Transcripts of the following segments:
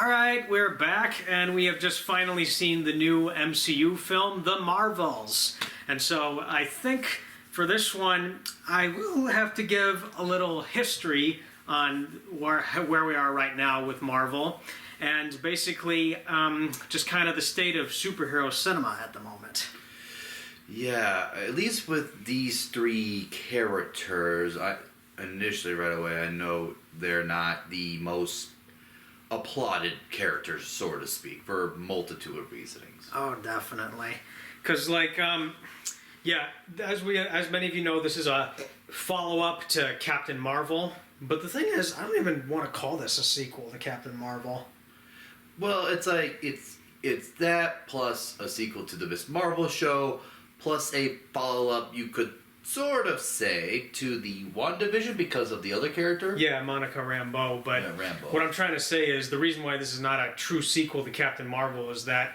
All right, we're back, and we have just finally seen the new MCU film, The Marvels. And so I think for this one, I will have to give a little history on where we are right now with Marvel, and basically just kind of the state of superhero cinema at the moment. Yeah, at least with these three characters, I initially right away I know they're not the most applauded characters, so to speak, for a multitude of reasonings. Oh, definitely. Because, yeah, as many of you know, this is a follow-up to Captain Marvel. But the thing is, I don't even want to call this a sequel to Captain Marvel. Well, it's like, it's that plus a sequel to the Miss Marvel show, plus a follow-up, you could sort of say, to the WandaVision because of the other character. Yeah, Monica Rambeau. But yeah, Rambeau. What I'm trying to say is the reason why this is not a true sequel to Captain Marvel is that,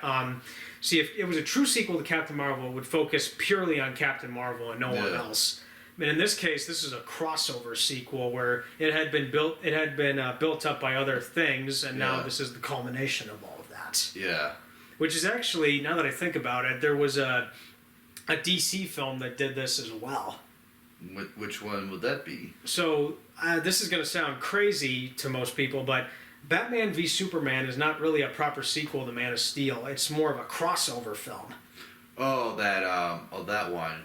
see, if it was a true sequel to Captain Marvel, it would focus purely on Captain Marvel and no one else. And in this case, this is a crossover sequel where it had been built up by other things, and now this is the culmination of all of that. Yeah. Which is actually, now that I think about it, there was a DC film that did this as well. Which one would that be? So, this is going to sound crazy to most people, but Batman v Superman is not really a proper sequel to Man of Steel. It's more of a crossover film. Oh, that one.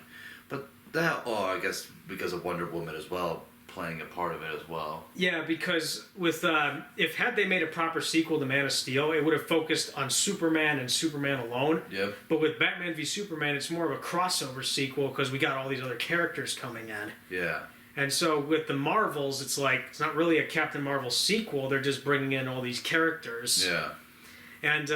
But I guess because of Wonder Woman as well, playing a part of it as well. Yeah, because with had they made a proper sequel to Man of Steel, it would have focused on Superman and Superman alone. Yep. But with Batman v Superman, it's more of a crossover sequel because we got all these other characters coming in. Yeah. And so with the Marvels, it's not really a Captain Marvel sequel. They're just bringing in all these characters. Yeah. And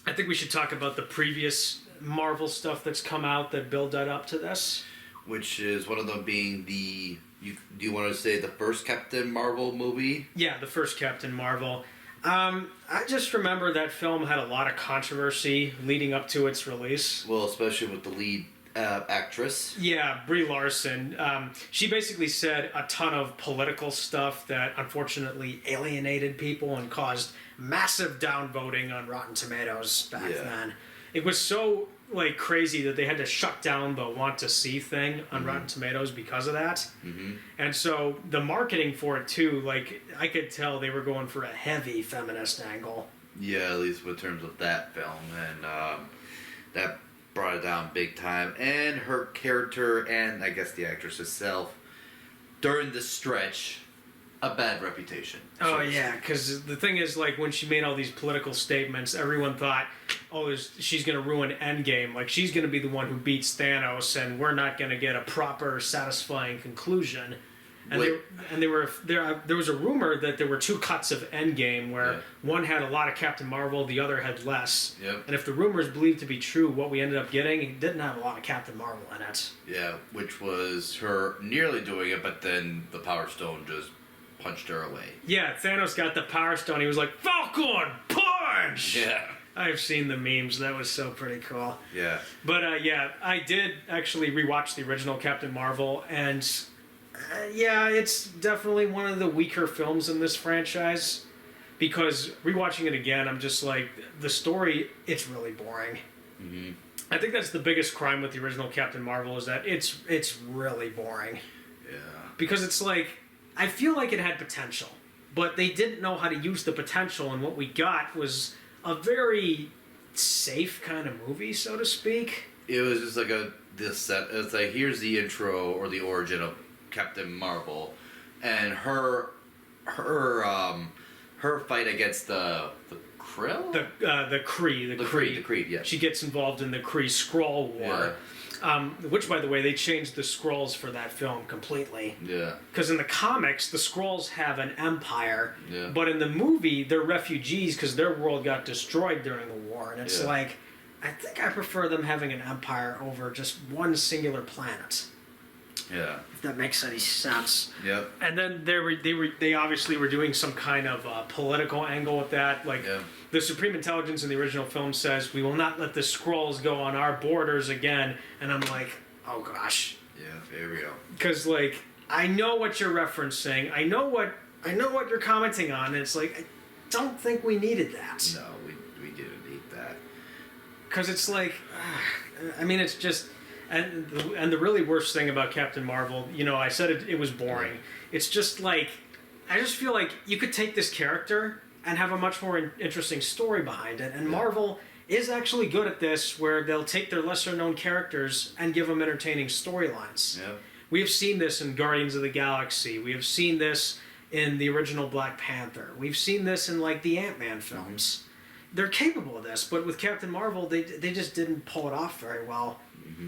I think we should talk about the previous Marvel stuff that's come out that build that up to this. Which is one of them being do you want to say the first Captain Marvel movie? Yeah, the first Captain Marvel. I just remember that film had a lot of controversy leading up to its release. Well, especially with the lead actress. Yeah, Brie Larson. She basically said a ton of political stuff that unfortunately alienated people and caused massive downvoting on Rotten Tomatoes back then. It was so crazy that they had to shut down the want to see thing on Rotten Tomatoes because of that. Mm-hmm. And so the marketing for it too, I could tell they were going for a heavy feminist angle. Yeah, at least in terms of that film, and that brought it down big time. And her character, and I guess the actress herself, during this stretch, a bad reputation. Oh yeah, because the thing is, when she made all these political statements, everyone thought, she's going to ruin Endgame. She's going to be the one who beats Thanos, and we're not going to get a proper, satisfying conclusion. And there was a rumor that there were two cuts of Endgame, where one had a lot of Captain Marvel, the other had less. Yep. And if the rumor is believed to be true, what we ended up getting, it didn't have a lot of Captain Marvel in it. Yeah, which was her nearly doing it, but then the Power Stone just punched her away. Yeah, Thanos got the Power Stone. He was like, Falcon, punch! Yeah. I've seen the memes. That was so pretty cool. Yeah. But I did actually rewatch the original Captain Marvel, and it's definitely one of the weaker films in this franchise, because rewatching it again, I'm just the story, it's really boring. Mm-hmm. I think that's the biggest crime with the original Captain Marvel, is that it's really boring. Yeah. Because it's I feel like it had potential, but they didn't know how to use the potential, and what we got was a very safe kind of movie, so to speak. It was just it's here's the intro or the origin of Captain Marvel, and her fight against the Krill? The Kree. The Kree, yeah. She gets involved in the Kree Skrull War. Yeah. Which, by the way, they changed the Skrulls for that film completely. Yeah. Because in the comics, the Skrulls have an empire, but in the movie, they're refugees because their world got destroyed during the war. And it's I think I prefer them having an empire over just one singular planet. Yeah. If that makes any sense. Yep. And then they obviously were doing some kind of political angle with that. The Supreme Intelligence in the original film says, we will not let the Skrulls go on our borders again. And I'm like, oh gosh. Yeah, there we go. Because I know what you're referencing. I know what you're commenting on. And it's don't think we needed that. No, we didn't need that. Because it's like, I mean, it's just, and the really worst thing about Captain Marvel, you know, I said it was boring. It's just like, I just feel like you could take this character and have a much more interesting story behind it. And Marvel is actually good at this, where they'll take their lesser known characters and give them entertaining storylines. Yep. We have seen this in Guardians of the Galaxy. We have seen this in the original Black Panther. We've seen this in like the Ant-Man films. They're capable of this, but with Captain Marvel, they just didn't pull it off very well.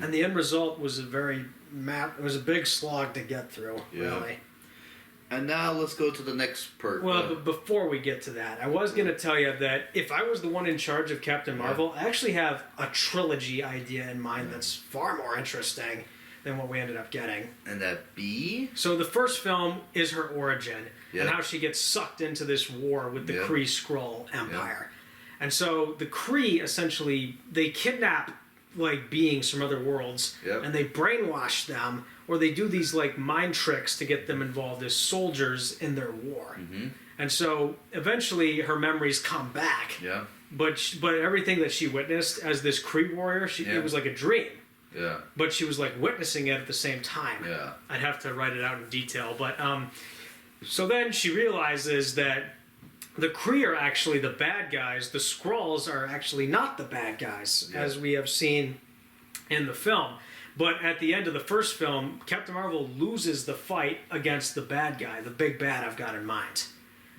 And the end result was it was a big slog to get through, really. And now let's go to the next part. Well, but before we get to that, I was going to tell you that if I was the one in charge of Captain Marvel, I actually have a trilogy idea in mind that's far more interesting than what we ended up getting. And that be? So the first film is her origin and how she gets sucked into this war with the Kree Skrull Empire. And so the Kree, essentially, they kidnap like beings from other worlds and they brainwash them, or they do these like mind tricks to get them involved as soldiers in their war. And so eventually her memories come back. But everything that she witnessed as this Kree warrior, it was like a dream. But she was like witnessing it at the same time. I'd have to write it out in detail. But so then she realizes that the Kree are actually the bad guys. The Skrulls are actually not the bad guys, as we have seen in the film. But at the end of the first film, Captain Marvel loses the fight against the bad guy, the big bad I've got in mind.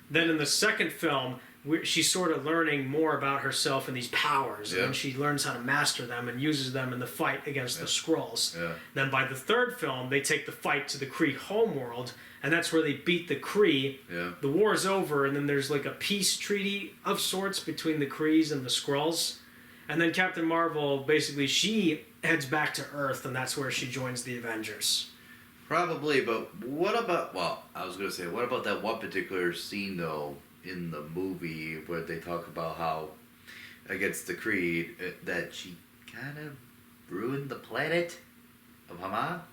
Then in the second film, she's sort of learning more about herself and these powers, and she learns how to master them and uses them in the fight against the Skrulls. Then by the third film, they take the fight to the Kree homeworld, and that's where they beat the Kree. The war's over, and then there's like a peace treaty of sorts between the Krees and the Skrulls. And then Captain Marvel, basically, she heads back to Earth, and that's where she joins the Avengers. Probably, but what about, well, I was going to say, what about that one particular scene, though, in the movie where they talk about how, against the Kree, that she kind of ruined the planet of Hama?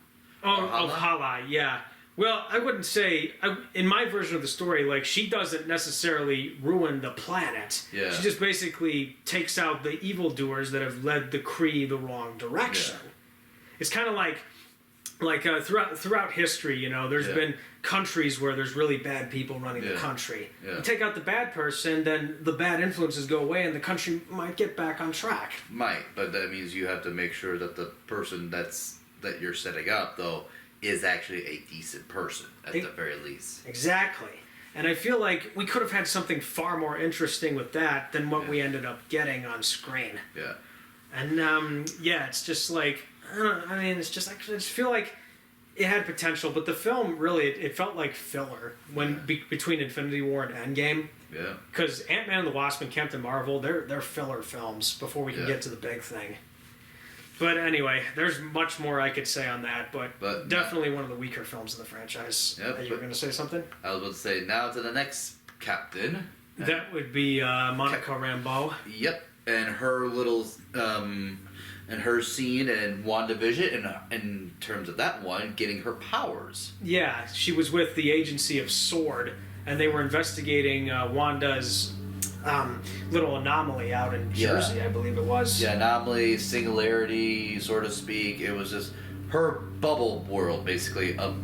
Of Hala, yeah. Well, I wouldn't say, in my version of the story, like, she doesn't necessarily ruin the planet. She just basically takes out the evildoers that have led the Kree the wrong direction. It's kind of like throughout history, you know, there's been countries where there's really bad people running the country. You take out the bad person, then the bad influences go away and the country might get back on track. Might, but that means you have to make sure that the person that you're setting up, though, is actually a decent person, at the very least. Exactly. And I feel like we could have had something far more interesting with that than what we ended up getting on screen. And, it's just like, I mean, it's just, I just feel like it had potential, but the film really, it felt like filler when between Infinity War and Endgame. Because Ant-Man and the Wasp and Captain Marvel, they're filler films before we can get to the big thing. But anyway, there's much more I could say on that, but definitely one of the weaker films in the franchise. You were going to say something? I was about to say, now to the next captain. That would be Monica Rambeau. Yep, and her little, and her scene in WandaVision, in terms of that one, getting her powers. Yeah, she was with the Agency of S.W.O.R.D., and they were investigating Wanda's little anomaly out in Jersey, I believe it was. Yeah, anomaly, singularity, so to speak. It was just her bubble world, basically, of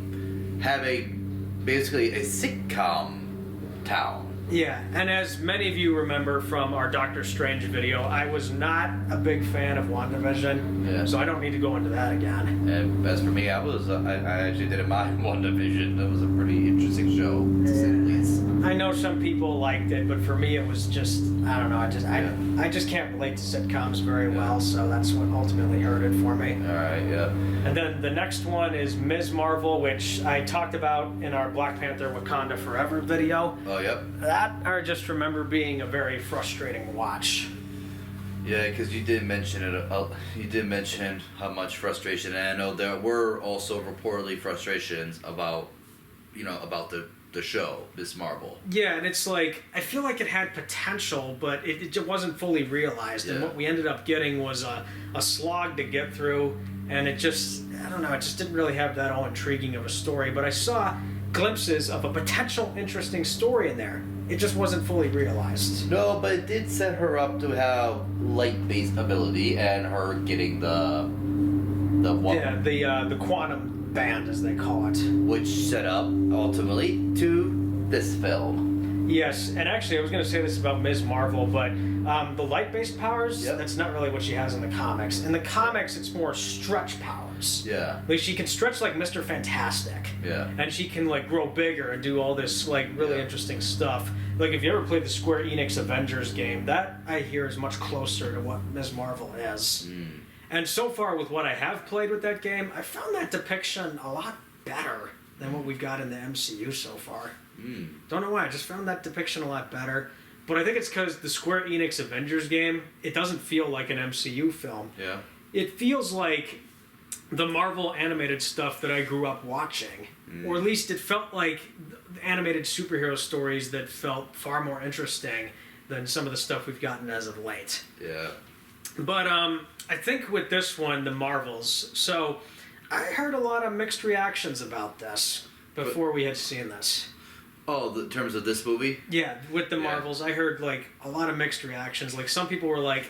having basically a sitcom town. Yeah, and as many of you remember from our Doctor Strange video, I was not a big fan of WandaVision, so I don't need to go into that again. And as for me, I actually didn't mind WandaVision. That was a pretty interesting show, to say the least. I know some people liked it, but for me it was just, I don't know, I just can't relate to sitcoms very well, so that's what ultimately hurt it for me. Alright, And then the next one is Ms. Marvel, which I talked about in our Black Panther Wakanda Forever video. Oh, yep. That I just remember being a very frustrating watch. Yeah, because you did mention it. You did mention how much frustration, and I know there were also reportedly frustrations about, about the show, Ms. Marvel. Yeah, and it's like, I feel like it had potential, but it just wasn't fully realized, and what we ended up getting was a slog to get through, and it just, I don't know, it just didn't really have that all intriguing of a story. But I saw glimpses of a potential interesting story in there. It just wasn't fully realized. No, but it did set her up to have light-based ability and her getting the one, Yeah, the quantum band, as they call it. which set up ultimately to this film. Yes, and actually, I was going to say this about Ms. Marvel, but the light-based powers, Yep. that's not really what she has in the comics. In the comics, it's more stretch powers. Yeah. Like, she can stretch like Mr. Fantastic. Yeah. And she can, like, grow bigger and do all this, like, really Yeah. interesting stuff. Like, if you ever played the Square Enix Avengers game, that, I hear, is much closer to what Ms. Marvel is. Mm. And so far, with what I have played with that game, I found that depiction a lot better than what we've got in the MCU so far. Mm. Don't know why, I just found that depiction a lot better. But I think it's because the Square Enix Avengers game, it doesn't feel like an MCU film. Yeah. It feels like the Marvel animated stuff that I grew up watching. Or at least it felt like animated superhero stories that felt far more interesting than some of the stuff we've gotten as of late. Yeah. But I think with this one, the Marvels, so I heard a lot of mixed reactions about this before we had seen this. Oh, in terms of this movie? Yeah, with the Yeah. Marvels, I heard like a lot of mixed reactions. Like some people were like,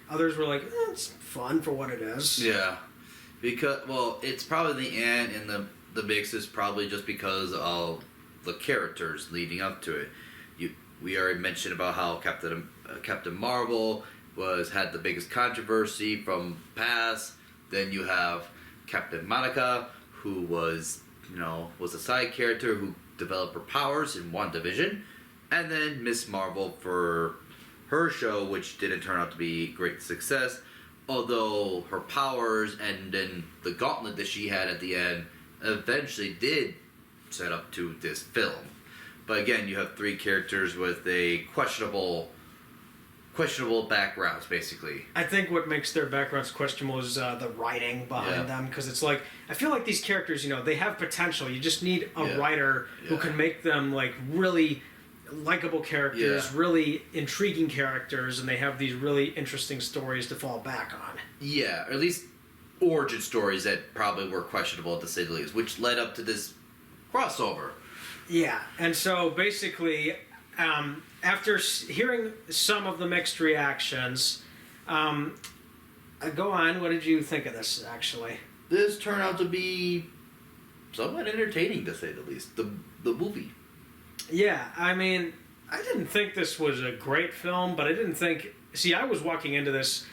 others were like, it's fun for what it is. Yeah. Because, well, it's probably the end, and the mix is probably just because of the characters leading up to it. We already mentioned about how Captain Marvel had the biggest controversy from past. Then you have Captain Monica, who was a side character who developed her powers in WandaVision, and then Miss Marvel for her show, which didn't turn out to be a great success, although her powers and then the gauntlet that she had at the end eventually did set up to this film. But again, you have three characters with a questionable backgrounds, basically. I think what makes their backgrounds questionable is the writing behind them, because it's like, I feel like these characters, they have potential. You just need a writer who can make them like really likable characters, really intriguing characters, and they have these really interesting stories to fall back on. Yeah, or at least origin stories that probably were questionable to say the least, which led up to this crossover. Yeah, and so basically, after hearing some of the mixed reactions, go on, what did you think of this, actually? This turned out to be somewhat entertaining, to say the least, the movie. Yeah, I mean, I didn't think this was a great film, but I didn't think... See, I was walking into this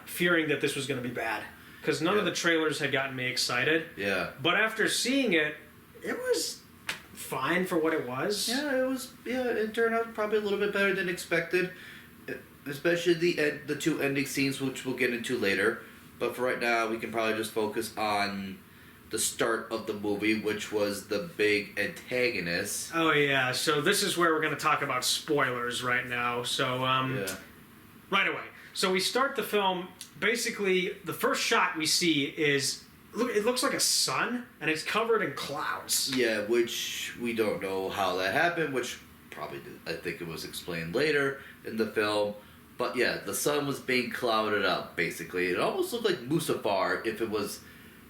fearing that this was going to be bad, because none of the trailers had gotten me excited. Yeah. But after seeing it, it was fine for what it was. Yeah, it was. Yeah, it turned out probably a little bit better than expected, especially the two ending scenes, which we'll get into later. But for right now, we can probably just focus on the start of the movie, which was the big antagonist. Oh yeah, so this is where we're going to talk about spoilers right now. So right away. So we start the film. Basically, the first shot we see is. It looks like a sun, and it's covered in clouds. Yeah, which we don't know how that happened, which probably I think it was explained later in the film. But yeah, the sun was being clouded up, basically. It almost looked like Mustafar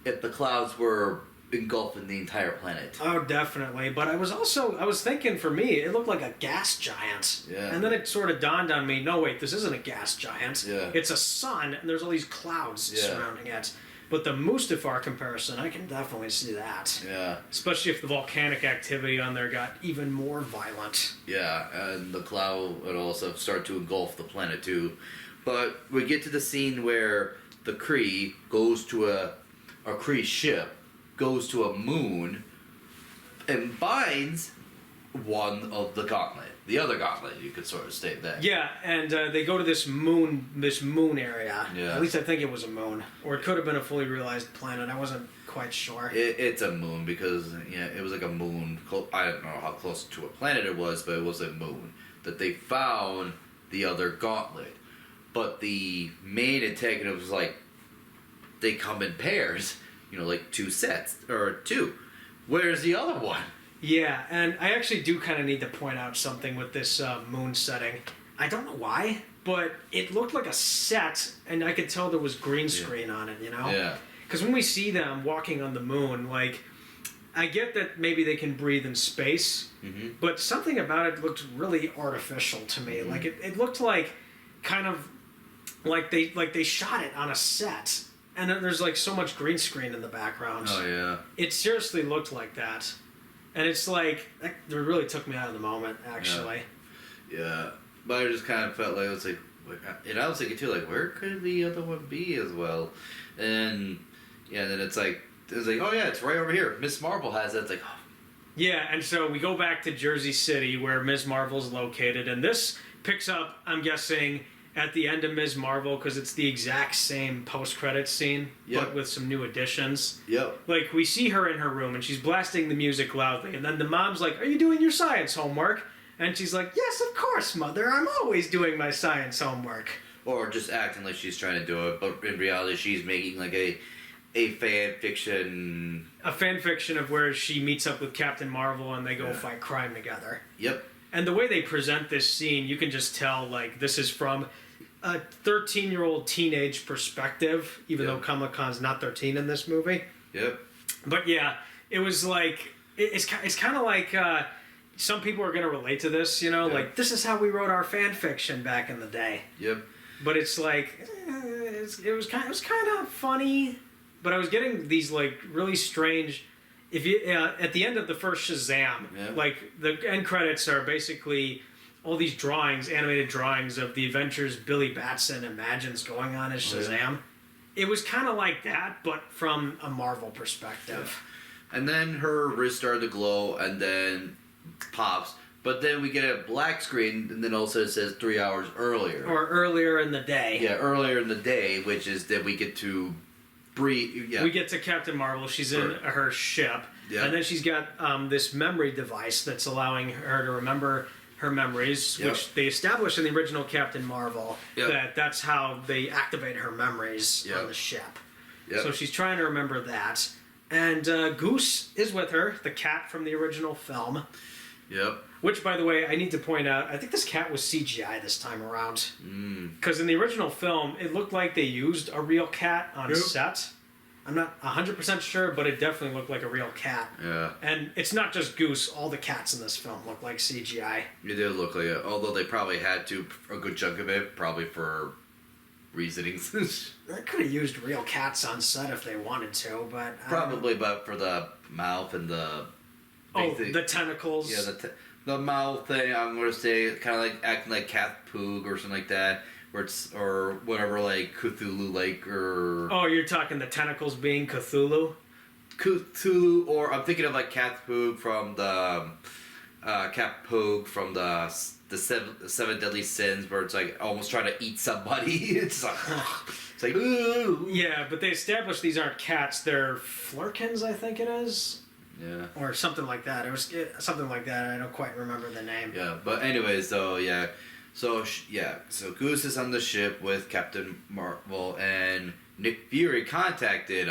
if the clouds were engulfing the entire planet. Oh, definitely. But I was thinking, for me, it looked like a gas giant. Yeah. And then it sort of dawned on me, no, wait, this isn't a gas giant. Yeah. It's a sun, and there's all these clouds surrounding it. But the Mustafar comparison, I can definitely see that. Yeah. Especially if the volcanic activity on there got even more violent. Yeah, and the cloud would also start to engulf the planet too. But we get to the scene where the Kree goes to a Kree ship, goes to a moon, and binds one of the gauntlet. The other gauntlet, you could sort of state that. Yeah, and they go to this moon area. Yeah. At least I think it was a moon. Or it could have been a fully realized planet. I wasn't quite sure. It's a moon because it was like a moon. I don't know how close to a planet it was, but it was a moon that they found the other gauntlet. But the main antagonist was like, they come in pairs, like two sets or two. Where's the other one? Yeah, and I actually do kind of need to point out something with this moon setting. I don't know why, but it looked like a set, and I could tell there was green screen on it, Yeah. Because when we see them walking on the moon, like, I get that maybe they can breathe in space, but something about it looked really artificial to me. Like it looked like kind of like they shot it on a set, and then there's like so much green screen in the background. Oh yeah. It seriously looked like that, and it's like it really took me out of the moment actually. Yeah, but I just kind of felt like it was like, and I was thinking too, like where could the other one be as well, and yeah, then it's like oh yeah, it's right over here. Miss Marvel has it. It's like. Oh. Yeah, and so we go back to Jersey City where Ms. Marvel's located, and this picks up, I'm guessing, at the end of Ms. Marvel because it's the exact same post-credits scene, but with some new additions. Yep. Like, we see her in her room, and she's blasting the music loudly, and then the mom's like, "Are you doing your science homework?" And she's like, "Yes, of course, Mother. I'm always doing my science homework." Or just acting like she's trying to do it, but in reality she's making like a fan fiction. A fan fiction of where she meets up with Captain Marvel and they go fight crime together. Yep. And the way they present this scene, you can just tell, like, this is from a 13-year-old teenage perspective, even though Kamala Khan's not 13 in this movie. Yep. But yeah, it was like, it's kind of like, some people are going to relate to this, you know, like, this is how we wrote our fan fiction back in the day. Yep. But it's like, it was kind of funny. But I was getting these like really strange. If you at the end of the first Shazam, like the end credits are basically all these drawings, animated drawings of the adventures Billy Batson imagines going on as Shazam. Yeah. It was kind of like that, but from a Marvel perspective. Yeah. And then her wrist started to glow, and then pops. But then we get a black screen, and then also it says 3 hours earlier. Or earlier in the day. Yeah, earlier in the day, which is that we get to. We get to Captain Marvel. She's in her ship, and then she's got this memory device that's allowing her to remember her memories, which they established in the original Captain Marvel. That's how they activate her memories on the ship. So she's trying to remember that, and Goose is with her, the cat from the original film. Yep. Which, by the way, I need to point out, I think this cat was CGI this time around. Because in the original film, it looked like they used a real cat on set. I'm not 100% sure, but it definitely looked like a real cat. Yeah. And it's not just Goose. All the cats in this film look like CGI. It did look like it, although they probably had to, a good chunk of it, probably for reasonings. They could have used real cats on set if they wanted to, but... Probably, but for the mouth and the... the tentacles. Yeah, the mouth thing, I'm going to say, kind of like acting like Cat Poog or something like that, or whatever, like Cthulhu, like, or... Oh, you're talking the tentacles being Cthulhu? Cthulhu, or I'm thinking of like Cat Poog from the... Cat Poog from the Seven Deadly Sins, where it's like almost trying to eat somebody. It's like, ooh. Yeah, but they established these aren't cats, they're flurkins, I think it is. Yeah. Or something like that. It was something like that. I don't quite remember the name. Yeah, but anyways, though, yeah. So Goose is on the ship with Captain Marvel, and Nick Fury contacted.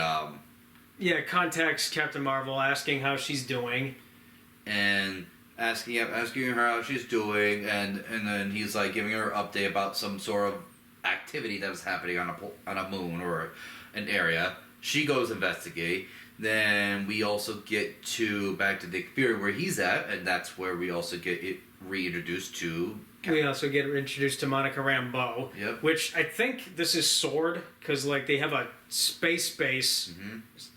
Contacts Captain Marvel, asking how she's doing, and asking her how she's doing, and then he's like giving her an update about some sort of activity that was happening on a moon or an area. She goes investigate. Then we also get back to Nick Fury where he's at, and that's where we also get it reintroduced to. We also get introduced to Monica Rambeau, which I think this is SWORD, because like they have a space base.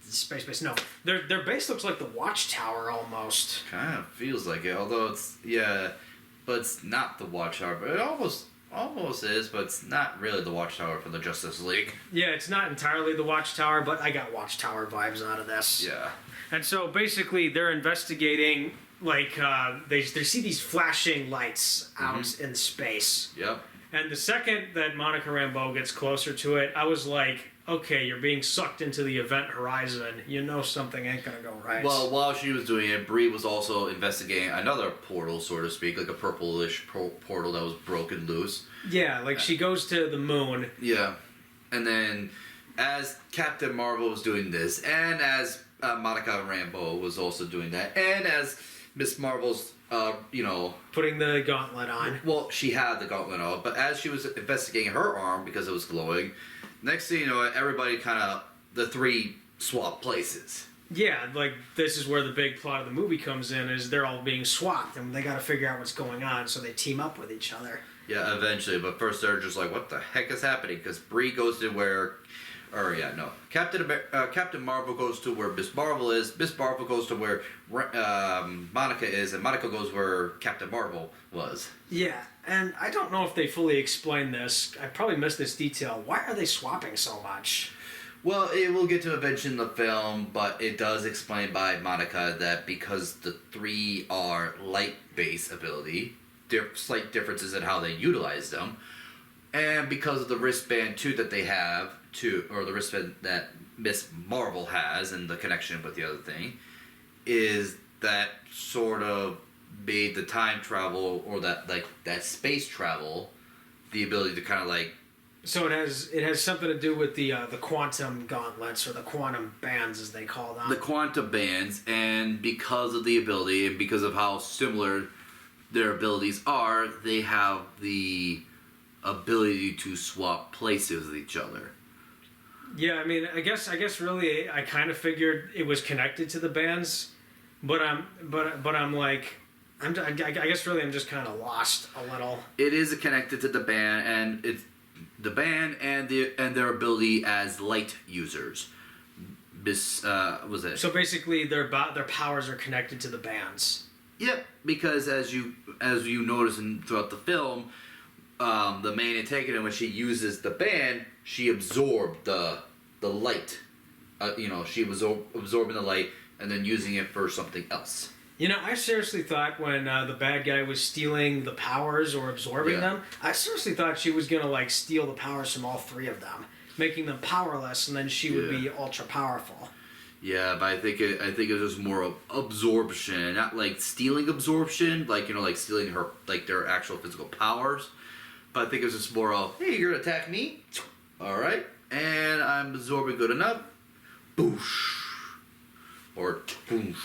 Space base. No, their base looks like the Watchtower almost. Kind of feels like it, although it's but it's not the Watchtower. But it almost is, but it's not really the Watchtower from the Justice League. Yeah, it's not entirely the Watchtower, but I got Watchtower vibes out of this. Yeah. And so basically, they're investigating. Like they see these flashing lights out in space. Yep. And the second that Monica Rambeau gets closer to it, I was like, okay, you're being sucked into the event horizon. You know something ain't gonna go right. Well, while she was doing it, Bree was also investigating another portal, so to speak, like a purplish portal that was broken loose. Yeah, like she goes to the moon. Yeah. And then as Captain Marvel was doing this, and as Monica Rambeau was also doing that, and as Miss Marvel's, putting the gauntlet on. Well, she had the gauntlet on, but as she was investigating her arm because it was glowing, next thing you know, everybody the three swapped places. Yeah, like this is where the big plot of the movie comes in, is they're all being swapped and they got to figure out what's going on, so they team up with each other. Yeah, eventually, but first they're just like, what the heck is happening? Because Bree goes to where, Captain Marvel goes to where Miss Marvel is, Miss Marvel goes to where Monica is, and Monica goes where Captain Marvel was. Yeah, and I don't know if they fully explain this. I probably missed this detail. Why are they swapping so much? Well, it will get to eventually in the film, but it does explain by Monica that because the three are light-based ability, slight differences in how they utilize them, and because of the wristband too that they have, or the wristband that Miss Marvel has, and the connection with the other thing, is that sort of made the time travel or that space travel, the ability to kind of like. So it has something to do with the quantum gauntlets, or the quantum bands as they call them. The quantum bands, and because of the ability and because of how similar their abilities are, they have the ability to swap places with each other. Yeah, I mean, I guess really, I kind of figured it was connected to the bands, but I'm like, I guess really I'm just kind of lost a little. It is connected to the band, and it's the band and their ability as light users. Was it? So basically, their powers are connected to the bands. Yep, because as you notice throughout the film, the main antagonist, when she uses the band, she absorbed the light. She was absorbing the light and then using it for something else. I seriously thought when the bad guy was stealing the powers or absorbing them, I seriously thought she was gonna like steal the powers from all three of them, making them powerless, and then she would be ultra powerful. Yeah, but I think it was more of absorption, not like stealing absorption, like stealing her their actual physical powers. But I think it was just more of, hey, you're gonna attack me, all right, and I'm absorbing good enough, boosh, or boosh.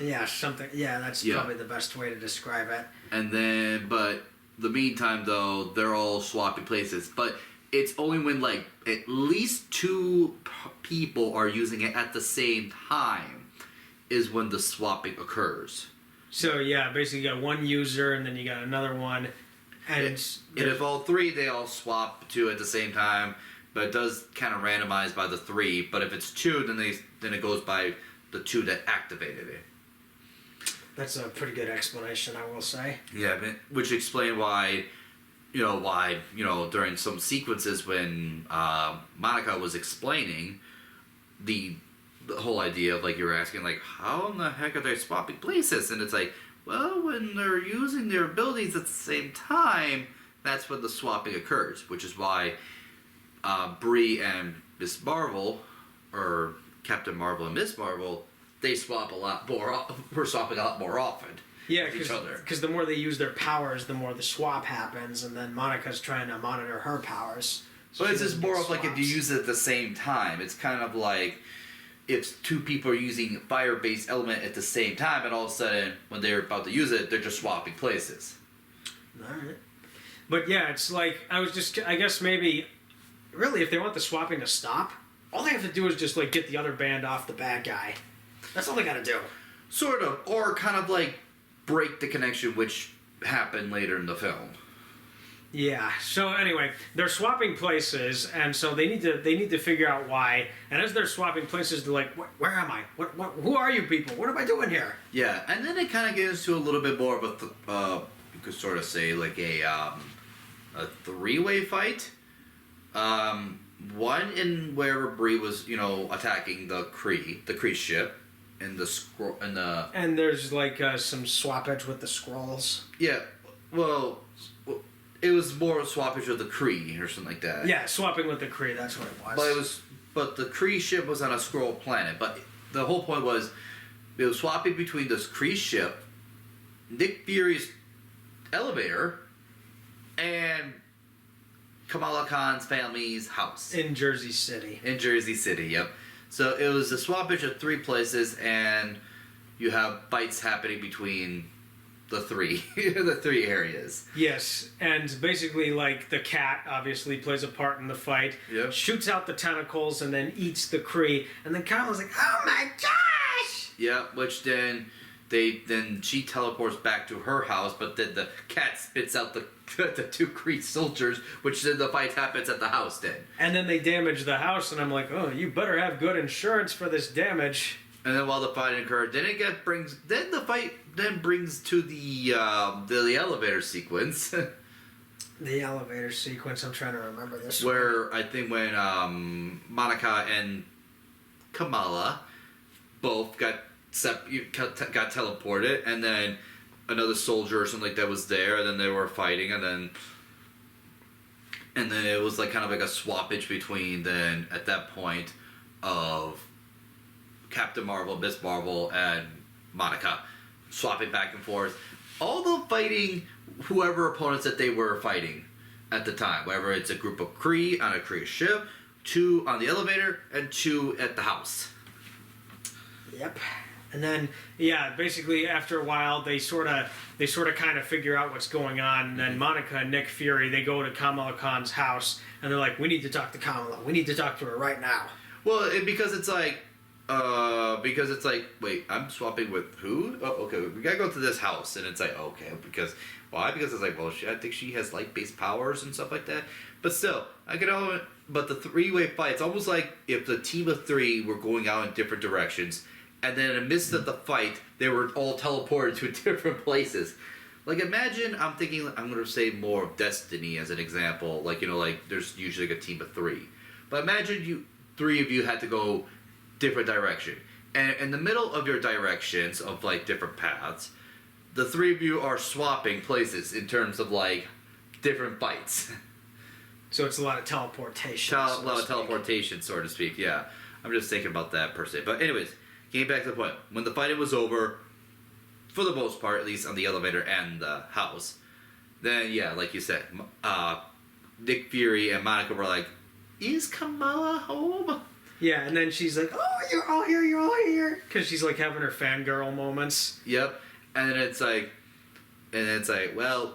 Yeah, something. Yeah, that's probably the best way to describe it. And then, but the meantime, though, they're all swapping places. But it's only when like at least two people are using it at the same time is when the swapping occurs. So yeah, basically you got one user and then you got another one, and if all three, they all swap to at the same time. But it does kind of randomize by the three. But if it's two, then it goes by the two that activated it. That's a pretty good explanation, I will say. Yeah, which explains why during some sequences when Monica was explaining the whole idea of, like, you were asking, like, how in the heck are they swapping places? And it's like, well, when they're using their abilities at the same time, that's when the swapping occurs, which is why Bree and Miss Marvel, or Captain Marvel and Miss Marvel, they swap a lot more. We're swapping a lot more often. Yeah, because the more they use their powers, the more the swap happens, and then Monica's trying to monitor her powers. So it's just more of like if you use it at the same time. It's kind of like if two people are using a fire-based element at the same time, and all of a sudden, when they're about to use it, they're just swapping places. Alright. But yeah, it's like, I guess maybe, really, if they want the swapping to stop, all they have to do is just, like, get the other band off the bad guy. That's all they gotta do. Sort of, or kind of like break the connection, which happened later in the film. Yeah. So anyway, they're swapping places, and so they need to figure out why. And as they're swapping places, they're like, "Where am I? What? Who are you people? What am I doing here?" Yeah, and then it kind of gets to a little bit more of a, you could sort of say like a three-way fight. One in where Bree was, attacking the Kree ship. And there's like some swappage with the Skrulls. Yeah, well, it was more swappage with the Kree or something like that. Yeah, swapping with the Kree, that's what it was. But the Kree ship was on a Skrull planet. But the whole point was, it was swapping between this Kree ship, Nick Fury's elevator, and Kamala Khan's family's house in Jersey City. Yep. So it was a swappage of three places, and you have fights happening between the three the three areas. Yes, and basically, like, the cat obviously plays a part in the fight. Yep. Shoots out the tentacles and then eats the Kree. And then Kamala's like, oh my gosh! Yeah, which then she teleports back to her house, but then the cat spits out the the two Kree soldiers, which then the fight happens at the house then. And then they damage the house, and I'm like, oh, you better have good insurance for this damage. And then while the fight occurs, then the fight brings to the elevator sequence. The elevator sequence, I'm trying to remember this where I think when Monica and Kamala both got teleported, and then another soldier or something like that was there, and then they were fighting, and then it was like kind of like a swappage between then at that point of Captain Marvel, Miss Marvel, and Monica swapping back and forth, all the fighting whoever opponents that they were fighting at the time, whether it's a group of Kree on a Kree ship, 2 on the elevator, and 2 at the house. Yep. And then, yeah, basically after a while, they sort of kind of figure out what's going on. And then Monica and Nick Fury, they go to Kamala Khan's house, and they're like, we need to talk to Kamala. We need to talk to her right now. Well, because it's like, wait, I'm swapping with who? Oh, okay, we gotta go to this house. And it's like, okay, why? Because it's like, well, I think she has light-based powers and stuff like that. But still, but the 3-way fight, it's almost like if the team of 3 were going out in different directions, and then in the midst of the fight, they were all teleported to different places. Like, imagine, I'm going to say more of Destiny as an example. Like, like, there's usually like a team of 3. But imagine 3 of you had to go different direction. And in the middle of your directions of, like, different paths, the 3 of you are swapping places in terms of, like, different fights. So it's a lot of teleportation. A lot of teleportation, so to speak, yeah. I'm just thinking about that per se. But anyways, getting back to the point. When the fighting was over, for the most part, at least on the elevator and the house, then, yeah, like you said, Nick Fury and Monica were like, is Kamala home? Yeah, and then she's like, oh, you're all here. Because she's, like, having her fangirl moments. Yep. And then it's like, well,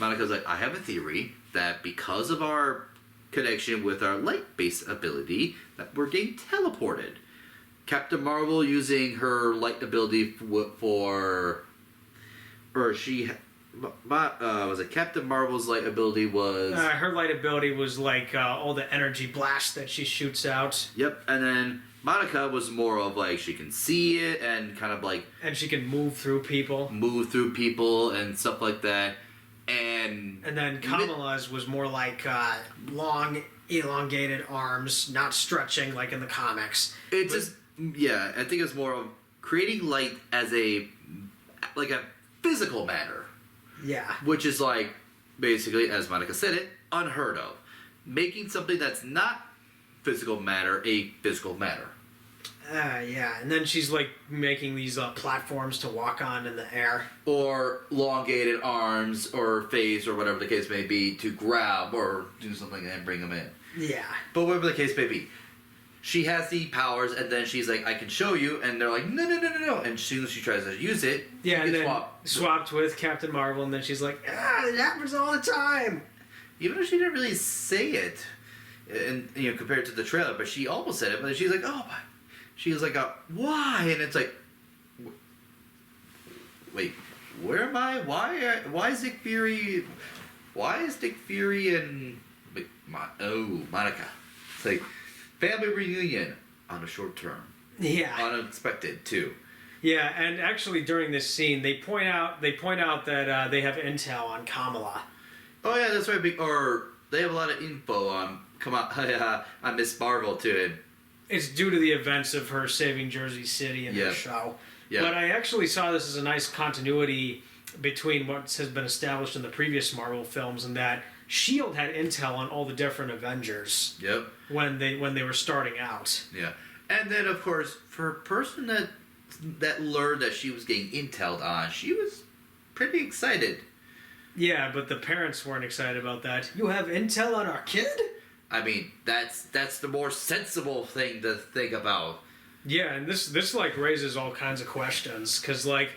Monica's like, I have a theory that because of our connection with our light-based ability, that we're getting teleported. Captain Marvel using her light ability was it Captain Marvel's light ability was... her light ability was like all the energy blast that she shoots out. Yep, and then Monica was more of like she can see it and kind of like... And she can move through people. And stuff like that. And then Kamala's was more like long, elongated arms, not stretching like in the comics. Yeah, I think it's more of creating light as a physical matter. Yeah. Which is like, basically, as Monica said it, unheard of. Making something that's not physical matter a physical matter. Yeah, and then she's like making these platforms to walk on in the air. Or elongated arms or face or whatever the case may be to grab or do something and bring them in. Yeah. But whatever the case may be. She has the powers, and then she's like, I can show you, and they're like, no. And as soon as she tries to use it, yeah, and then swapped with Captain Marvel, and then she's like, it happens all the time. Even though she didn't really say it, and compared to the trailer, but she almost said it, but she's like, oh, she was like, why? And it's like, wait, where am I? Why is Nick Fury? Why is Nick Fury and Monica? It's like. Family reunion on a short term. Yeah. Unexpected too. Yeah, and actually during this scene, they point out that they have intel on Kamala. Oh yeah, that's right. Or they have a lot of info on on Miss Marvel too. It's due to the events of her saving Jersey City in the show. Yeah. But I actually saw this as a nice continuity between what has been established in the previous Marvel films, and that S.H.I.E.L.D. had intel on all the different Avengers. Yep. When they were starting out. Yeah. And then of course, for a person that learned that she was getting intel on, she was pretty excited. Yeah, but the parents weren't excited about that. You have intel on our kid? I mean, that's the more sensible thing to think about. Yeah, and this like raises all kinds of questions, because like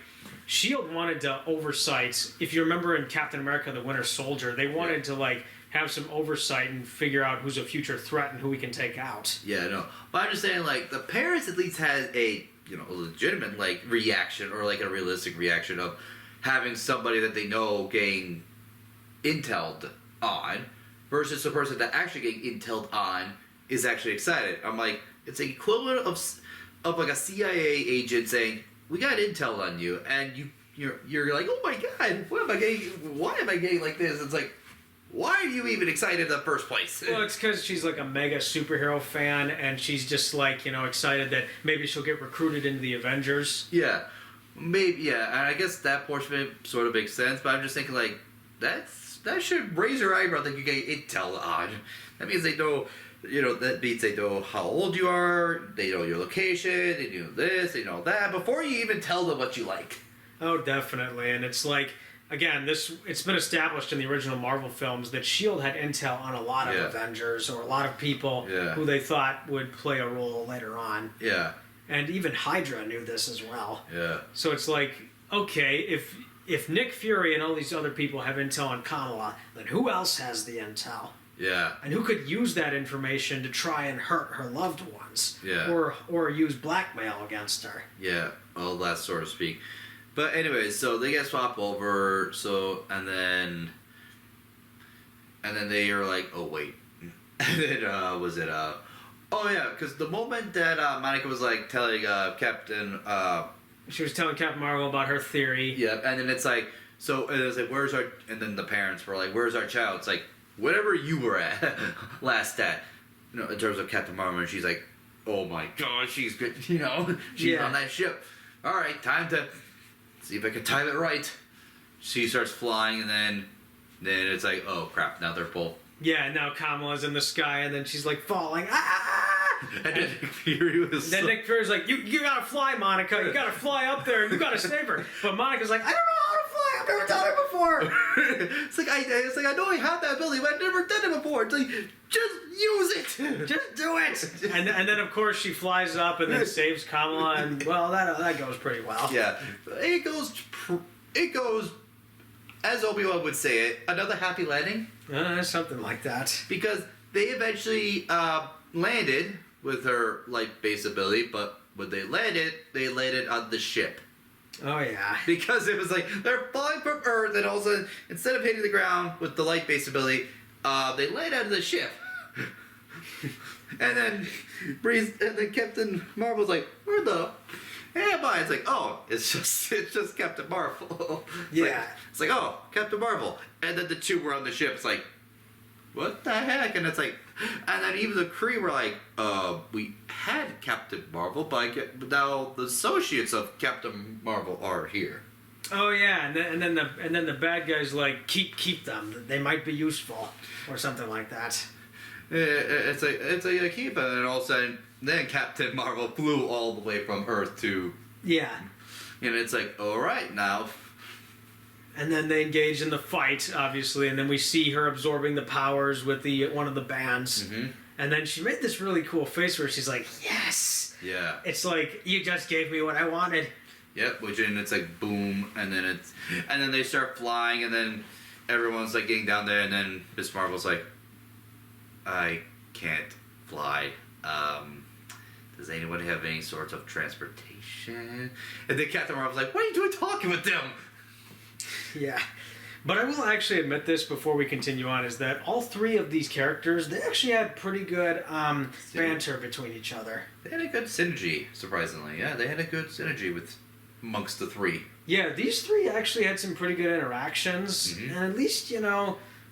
Shield wanted to oversight. If you remember in Captain America: The Winter Soldier, they wanted to like have some oversight and figure out who's a future threat and who we can take out. Yeah, no. But I'm just saying, like, the parents at least had a, a legitimate, like, reaction or, like, a realistic reaction of having somebody that they know getting intel'd on versus the person that actually getting intel'd on is actually excited. I'm like, it's the equivalent of like, a CIA agent saying, we got intel on you, and you're like, oh my god, why am I getting like this? It's like, why are you even excited in the first place? Well, it's because she's like a mega superhero fan, and she's just like, excited that maybe she'll get recruited into the Avengers. Yeah, maybe, yeah, and I guess that portion of it sort of makes sense, but I'm just thinking, like, that should raise your eyebrow that you get intel on. That means they know, that means they know how old you are, they know your location, they know this, they know that, before you even tell them what you like. Oh, definitely, and it's like, again, it's been established in the original Marvel films that S.H.I.E.L.D. had intel on a lot of Avengers or a lot of people who they thought would play a role later on. Yeah. And even Hydra knew this as well. Yeah. So it's like, okay, if Nick Fury and all these other people have intel on Kamala, then who else has the intel? Yeah. And who could use that information to try and hurt her loved ones? Yeah. Or use blackmail against her? Yeah, all that sort of speak. But anyways, so they get swapped over, and then they are like, oh wait, and then oh yeah, because the moment that Monica was like telling Captain, she was telling Captain Marvel about her theory. Yeah, and then it's like, and it's like, where's our, and then the parents were like, where's our child? It's like, whatever you were at last at, in terms of Captain Marvel, and she's like, oh my god, she's good, she's on that ship. All right, time to see if I can time it right. She starts flying, and then it's like, oh crap! Now they're both. Yeah, now Kamala's in the sky, and then she's like falling. Ah! And then Nick Fury was. Then Nick Fury's like, you gotta fly, Monica. You gotta fly up there. You gotta save her. But Monica's like, I don't know how to fly. I've never done it before. it's like I know I have that ability, but I've never done it before. It's like, just use it. Just do it. And then of course she flies up and then saves Kamala, and well, that goes pretty well. Yeah, it goes. As Obi-Wan would say it, another happy landing. Something like that. Because they eventually landed with her light-based ability, but when they landed on the ship. Oh, yeah. Because it was like, they're flying from Earth, and all of a sudden, instead of hitting the ground with the light-based ability, they land out of the ship. and then Captain Marvel's like, where the... Am I? It's like, oh, it's just Captain Marvel. It's like, oh, Captain Marvel. And then the two were on the ship. It's like, what the heck? And it's like, and then even the crew were like, we had Captain Marvel, but now the associates of Captain Marvel are here. Oh yeah, and then the bad guys like keep them. They might be useful, or something like that. It's like keep it, and all of a sudden. Then Captain Marvel flew all the way from Earth to... Yeah. And it's like, alright, now... And then they engage in the fight, obviously, and then we see her absorbing the powers with one of the bands. Mm-hmm. And then she made this really cool face where she's like, yes! Yeah. It's like, you just gave me what I wanted. Yep, and it's like, boom, and then they start flying, and then everyone's like getting down there, and then Miss Marvel's like, I can't fly. Does anyone have any sort of transportation? And then Captain Marvel's like, what are you doing talking with them? Yeah. But I will actually admit this before we continue on, is that all three of these characters, they actually had pretty good banter between each other. They had a good synergy, surprisingly. Yeah, they had a good synergy amongst the three. Yeah, these three actually had some pretty good interactions. Mm-hmm. And at least,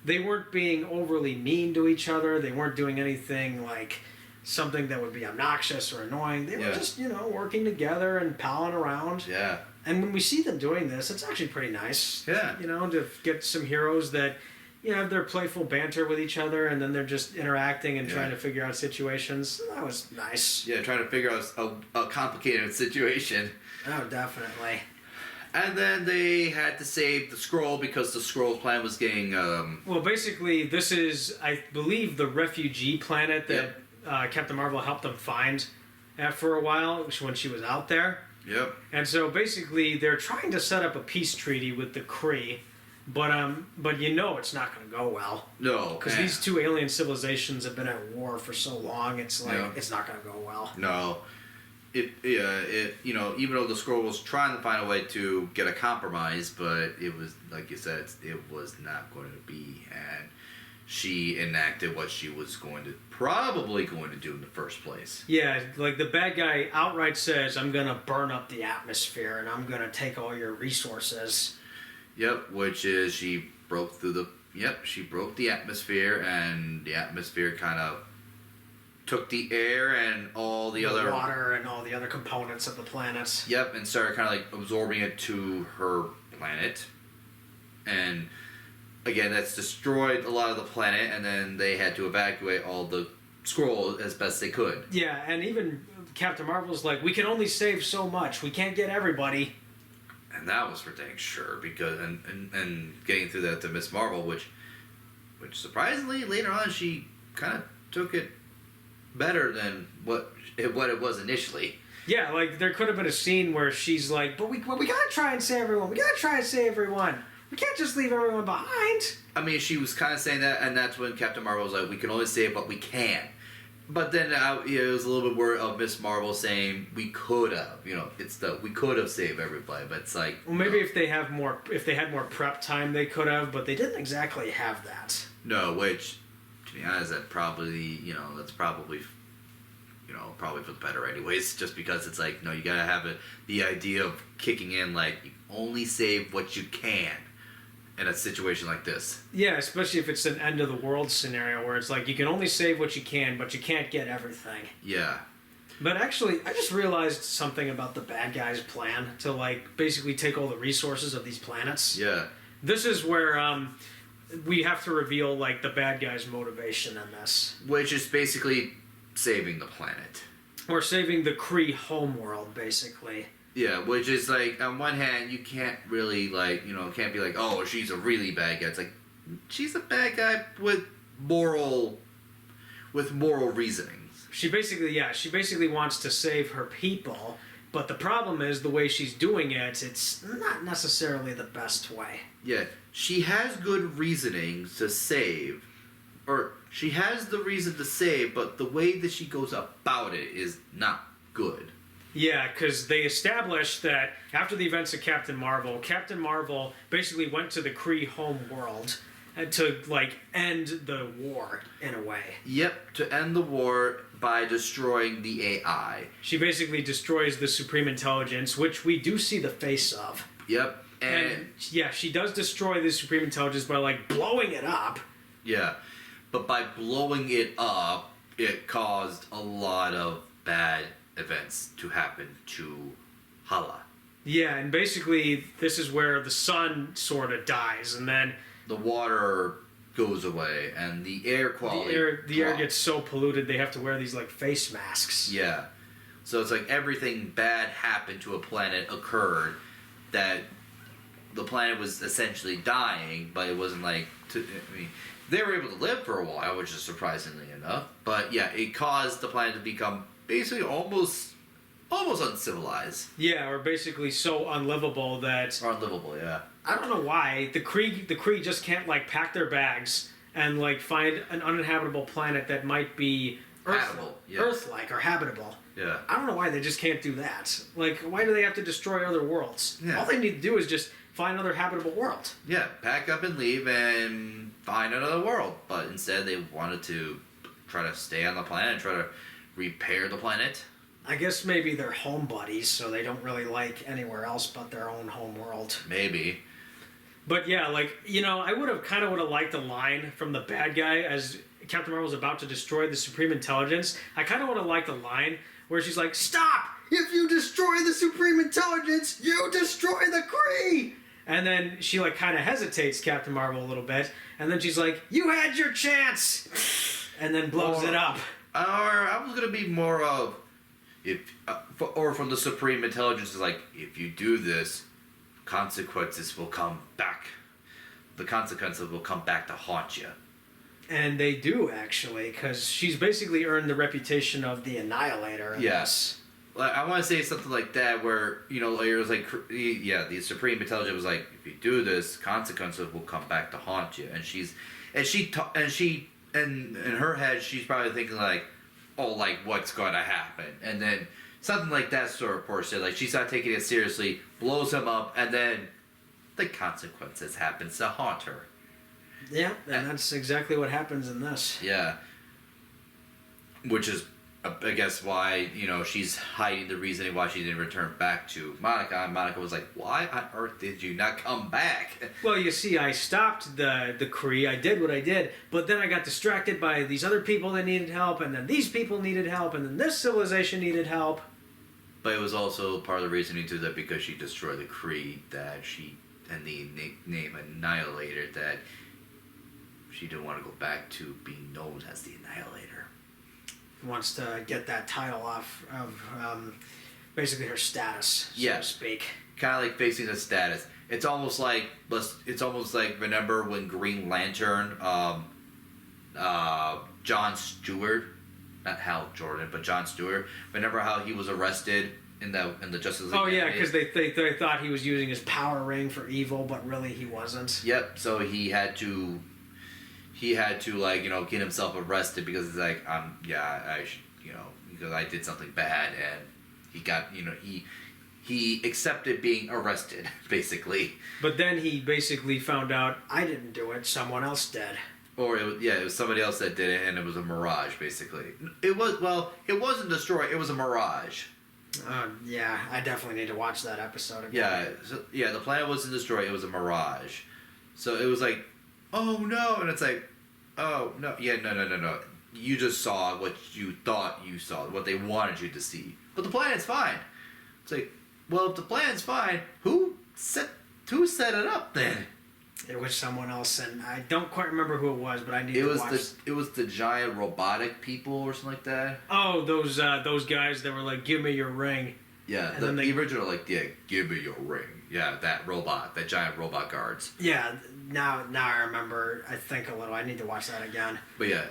they weren't being overly mean to each other. They weren't doing anything like... something that would be obnoxious or annoying. They were just, working together and palling around. Yeah. And when we see them doing this, it's actually pretty nice. Yeah. To get some heroes that, have their playful banter with each other, and then they're just interacting and trying to figure out situations. That was nice. Yeah, trying to figure out a complicated situation. Oh, definitely. And then they had to save the scroll because the scroll's planet was getting... Well, basically, this is, I believe, the refugee planet that... Captain Marvel helped them find for a while when she was out there. Yep. And so basically, they're trying to set up a peace treaty with the Kree, but you know it's not going to go well. No. Because these two alien civilizations have been at war for so long, it's like Yeah. it's not going to go well. No. Even though the Skrull was trying to find a way to get a compromise, but it was, like you said, it was not going to be. And she enacted what she was probably going to do in the first place. Yeah, like the bad guy outright says, I'm going to burn up the atmosphere and I'm going to take all your resources. Yep, which is she broke the atmosphere, and the atmosphere kind of took the air and all the other water and all the other components of the planet. Yep, and started kind of like absorbing it to her planet. And again, that's destroyed a lot of the planet, and then they had to evacuate all the Skrull as best they could. Yeah, and even Captain Marvel's like, we can only save so much. We can't get everybody. And that was for dang sure, because and getting through that to Miss Marvel, which surprisingly later on she kind of took it better than what it was initially. Yeah, like there could have been a scene where she's like, but we gotta try and save everyone. We gotta try and save everyone. We can't just leave everyone behind. I mean, she was kind of saying that, and that's when Captain Marvel was like, we can only save what we can. But then it was a little bit word of Miss Marvel saying we could have, we could have saved everybody, but it's like, well, maybe if they had more prep time, they could have, but they didn't exactly have that. No, which, to be honest, that's probably probably for the better anyways, just because it's like, no, you gotta have the idea of kicking in, like, you only save what you can in a situation like this. Yeah, especially if it's an end of the world scenario where it's like you can only save what you can, but you can't get everything. Yeah. But actually, I just realized something about the bad guys' plan to like basically take all the resources of these planets. Yeah. This is where we have to reveal like the bad guys' motivation in this. Which is basically saving the planet. Or saving the Kree homeworld, basically. Yeah, which is like, on one hand, you can't really, like, can't be like, oh, she's a really bad guy. It's like, she's a bad guy with moral reasonings. She basically wants to save her people, but the problem is the way she's doing it, it's not necessarily the best way. Yeah, she has good reasonings to save, or she has the reason to save, but the way that she goes about it is not good. Yeah, because they established that after the events of Captain Marvel basically went to the Kree home world to, like, end the war, in a way. Yep, to end the war by destroying the AI. She basically destroys the Supreme Intelligence, which we do see the face of. Yep, and yeah, she does destroy the Supreme Intelligence by, like, blowing it up. Yeah, but by blowing it up, it caused a lot of bad events to happen to Hala. Yeah, and basically this is where the sun sort of dies, and then the water goes away, and the air quality the air gets so polluted they have to wear these like face masks. Yeah, so it's like everything bad happened to a planet occurred, that the planet was essentially dying, but it wasn't like they were able to live for a while, which is surprisingly enough. But yeah, it caused the planet to become basically almost uncivilized. Yeah, or basically so unlivable that... Or unlivable, yeah. I don't know why. The Kree just can't, like, pack their bags and, like, find an uninhabitable planet that might be Earth-like or habitable. Yeah. I don't know why they just can't do that. Like, why do they have to destroy other worlds? Yeah. All they need to do is just find another habitable world. Yeah, pack up and leave and find another world. But instead they wanted to try to stay on the planet and try to repair the planet. I guess maybe they're home buddies, so they don't really like anywhere else but their own home world. Maybe. But yeah, like, I would have liked a line from the bad guy as Captain Marvel's about to destroy the Supreme Intelligence. I kind of would have liked a line where she's like, "Stop! If you destroy the Supreme Intelligence, you destroy the Kree!" And then she, like, kind of hesitates, Captain Marvel, a little bit. And then she's like, "You had your chance!" And then blows it up. Or I was going to be more of, or from the Supreme Intelligence, is like, if you do this, consequences will come back. The consequences will come back to haunt you. And they do, actually, because she's basically earned the reputation of the Annihilator in this. like, I want to say something like that, where it was like, yeah, the Supreme Intelligence was like, if you do this, consequences will come back to haunt you. And in her head, she's probably thinking like, oh, like what's going to happen, and then something like that sort of person. Like she's not taking it seriously, blows him up, and then the consequences happens to haunt her. Yeah, and that's exactly what happens in this. Yeah. Which is, I guess, why, she's hiding the reasoning why she didn't return back to Monica. And Monica was like, why on earth did you not come back? Well, you see, I stopped the Kree. I did what I did, but then I got distracted by these other people that needed help, and then these people needed help, and then this civilization needed help. But it was also part of the reasoning, too, that because she destroyed the Kree, that and the name Annihilator, that she didn't want to go back to being known as the Annihilator. Wants to get that title off of basically her status, so to speak. Kind of like facing the status. It's almost like remember when Green Lantern, John Stewart, not Hal Jordan, but John Stewart. Remember how he was arrested in the Justice League? Oh yeah, because they thought he was using his power ring for evil, but really he wasn't. Yep. So he had to like get himself arrested because it's like I should because I did something bad, and he got he accepted being arrested basically. But then he basically found out I didn't do it, someone else did. Or it was somebody else that did it, and it was a mirage basically. It wasn't destroyed. It was a mirage. Yeah, I definitely need to watch that episode again. Yeah, the planet wasn't destroyed. It was a mirage. So it was like, oh no, and it's like, oh no, yeah, no. You just saw what you thought you saw, what they wanted you to see. But the planet's fine. It's like, well, if the planet's fine, who set it up then? It was someone else, and I don't quite remember who it was, but I need to watch. It was the giant robotic people or something like that. Oh, those guys that were like, "Give me your ring." Yeah, and the original, like, yeah, give me your ring. Yeah, that giant robot guards. Yeah, now I remember. I think a little. I need to watch that again. But yeah,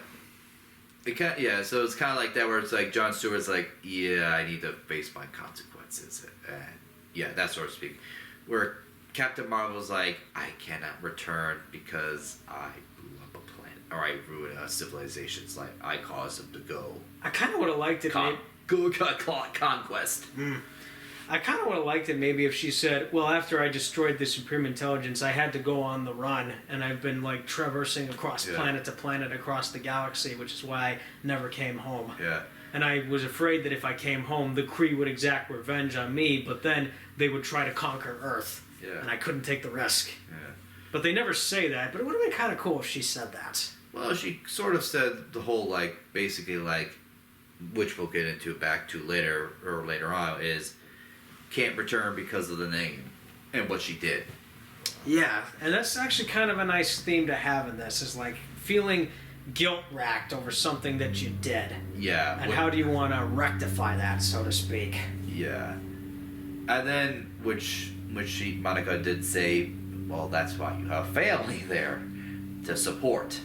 so it's kind of like that, where it's like Jon Stewart's like, yeah, I need to face my consequences, and yeah, that sort of speak. Where Captain Marvel's like, I cannot return because I blew up a planet, or I ruined a civilization. It's like I caused them to go. I kind of would have liked it. Conquest. I kind of would have liked it maybe if she said, well, after I destroyed the Supreme Intelligence, I had to go on the run, and I've been like traversing across planet to planet across the galaxy, which is why I never came home. Yeah. And I was afraid that if I came home, the Kree would exact revenge on me, but then they would try to conquer Earth. Yeah. And I couldn't take the risk. Yeah. But they never say that, but it would have been kind of cool if she said that. Well, she sort of said the whole, like, basically, like, which we'll get into back to later on, is can't return because of the name and what she did. Yeah, and that's actually kind of a nice theme to have in this, is like feeling guilt-racked over something that you did. Yeah. And how do you want to rectify that, so to speak? Yeah. And then, which Monica did say, well, that's why you have family there to support.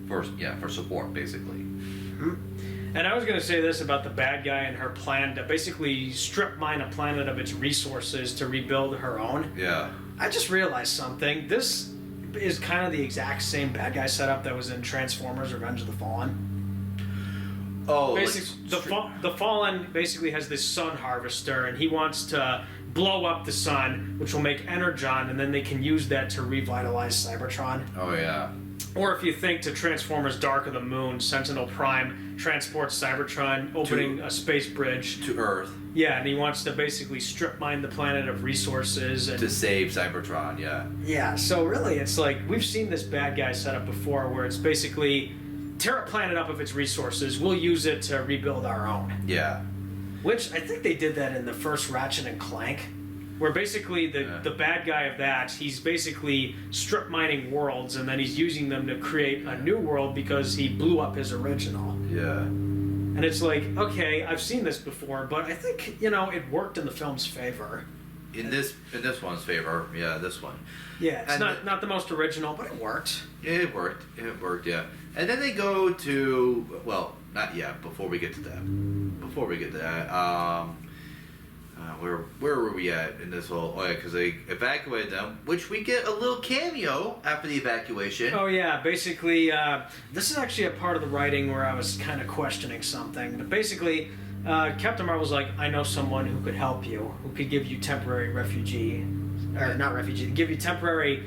For support, basically. Mm-hmm. And I was going to say this about the bad guy and her plan to basically strip mine a planet of its resources to rebuild her own. Yeah. I just realized something. This is kind of the exact same bad guy setup that was in Transformers: Revenge of the Fallen. Oh, basically, the Fallen basically has this sun harvester, and he wants to blow up the sun, which will make Energon, and then they can use that to revitalize Cybertron. Oh, yeah. Or if you think to Transformers Dark of the Moon, Sentinel Prime transports Cybertron, opening a space bridge to Earth. Yeah, and he wants to basically strip mine the planet of resources. And to save Cybertron, yeah. Yeah, so really it's like, we've seen this bad guy setup before where it's basically tear a planet up of its resources, we'll use it to rebuild our own. Yeah. Which, I think they did that in the first Ratchet and Clank, where basically the bad guy of that, he's basically strip mining worlds and then he's using them to create a new world because he blew up his original. Yeah. And it's like, okay, I've seen this before, but I think, it worked in the film's favor. in this one's favor, yeah, this one. Yeah, it's And not the most original, but it worked. It worked. It worked, yeah. And then they go to, well, not yet. Before we get to that, where were we at in this whole? Oh yeah, because they evacuated them, which we get a little cameo after the evacuation. Oh yeah, basically, this is actually a part of the writing where I was kind of questioning something. But basically, Captain Marvel's like, I know someone who could help you, who could give you temporary refugee, or not refugee, give you temporary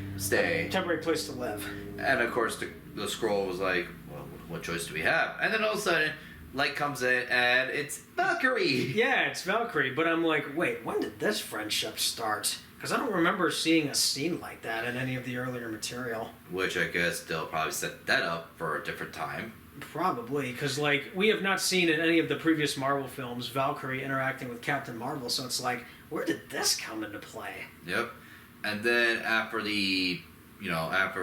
place to live. And of course, the scroll was like, well, what choice do we have? And then all of a sudden, light comes in, and it's Valkyrie. Yeah, it's Valkyrie, but I'm like, wait, when did this friendship start? Because I don't remember seeing a scene like that in any of the earlier material. Which I guess they'll probably set that up for a different time. Probably, because like we have not seen in any of the previous Marvel films Valkyrie interacting with Captain Marvel, so it's like, where did this come into play? Yep. And then after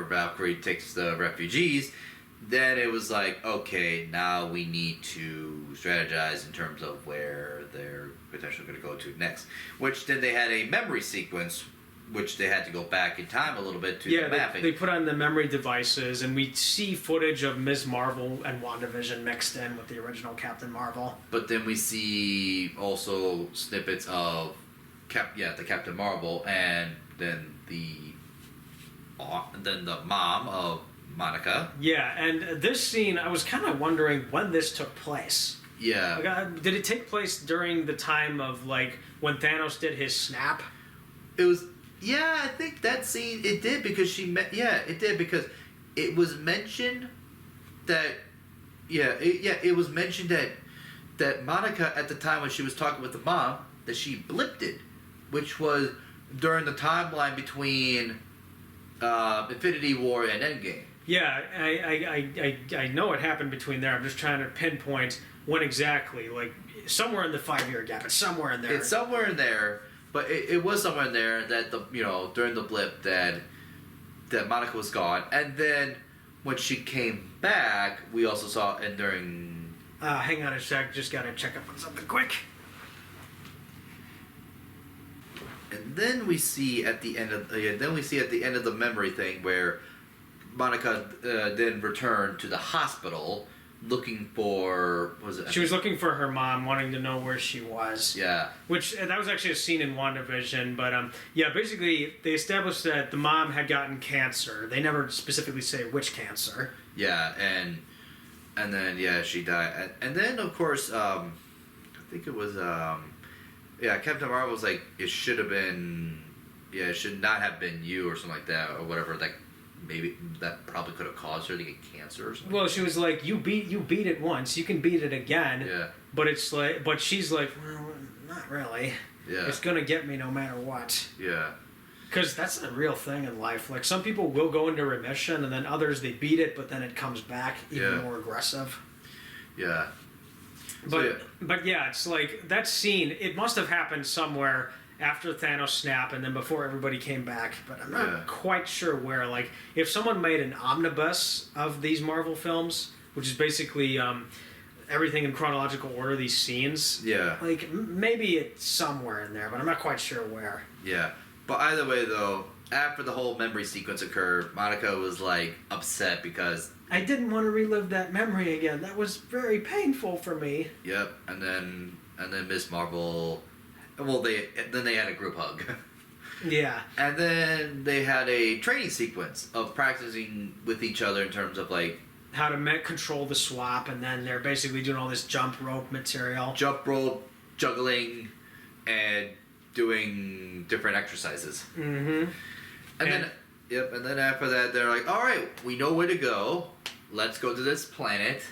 Valkyrie takes the refugees, then it was like, okay, now we need to strategize in terms of where they're potentially going to go to next. Which then they had a memory sequence, which they had to go back in time a little bit to the mapping. They put on the memory devices, and we see footage of Ms. Marvel and WandaVision mixed in with the original Captain Marvel. But then we see also snippets of the Captain Marvel, and then the mom of Monica. Yeah, and this scene, I was kind of wondering when this took place. Yeah. Like, did it take place during the time of, like, when Thanos did his snap? It was... Yeah, I think that scene, it did because it did because it was mentioned that... it was mentioned that Monica, at the time when she was talking with the mom, that she blipped it, which was during the timeline between Infinity War and Endgame. Yeah, I know it happened between there. I'm just trying to pinpoint when exactly. Like, somewhere in the 5-year gap. It's somewhere in there. It's somewhere in there, but it was somewhere in there that during the blip that Monica was gone, and then when she came back, we also saw and during. Hang on a sec. Just gotta check up on something quick. And then we see at the end of the memory thing where Monica then returned to the hospital looking for She was looking for her mom, wanting to know where she was. Yeah. Which that was actually a scene in WandaVision, but basically they established that the mom had gotten cancer. They never specifically say which cancer. Yeah, and then she died, and then of course I think it was Captain Marvel was like, it should not have been you or something like that or whatever. Like maybe that probably could have caused her to get cancer or something. Well, she was like, you beat it once, you can beat it again. Yeah. But she's like, well, not really. Yeah. It's gonna get me no matter what. Yeah. Because that's a real thing in life. Like, some people will go into remission, and then others, they beat it, but then it comes back even more aggressive. Yeah. But it's like, that scene, it must have happened somewhere after Thanos snap and then before everybody came back, but I'm not quite sure where. Like, if someone made an omnibus of these Marvel films, which is basically everything in chronological order, these scenes, like, maybe it's somewhere in there, but I'm not quite sure where. Yeah. But either way, though, after the whole memory sequence occurred, Monica was, like, upset because... I didn't want to relive that memory again. That was very painful for me. Yep. And then Miss Marvel... Well, they had a group hug. Yeah. And then they had a training sequence of practicing with each other in terms of, like... how to control the swap, and then they're basically doing all this jump rope material. Jump rope, juggling, and doing different exercises. Mm-hmm. And then after that, they're like, all right, we know where to go. Let's go to this planet.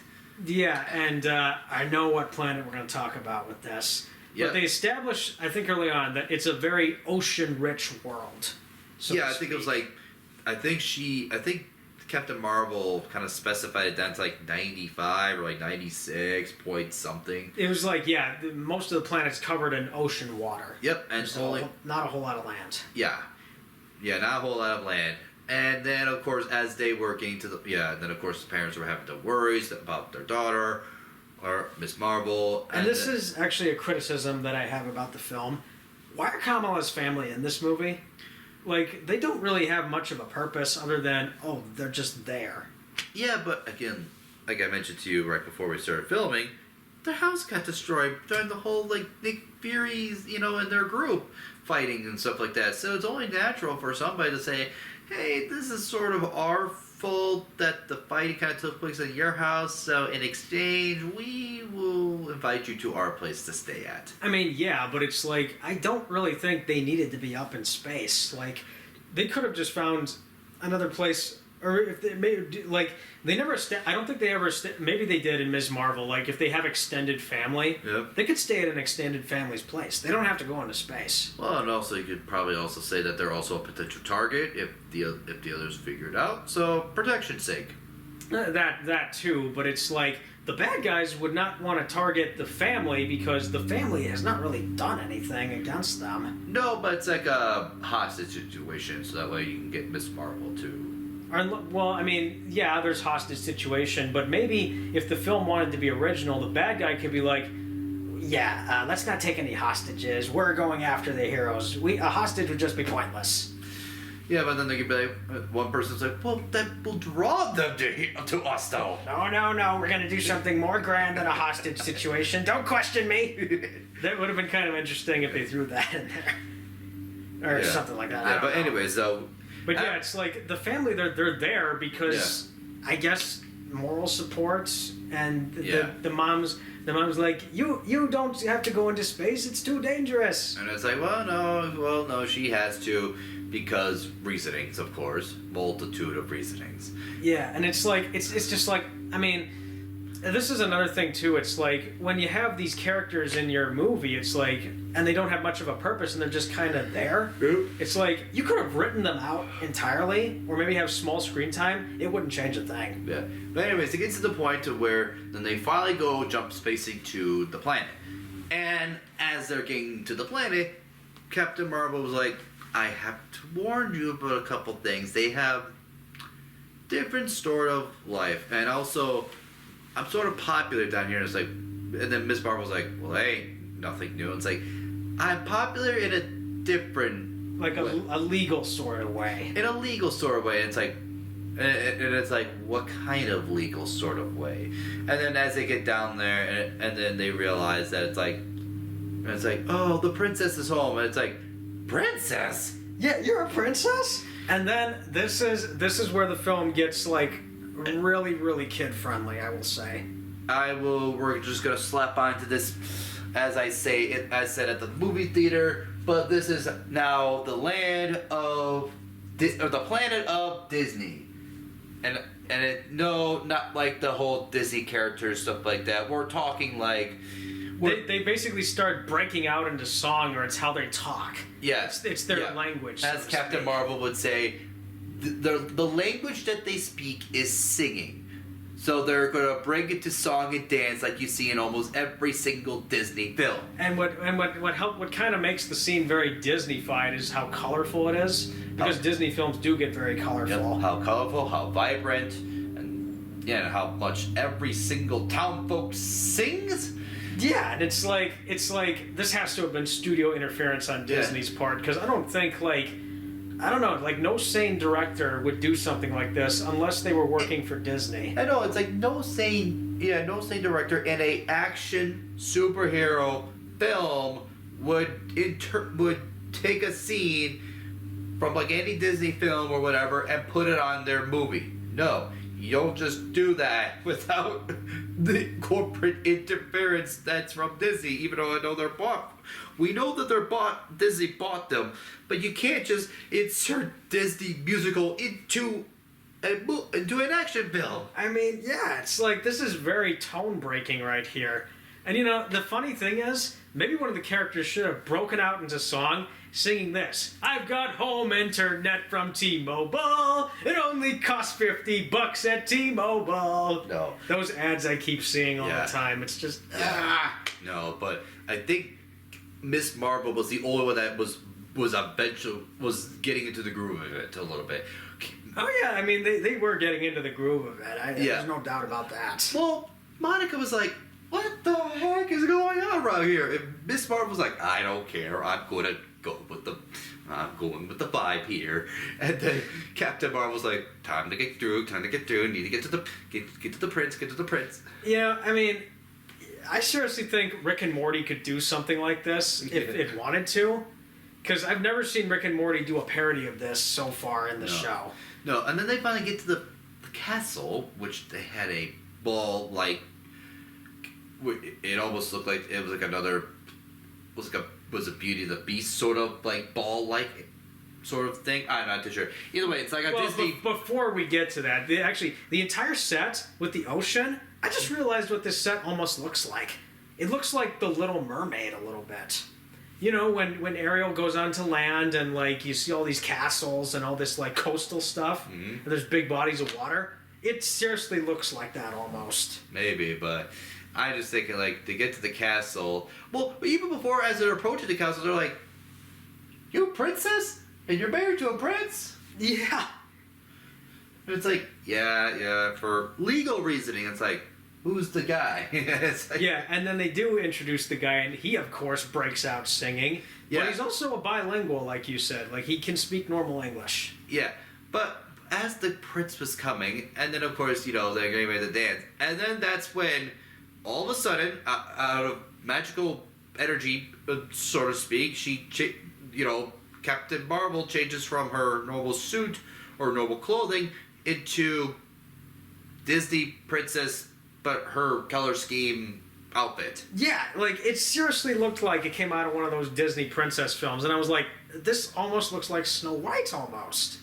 Yeah, and I know what planet we're going to talk about with this. Yep. But they established, I think early on, that it's a very ocean-rich world. I think it was like, I think Captain Marvel kind of specified it down to like 95 or like 96 point something. It was like, most of the planet's covered in ocean water. Yep, and so not a whole lot of land. Yeah, not a whole lot of land. And then, of course, as they were getting to then of course the parents were having the worries about their daughter or Miss Marvel. And this is actually a criticism that I have about the film. why are Kamala's family in this movie? Like, they don't really have much of a purpose other than, oh, they're just there. Yeah, but again, like I mentioned to you right before we started filming, their house got destroyed during the whole, like, Nick Fury's, and their group fighting and stuff like that. So it's only natural for somebody to say, hey, this is sort of our fault that the fighting kind of took place in your house, so in exchange, we will invite you to our place to stay at. I mean, yeah, but it's like, I don't really think they needed to be up in space. Like, they could have just found another place, or if they maybe, like, they never, I don't think they ever, maybe they did in Ms. Marvel, like, if they have extended family, Yep. they could stay at an extended family's place. They don't have to go into space. Well, and also you could probably also say that they're also a potential target if the others figure it out, so protection's sake. That too, but it's like, the bad guys would not want to target the family because the family has not really done anything against them. No, but it's like a hostage situation, so that way you can get Miss Marvel too. Well, I mean, yeah, there's hostage situation, but maybe if the film wanted to be original, the bad guy could be like, yeah, let's not take any hostages. We're going after the heroes. A hostage would just be pointless. Yeah, but then they could be like, one person's like, well, that will draw them to us, though. No, we're going to do something more grand than a hostage situation. Don't question me. That would have been kind of interesting if they threw that in there. Or something like that. Yeah, but anyways, though. But yeah, it's like the family, they're there because I guess moral support and the mom's like, you don't have to go into space, it's too dangerous. And it's like, well no, she has to because reasonings, of course, multitude of reasonings. Yeah, and it's like it's just like, I mean, this is another thing too. It's like when you have these characters in your movie, it's like, and they don't have much of a purpose, and they're just kind of there. It's like you could have written them out entirely, or maybe have small screen time. It wouldn't change a thing. Yeah. But anyways, it gets to the point to where then they finally go jump spacing to the planet, and as they're getting to the planet, Captain Marvel was like, I have to warn you about a couple things. They have different sort of life, and also I'm sort of popular down here. And it's like, and then Miss Marvel's like, well, hey, nothing new. And it's like, I'm popular in a different, like a legal sort of way. In a legal sort of way. And it's like, and it's like, what kind of legal sort of way? And then as they get down there, and then they realize that it's like, oh, the princess is home, and it's like, princess? Yeah, you're a princess? And then this is where the film gets like really, really kid friendly, I will say. We're just gonna slap onto this, as I said at the movie theater, but this is now the land of or the planet of Disney. And not like the whole Disney characters, stuff like that. We're talking like they basically start breaking out into song, or it's how they talk. Yeah, it's their language. As Captain Marvel would say, the language that they speak is singing. So they're gonna bring it to song and dance like you see in almost every single Disney film. And what kind of makes the scene very Disney-fied is how colorful it is, because Disney films do get very colorful. Yep, how colorful, how vibrant, and how much every single town folk sings. Yeah, and it's like this has to have been studio interference on Disney's part, because I don't think no sane director would do something like this unless they were working for Disney. I know, it's like no sane director in a action superhero film would take a scene from like any Disney film or whatever and put it on their movie. No, you don't just do that without the corporate interference that's from Disney, even though I know they're bought. We know that Disney bought them, but you can't just insert Disney musical into an action film. I mean, yeah, it's like this is very tone breaking right here. And the funny thing is, maybe one of the characters should have broken out into song singing this. I've got home internet from T-Mobile. It only costs $50 at T-Mobile. No. Those ads I keep seeing all the time. It's just No, but I think Miss Marvel was the only one that was getting into the groove of it a little bit. Oh yeah, I mean they were getting into the groove of it. There's no doubt about that. Well, Monica was like, what the heck is going on around here? And Miss Marvel's like, I don't care. I'm going with the vibe here. And then Captain Marvel's like, time to get through. Need to get to the prince. Yeah, I mean, I seriously think Rick and Morty could do something like this if it wanted to. Because I've never seen Rick and Morty do a parody of this so far in the show. No, and then they finally get to the castle, which they had a ball like. It almost looked like it was like another. Was a Beauty and the Beast sort of like ball like sort of thing. I'm not too sure. Either way, it's like a Disney. Before we get to that, the entire set with the ocean. I just realized what this set almost looks like. It looks like The Little Mermaid a little bit. You know, when Ariel goes onto land and like you see all these castles and all this like coastal stuff, and there's big bodies of water. It seriously looks like that almost. Maybe, but I just thinking like to get to the castle. Well, even before as they're approaching the castle, they're like, "You a princess? And you're married to a prince?" Yeah. And it's like, yeah. For legal reasoning, it's like, who's the guy? It's like, yeah, and then they do introduce the guy, and he, of course, breaks out singing. Yeah. But he's also a bilingual, like you said. Like, he can speak normal English. Yeah, but as the prince was coming, and then, of course, you know, they're getting ready to dance. And then that's when, all of a sudden, out of magical energy, so to speak, Captain Marvel changes from her normal suit or normal clothing into Disney princess, but her color scheme outfit. Yeah, like it seriously looked like it came out of one of those Disney princess films, and I was like, this almost looks like Snow White almost.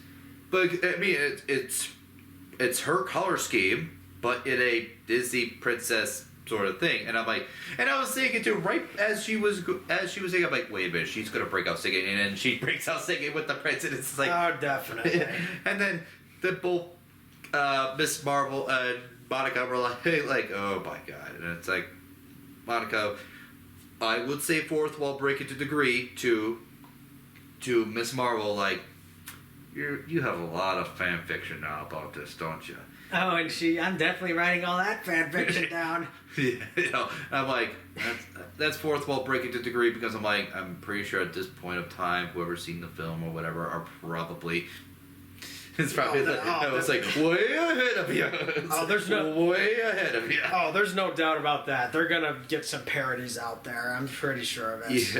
But I mean, it's her color scheme, but in a Disney princess sort of thing. And I'm like, and I was thinking too, right as she was singing, I'm like, wait a minute, she's gonna break out singing, and then she breaks out singing with the prince, and it's like, oh, definitely. And then both Miss Marvel and Monica were like, oh my god, and it's like, Monica, I would say fourth wall breaking to degree to Miss Marvel, like, you have a lot of fan fiction now about this, don't you? Oh, and I'm definitely writing all that fan fiction down. Yeah, you know, I'm like, that's fourth wall breaking to degree, because I'm pretty sure at this point of time, whoever's seen the film or whatever are probably. It's probably way ahead of you. Way ahead of you. Oh, there's no doubt about that. They're gonna get some parodies out there. I'm pretty sure of it.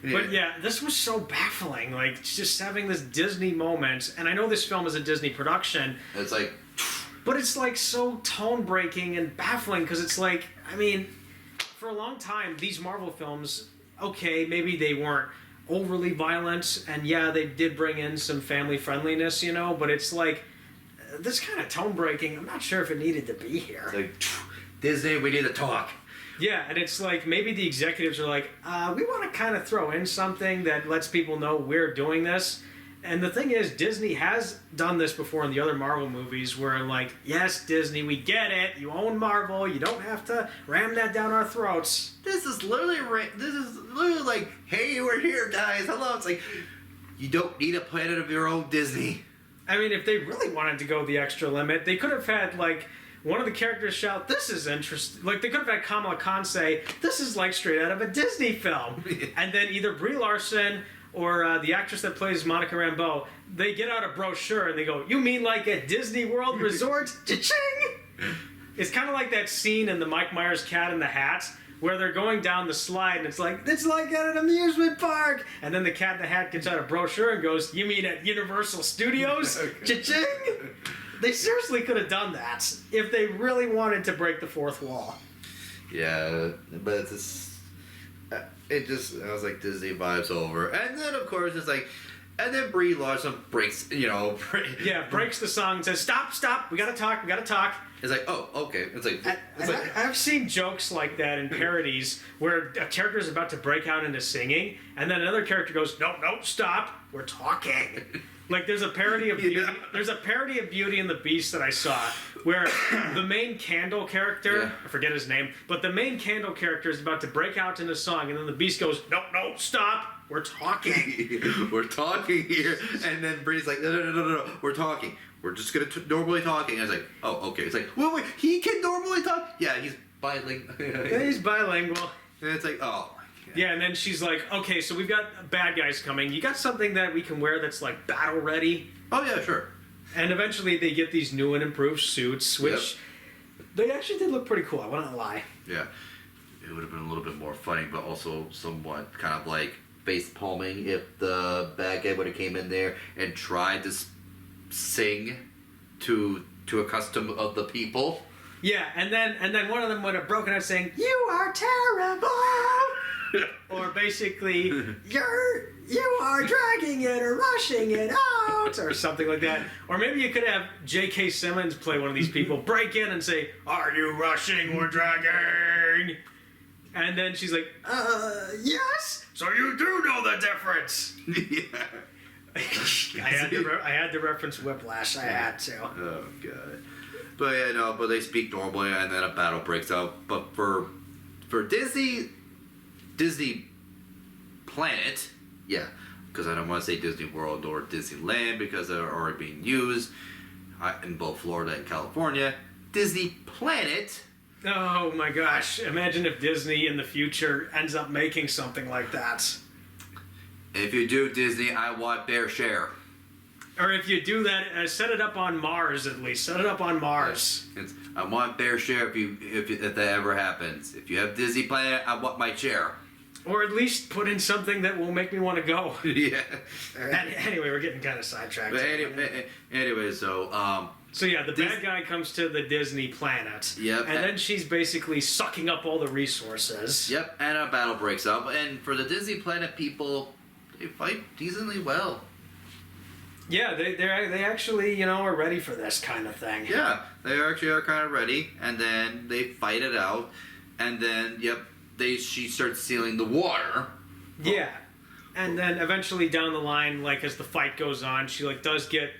Yeah. But yeah, this was so baffling. Like just having this Disney moment, and I know this film is a Disney production. It's like, but it's like so tone breaking and baffling because it's like, I mean, for a long time these Marvel films, okay, maybe they weren't overly violent, and yeah, they did bring in some family friendliness, you know, but it's like this kind of tone breaking. I'm not sure if it needed to be here. It's like, Disney, we need to talk. Yeah, and it's like maybe the executives are like, we want to kind of throw in something that lets people know we're doing this. And the thing is, Disney has done this before in the other Marvel movies where, like, yes, Disney, we get it. You own Marvel. You don't have to ram that down our throats. This is literally like, hey, we're here, guys. Hello. It's like, you don't need a planet of your own, Disney. I mean, if they really wanted to go the extra limit, they could have had, like, one of the characters shout, this is interesting. Like, they could have had Kamala Khan say, this is like straight out of a Disney film. And then either Brie Larson or the actress that plays Monica Rambeau, they get out a brochure and they go, you mean like a Disney World resort? Cha-ching! It's kind of like that scene in the Mike Myers Cat in the Hat where they're going down the slide and it's like at an amusement park. And then the Cat in the Hat gets out a brochure and goes, you mean at Universal Studios? Cha-ching! They seriously could have done that if they really wanted to break the fourth wall. Yeah, but it's just, I was like, Disney vibes over. And then, of course, it's like, and then Brie Larson breaks the song and says, stop, we gotta talk. It's like, oh, okay. It's like, I've seen jokes like that in parodies where a character is about to break out into singing, and then another character goes, no, stop, we're talking. Like there's a parody of Beauty. There's a parody of Beauty and the Beast that I saw where the main Candle character, I forget his name, but the main Candle character is about to break out into song, and then the Beast goes, no, stop, we're talking. We're talking here, and then Bree's like, no, we're talking. We're just gonna normally talking. And I was like, oh, okay. It's like, wait, he can normally talk? Yeah, he's bilingual. He's bilingual. And it's like, oh my god. Yeah, and then she's like, okay, so we've got bad guys coming. You got something that we can wear that's like battle ready? Oh yeah, sure. And eventually they get these new and improved suits, which they actually did look pretty cool, I won't lie. Yeah. It would have been a little bit more funny, but also somewhat kind of like face palming if the bad guy would have came in there and tried to sing to a custom of the people. Yeah, and then one of them would have broken out saying, "You are terrible," or basically, "You are dragging it or rushing it out," or something like that. Or maybe you could have J.K. Simmons play one of these people, break in and say, "Are you rushing or dragging?" And then she's like, yes. So you do know the difference. Yeah. I had to reference Whiplash. I had to. Oh god. But yeah, no, but they speak normally and then a battle breaks out. But for Disney Planet, yeah, because I don't want to say Disney World or Disneyland because they're already being used in both Florida and California. Disney Planet. Oh my gosh! Imagine if Disney in the future ends up making something like that. If you do Disney, I want their share. Or if you do that, set it up on Mars at least. Set it up on Mars. I want their share if that ever happens. If you have Disney Planet, I want my share. Or at least put in something that will make me want to go. Yeah. Anyway, we're getting kind of sidetracked. But anyway, so So yeah, the bad guy comes to the Disney planet. Yep. And then she's basically sucking up all the resources. Yep, and a battle breaks out. And for the Disney Planet people, they fight decently well. Yeah, they actually, are ready for this kind of thing. Yeah, they actually are kind of ready. And then they fight it out. And then, she starts stealing the water. Yeah. And then eventually down the line, like as the fight goes on, she does get...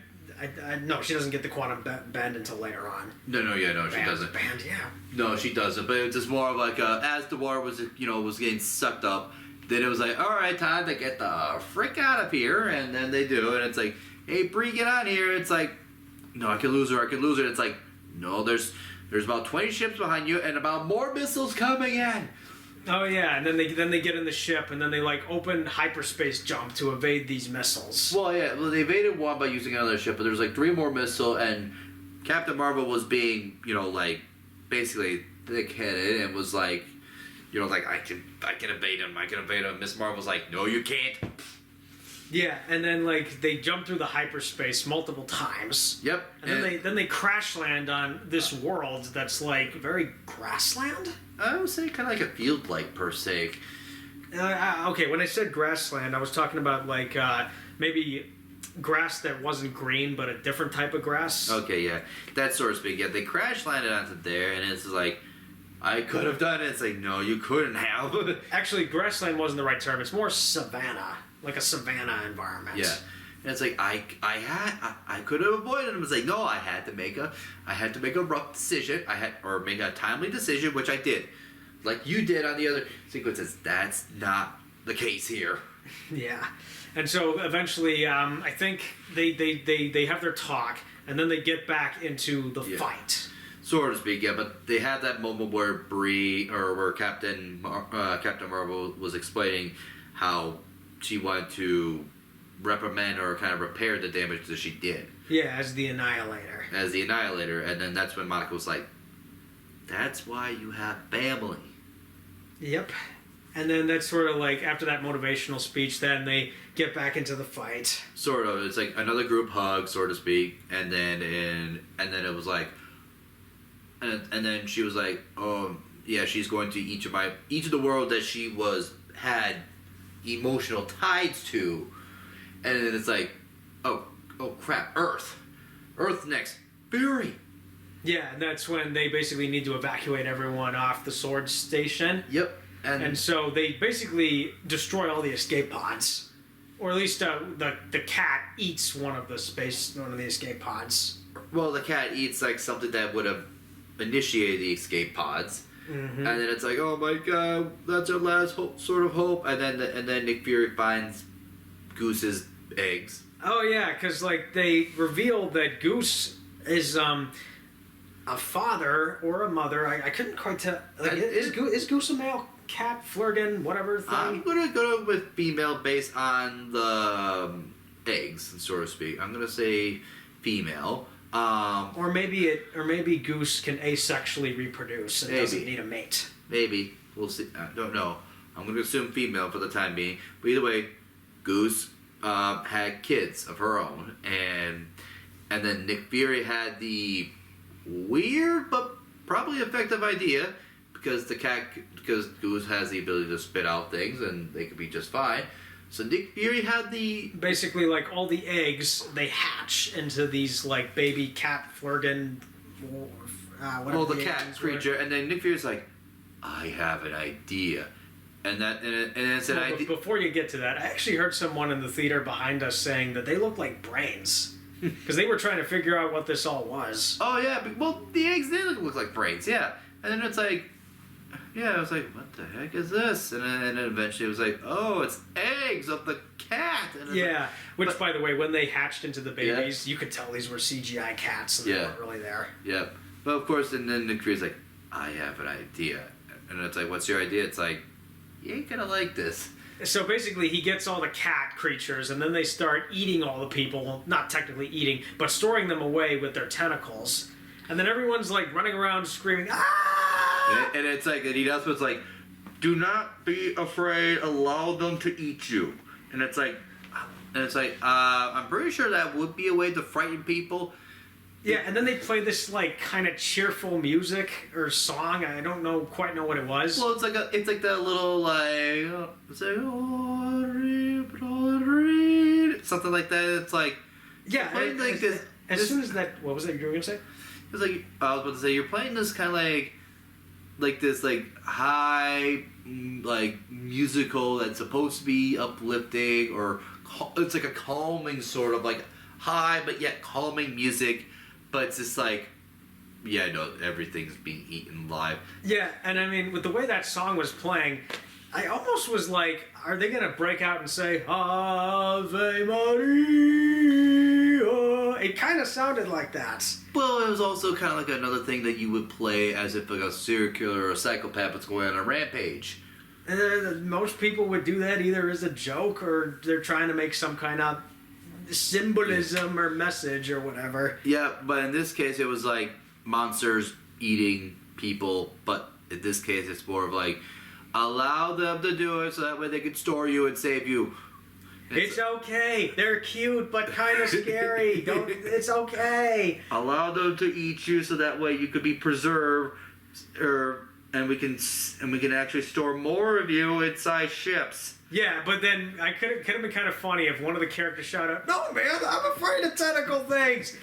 no, she doesn't get the quantum bend until later on. No, she doesn't. Band, yeah. No, she doesn't. But it's just more of like as the water was, was getting sucked up, then it was like, all right, time to get the frick out of here, and then they do, and it's like, hey, Bree, get on here. It's like, no, I could lose her. It's like, no, there's about 20 ships behind you, and about more missiles coming in. Oh yeah, and then they get in the ship, and then they open hyperspace jump to evade these missiles. Well, yeah, they evaded one by using another ship, but there's 3 more missiles, and Captain Marvel was being, basically thick-headed, and was like, I can evade him. Miss Marvel's like, no, you can't. Yeah, and then they jump through the hyperspace multiple times. Yep. And then they crash land on this world that's very grassland. I would say kind of like a field, per se. Okay, when I said grassland, I was talking about maybe grass that wasn't green, but a different type of grass. Okay, yeah, that sort of speak. Yeah, they crash landed onto there, and it's like, I could have done it. It's like, no, you couldn't have. Actually, grassland wasn't the right term. It's more savanna, like a savanna environment. Yeah. And it's like I could have avoided him. It's like, no, I had to make a rough decision. Or make a timely decision, which I did. Like you did on the other sequences. That's not the case here. Yeah. And so eventually, I think they have their talk, and then they get back into the fight. So to speak, yeah, but they had that moment where where Captain Marvel was explaining how she wanted to reprimand or kind of repair the damage that she did. Yeah, as the Annihilator. And then that's when Monica was like, that's why you have family. Yep. And then that's sort of after that motivational speech, then they get back into the fight. Sort of. It's like another group hug, so to speak, and then it was like, and then she was like, oh yeah, she's going to each of the world that she had emotional ties to. And then it's like, oh crap, Earth next, Fury. Yeah, and that's when they basically need to evacuate everyone off the Sword Station. Yep. And so they basically destroy all the escape pods, or at least the cat eats one of the escape pods. Well, the cat eats something that would have initiated the escape pods. Mm-hmm. And then it's like, oh my god, that's our last sort of hope. And then Nick Fury finds Goose's eggs. Oh yeah, because they revealed that Goose is a father or a mother. I couldn't quite tell. Like, is Goose a male cat, Flurgan, whatever thing? I'm gonna go with female based on the eggs, so to speak. I'm gonna say female. Or maybe Goose can asexually reproduce and doesn't need a mate. Maybe. We'll see. I don't know. I'm going to assume female for the time being. But either way, Goose had kids of her own. And then Nick Fury had the weird but probably effective idea because Goose has the ability to spit out things and they could be just fine. So Nick Fury had the... Basically, like, all the eggs, they hatch into these, like, baby cat Flurgan... whatever the cat creature. And then Nick Fury's like, I have an idea. And it's an idea... Before you get to that, I actually heard someone in the theater behind us saying that they look like brains. Because they were trying to figure out what this all was. Oh, yeah. Well, the eggs did look like brains, yeah. And then it's like... Yeah, I was like, what the heck is this? And then eventually it was like, oh, it's eggs of the cat. And yeah, which, by the way, when they hatched into the babies, you could tell these were CGI cats and they weren't really there. Yeah. But, of course, and then Nick Fury's like, I have an idea. And it's like, what's your idea? It's like, you ain't gonna like this. So basically, he gets all the cat creatures, and then they start eating all the people. Well, not technically eating, but storing them away with their tentacles. And then everyone's, like, running around screaming, ah! And it's like, and he does what's like, do not be afraid, allow them to eat you. And it's like, I'm pretty sure that would be a way to frighten people. Yeah, and then they play this, like, kind of cheerful music or song. I don't quite know what it was. Well, it's like that little, like, something like that. It's like, yeah, like this. As soon as that, what was that you were gonna say? It's like, I was about to say, you're playing this kind of like this, like, high, like, musical that's supposed to be uplifting, or it's like a calming sort of, like, high but yet calming music, but it's just like, yeah, no, everything's being eaten live. Yeah, and I mean, with the way that song was playing, I almost was like, are they gonna break out and say Ave Maria? It kind of sounded like that. Well, it was also kind of like another thing that you would play as if like a serial killer or a psychopath was going on a rampage. And most people would do that either as a joke or they're trying to make some kind of symbolism or message or whatever. Yeah, but in this case it was like monsters eating people, but in this case it's more of like, allow them to do it so that way they can store you and save you. It's okay. They're cute, but kind of scary. It's okay. Allow them to eat you so that way you could be preserved, and we can actually store more of you inside ships. Yeah, but then could have been kind of funny if one of the characters shouted out, "No, man, I'm afraid of tentacle things.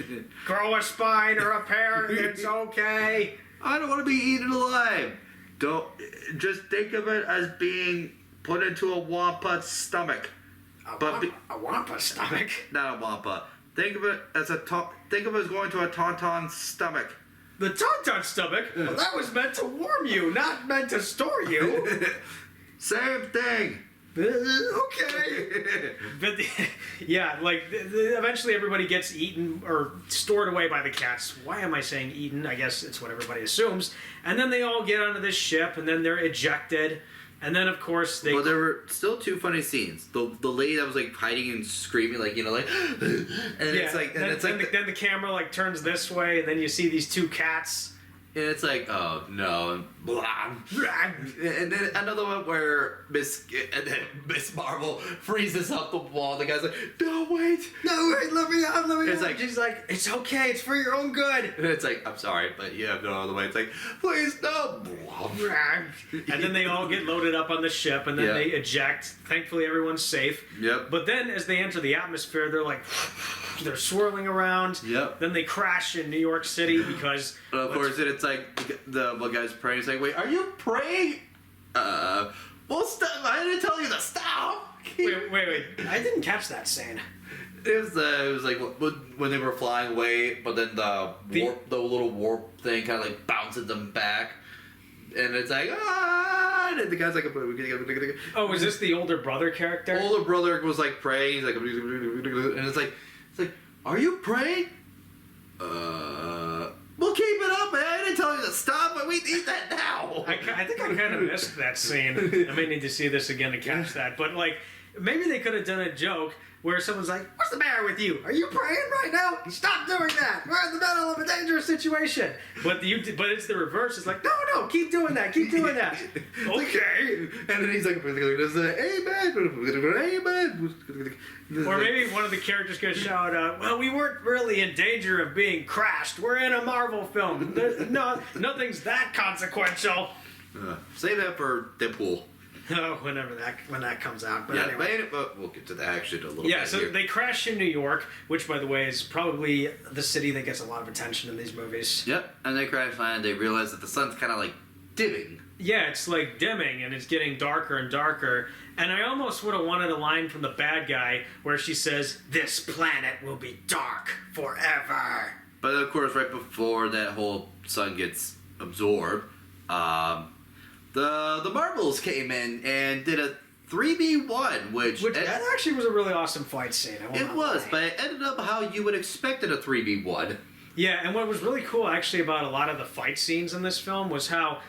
Grow a spine or a pair. It's okay. I don't want to be eaten alive. Don't just think of it as being put into a wampa's stomach." A wampa stomach? Not a wampa. Think of it as going to a tauntaun's stomach. The tauntaun stomach? Well, that was meant to warm you, not meant to store you. Same thing. Okay. But yeah, like eventually everybody gets eaten or stored away by the cats. Why am I saying eaten? I guess it's what everybody assumes. And then they all get onto this ship, and then they're ejected. And then, of course, they... Well, there were still two funny scenes. The lady that was, like, hiding and screaming, like, you know, like... and it's like... Then the camera, like, turns this way, and then you see these two cats. And it's like, oh, no. And, blah. And then another one where Miss Marvel freezes up the wall. The guy's like, no, wait. No, wait, let me out, let me out. Like, she's like, it's okay, it's for your own good. And it's like, I'm sorry, but you have no other way. It's like, please, no. And then they all get loaded up on the ship, and then they eject. Thankfully, everyone's safe. Yep. But then, as they enter the atmosphere, they're like, they're swirling around. Yep. Then they crash in New York City because... And of course, it's like, the one guy's praying. He's like, wait, are you praying? Well, stop. I didn't tell you to stop. Wait. I didn't catch that scene. It was like when they were flying away, but then the little warp thing kind of like bounces them back. And it's like, ah! And the guy's like, oh, is this the older brother character? Older brother was like praying. He's like, and it's like, are you praying? Well, keep it up, man. I didn't tell you to stop, but we need that now. I think I kind of missed that scene. I may need to see this again to catch that. But, like, maybe they could have done a joke where someone's like, "What's the matter with you? Are you praying right now? Stop doing that. We're in the middle of a dangerous situation." But it's the reverse. It's like, no, keep doing that. Keep doing that. Okay. And then he's like, amen. Or maybe one of the characters could shout out, "Well, we weren't really in danger of being crashed. We're in a Marvel film. Nothing's that consequential." Save that for Deadpool. Oh, when that comes out. But anyway. But we'll get to the action a little bit. Yeah, so here. they crash in New York, which, by the way, is probably the city that gets a lot of attention in these movies. Yep, and they crash land. They realize that the sun's kind of like dimming. Yeah, it's like dimming, and it's getting darker and darker. And I almost would have wanted a line from the bad guy where she says, "This planet will be dark forever." But of course, right before that whole sun gets absorbed, the Marvels came in and did a 3v1, which that actually was a really awesome fight scene. It was, but it ended up how you would expect in a 3v1. Yeah, and what was really cool actually about a lot of the fight scenes in this film was how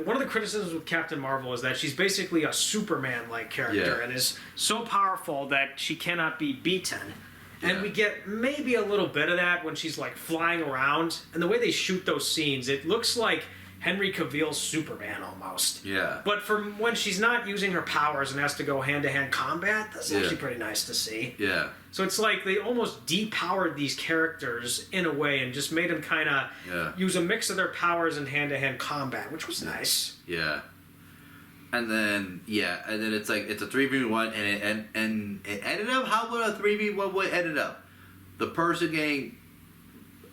one of the criticisms with Captain Marvel is that she's basically a Superman-like character and is so powerful that she cannot be beaten. And we get maybe a little bit of that when she's like flying around. And the way they shoot those scenes, it looks like Henry Cavill's Superman almost. Yeah. But from when she's not using her powers and has to go hand-to-hand combat, that's actually pretty nice to see. Yeah. So it's like they almost depowered these characters in a way and just made them kind of use a mix of their powers in hand-to-hand combat, which was nice. Yeah. And then it's like it's a 3v1 and it ended up how would a 3v1 would ended up? The person getting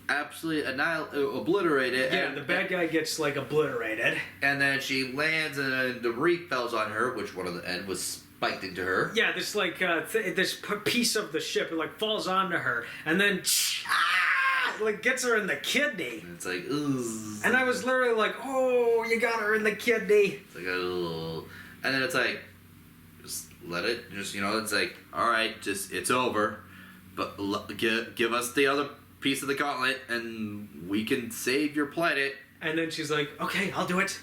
absolutely obliterated. Yeah, the bad guy gets like obliterated. And then she lands and then debris falls on her, which one of the end was spiked into her. Yeah, this like this piece of the ship, it like falls onto her and then like gets her in the kidney. And it's like, ooh. And I was literally like, "Oh, you got her in the kidney." It's like, oh. And then it's like, just let it, just, it's like, all right, just, it's over. But give us the other piece of the gauntlet and we can save your planet. And then she's like, "Okay, I'll do it."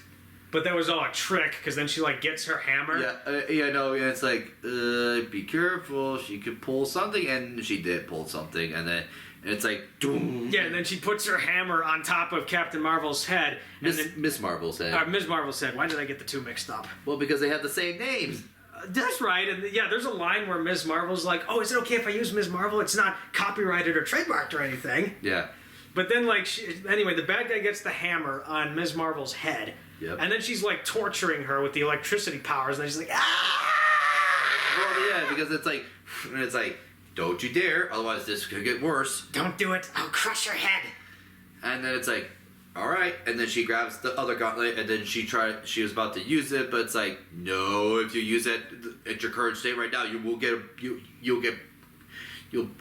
But that was all a trick, because then she like gets her hammer. Yeah, it's like, be careful, she could pull something, and she did pull something, and then it's like, doom. Yeah, and then she puts her hammer on top of Captain Marvel's head. Miss Marvel's head. Ms. Marvel's head. Why did I get the two mixed up? Well, because they have the same names. That's right, and there's a line where Ms. Marvel's like, "Oh, is it okay if I use Ms. Marvel? It's not copyrighted or trademarked or anything." Yeah. But then, like, anyway, the bad guy gets the hammer on Ms. Marvel's head. Yep. And then she's, like, torturing her with the electricity powers, and then she's like, "Ah!" Well, yeah, because it's like, don't you dare, otherwise this could get worse. "Don't do it, I'll crush your head." And then it's like, all right, and then she grabs the other gauntlet, and then she was about to use it, but it's like, no, if you use it at your current state right now, you'll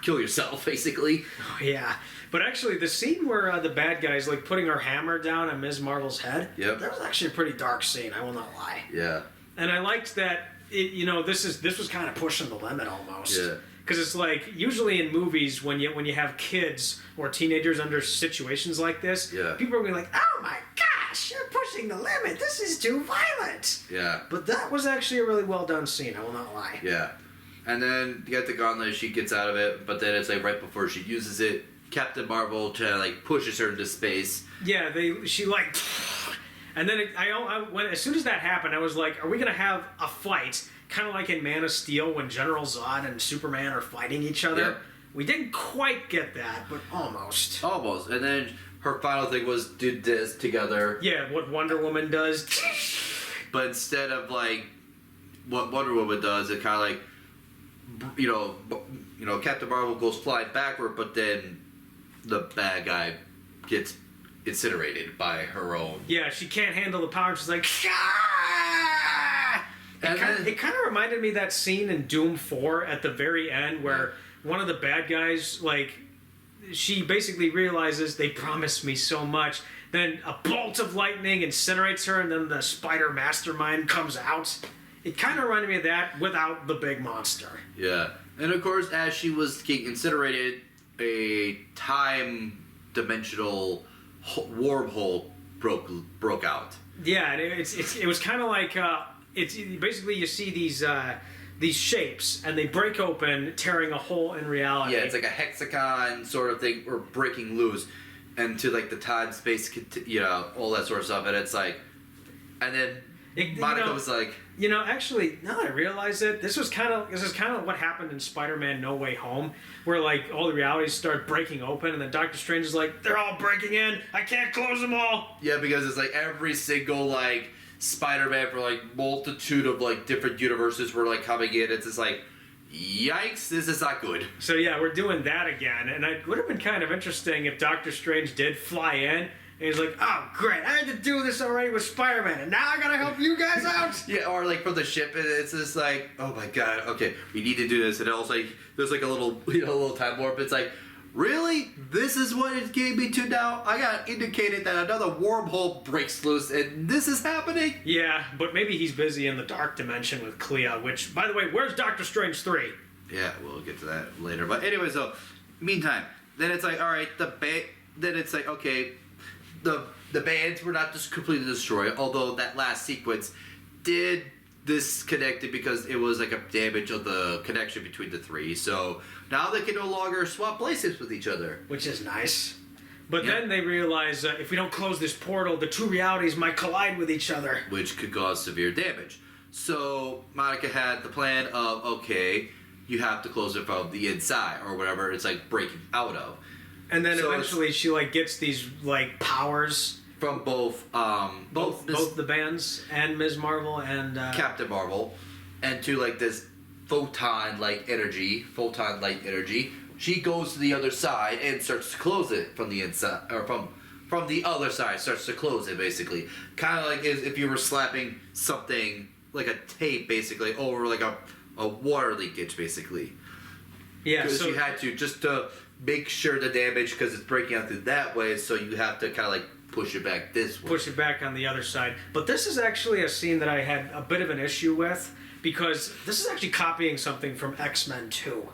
kill yourself, basically. Oh, yeah. But actually, the scene where the bad guy's like putting her hammer down on Ms. Marvel's head, that was actually a pretty dark scene, I will not lie. Yeah. And I liked that, this was kind of pushing the limit almost. Yeah. Because it's like, usually in movies, when you have kids or teenagers under situations like this, people are going to be like, "Oh my gosh, you're pushing the limit. This is too violent." Yeah. But that was actually a really well done scene, I will not lie. Yeah. And then you get the gauntlet, she gets out of it, but then it's like right before she uses it, Captain Marvel like pushes her into space. Yeah, she like... And then as soon as that happened, I was like, are we going to have a fight, kind of like in Man of Steel when General Zod and Superman are fighting each other? Yep. We didn't quite get that, but almost. Almost. And then her final thing was do this together. Yeah, what Wonder Woman does. But instead of like what Wonder Woman does, it kind of like, Captain Marvel goes flying backward, but then the bad guy gets incinerated by her own. Yeah, she can't handle the power. She's like, "Ah!" It kind of reminded me of that scene in Doom 4 at the very end where one of the bad guys, like, she basically realizes they promised me so much. Then a bolt of lightning incinerates her, and then the spider mastermind comes out. It kind of reminded me of that without the big monster. Yeah. And of course, as she was getting incinerated, a time dimensional wormhole broke out. Yeah, and it was kind of like it's basically you see these shapes and they break open, tearing a hole in reality. Yeah, it's like a hexagon sort of thing, or breaking loose, and to like the time space, all that sort of stuff, and it's like, and then Monica was like, actually, now that I realize it, this is kind of what happened in Spider-Man: No Way Home, where like all the realities start breaking open, and then Doctor Strange is like, they're all breaking in, I can't close them all. Yeah, because it's like every single like Spider-Man for like multitude of like different universes were like coming in. It's just like, yikes, this is not good. So yeah, we're doing that again, and it would have been kind of interesting if Doctor Strange did fly in. And he's like, oh, great, I had to do this already with Spider-Man, and now I gotta help you guys out? Yeah, or like from the ship, and it's just like, oh my god, okay, we need to do this. And also, like, there's like a little time warp. It's like, really? This is what it gave me to now? I got indicated that another wormhole breaks loose, and this is happening? Yeah, but maybe he's busy in the dark dimension with Clea, which, by the way, where's Doctor Strange 3? Yeah, we'll get to that later. But anyway, so, meantime, then it's like, alright, then it's like, okay, the bands were not just completely destroyed, although that last sequence did disconnect it because it was like a damage of the connection between the three. So now they can no longer swap places with each other. Which is nice. But then they realize if we don't close this portal, the two realities might collide with each other. Which could cause severe damage. So Monica had the plan of, okay, you have to close it from the inside or whatever it's like breaking out of. And then eventually she like gets these like powers from both the bands and Ms. Marvel and Captain Marvel, and to like this photon light energy. She goes to the other side and starts to close it from the inside, or from the other side starts to close it basically. Kind of like if you were slapping something like a tape basically over like a water leakage basically. Yeah, because so you had to just to make sure the damage, because it's breaking out through that way, so you have to kind of like push it back this way. Push it back on the other side. But this is actually a scene that I had a bit of an issue with, because this is actually copying something from X-Men 2.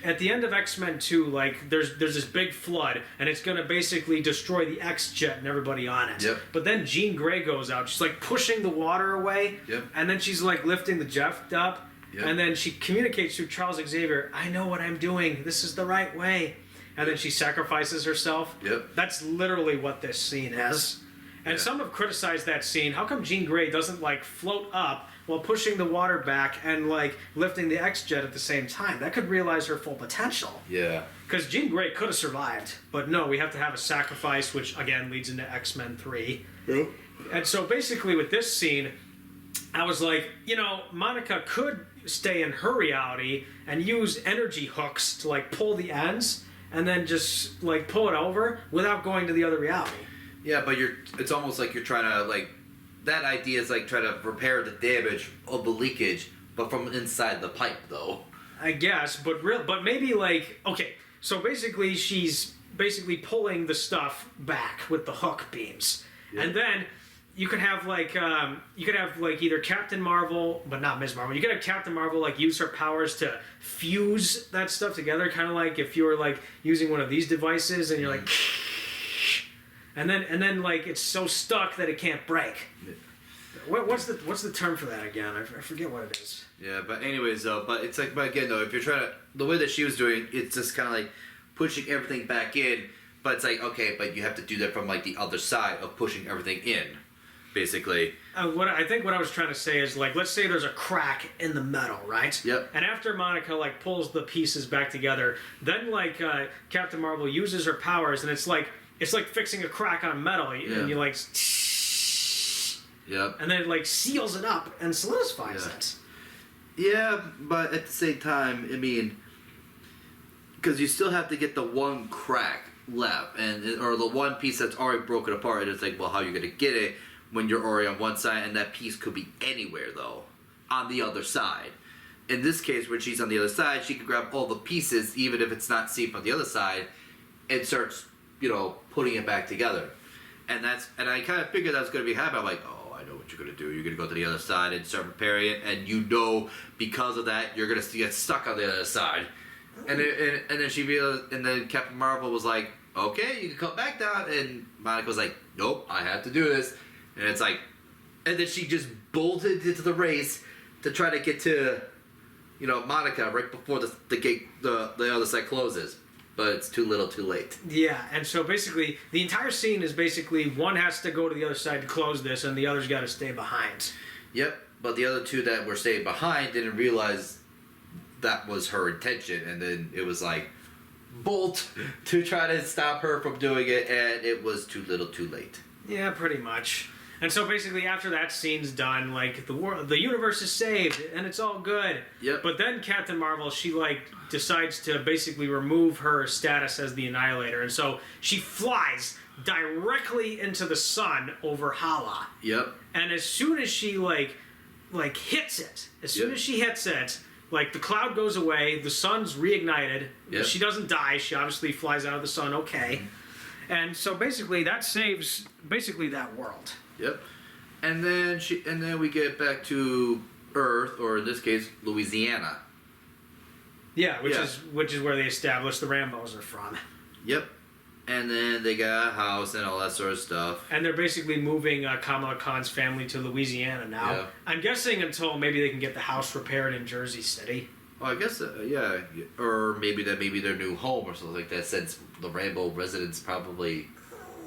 At the end of X-Men 2, like, there's this big flood, and it's going to basically destroy the X-Jet and everybody on it. Yep. But then Jean Grey goes out. She's, like, pushing the water away. Yep. And then she's, like, lifting the jet up. Yep. And then she communicates to Charles Xavier, I know what I'm doing. This is the right way. And then she sacrifices herself. Yep. That's literally what this scene is. And some have criticized that scene. How come Jean Grey doesn't, like, float up while pushing the water back and, like, lifting the X-Jet at the same time? That could realize her full potential. Yeah. Because Jean Grey could have survived. But no, we have to have a sacrifice, which, again, leads into X-Men 3. Yeah. And so, basically, with this scene, I was like, Monica could stay in her reality and use energy hooks to, like, pull the ends and then just, like, pull it over without going to the other reality. Yeah, but it's almost like you're trying to, like, that idea is like trying to repair the damage of the leakage, but from inside the pipe, though. I guess, but maybe, like, okay, so basically she's basically pulling the stuff back with the hook beams. Yeah. And then you could have, like, either Captain Marvel, but not Ms. Marvel. You could have Captain Marvel, like, use her powers to fuse that stuff together, kind of like if you were, like, using one of these devices and you're like... And then like it's so stuck that it can't break. What's the term for that again? I forget what it is. Yeah, but anyways though, but it's like, but again though, if you're trying to, the way that she was doing, it's just kind of like pushing everything back in. But it's like, okay, but you have to do that from like the other side of pushing everything in, basically. What I was trying to say is, like, let's say there's a crack in the metal, right? Yep. And after Monica, like, pulls the pieces back together, then, like, Captain Marvel uses her powers, and it's like fixing a crack on metal, and you, like... Yep. And then it, like, seals it up and solidifies it. Yeah, but at the same time, I mean... Because you still have to get the one crack left, or the one piece that's already broken apart, and it's like, well, how are you going to get it when you're already on one side, and that piece could be anywhere, though, on the other side. In this case, when she's on the other side, she can grab all the pieces, even if it's not seen from the other side, and starts, putting it back together. And I kind of figured that was going to be happening. I'm like, oh, I know what you're going to do. You're going to go to the other side and start repairing it, and because of that, you're going to get stuck on the other side. And then she realized, and then Captain Marvel was like, okay, you can come back down. And Monica was like, nope, I have to do this. And it's like, and then she just bolted into the race to try to get to, Monica right before the gate, the other side closes. But it's too little, too late. Yeah, and so basically, the entire scene is basically one has to go to the other side to close this, and the other's got to stay behind. Yep, but the other two that were staying behind didn't realize that was her intention, and then it was like, bolt to try to stop her from doing it, and it was too little, too late. Yeah, pretty much. And so basically, after that scene's done, like the universe is saved and it's all good. Yep. But then Captain Marvel, she decides to basically remove her status as the Annihilator, and so she flies directly into the sun over Hala. Yep. And as soon as she hits it, the cloud goes away, the sun's reignited. Yep. She doesn't die. She obviously flies out of the sun okay. And so basically that saves that world. Yep. And then we get back to Earth, or in this case, Louisiana. Yeah, which is where they established the Rambos are from. Yep. And then they got a house and all that sort of stuff. And they're basically moving Kamala Khan's family to Louisiana now. Yeah. I'm guessing until maybe they can get the house repaired in Jersey City. Well, I guess, yeah. Or maybe their new home or something like that, since the Rambo residents probably...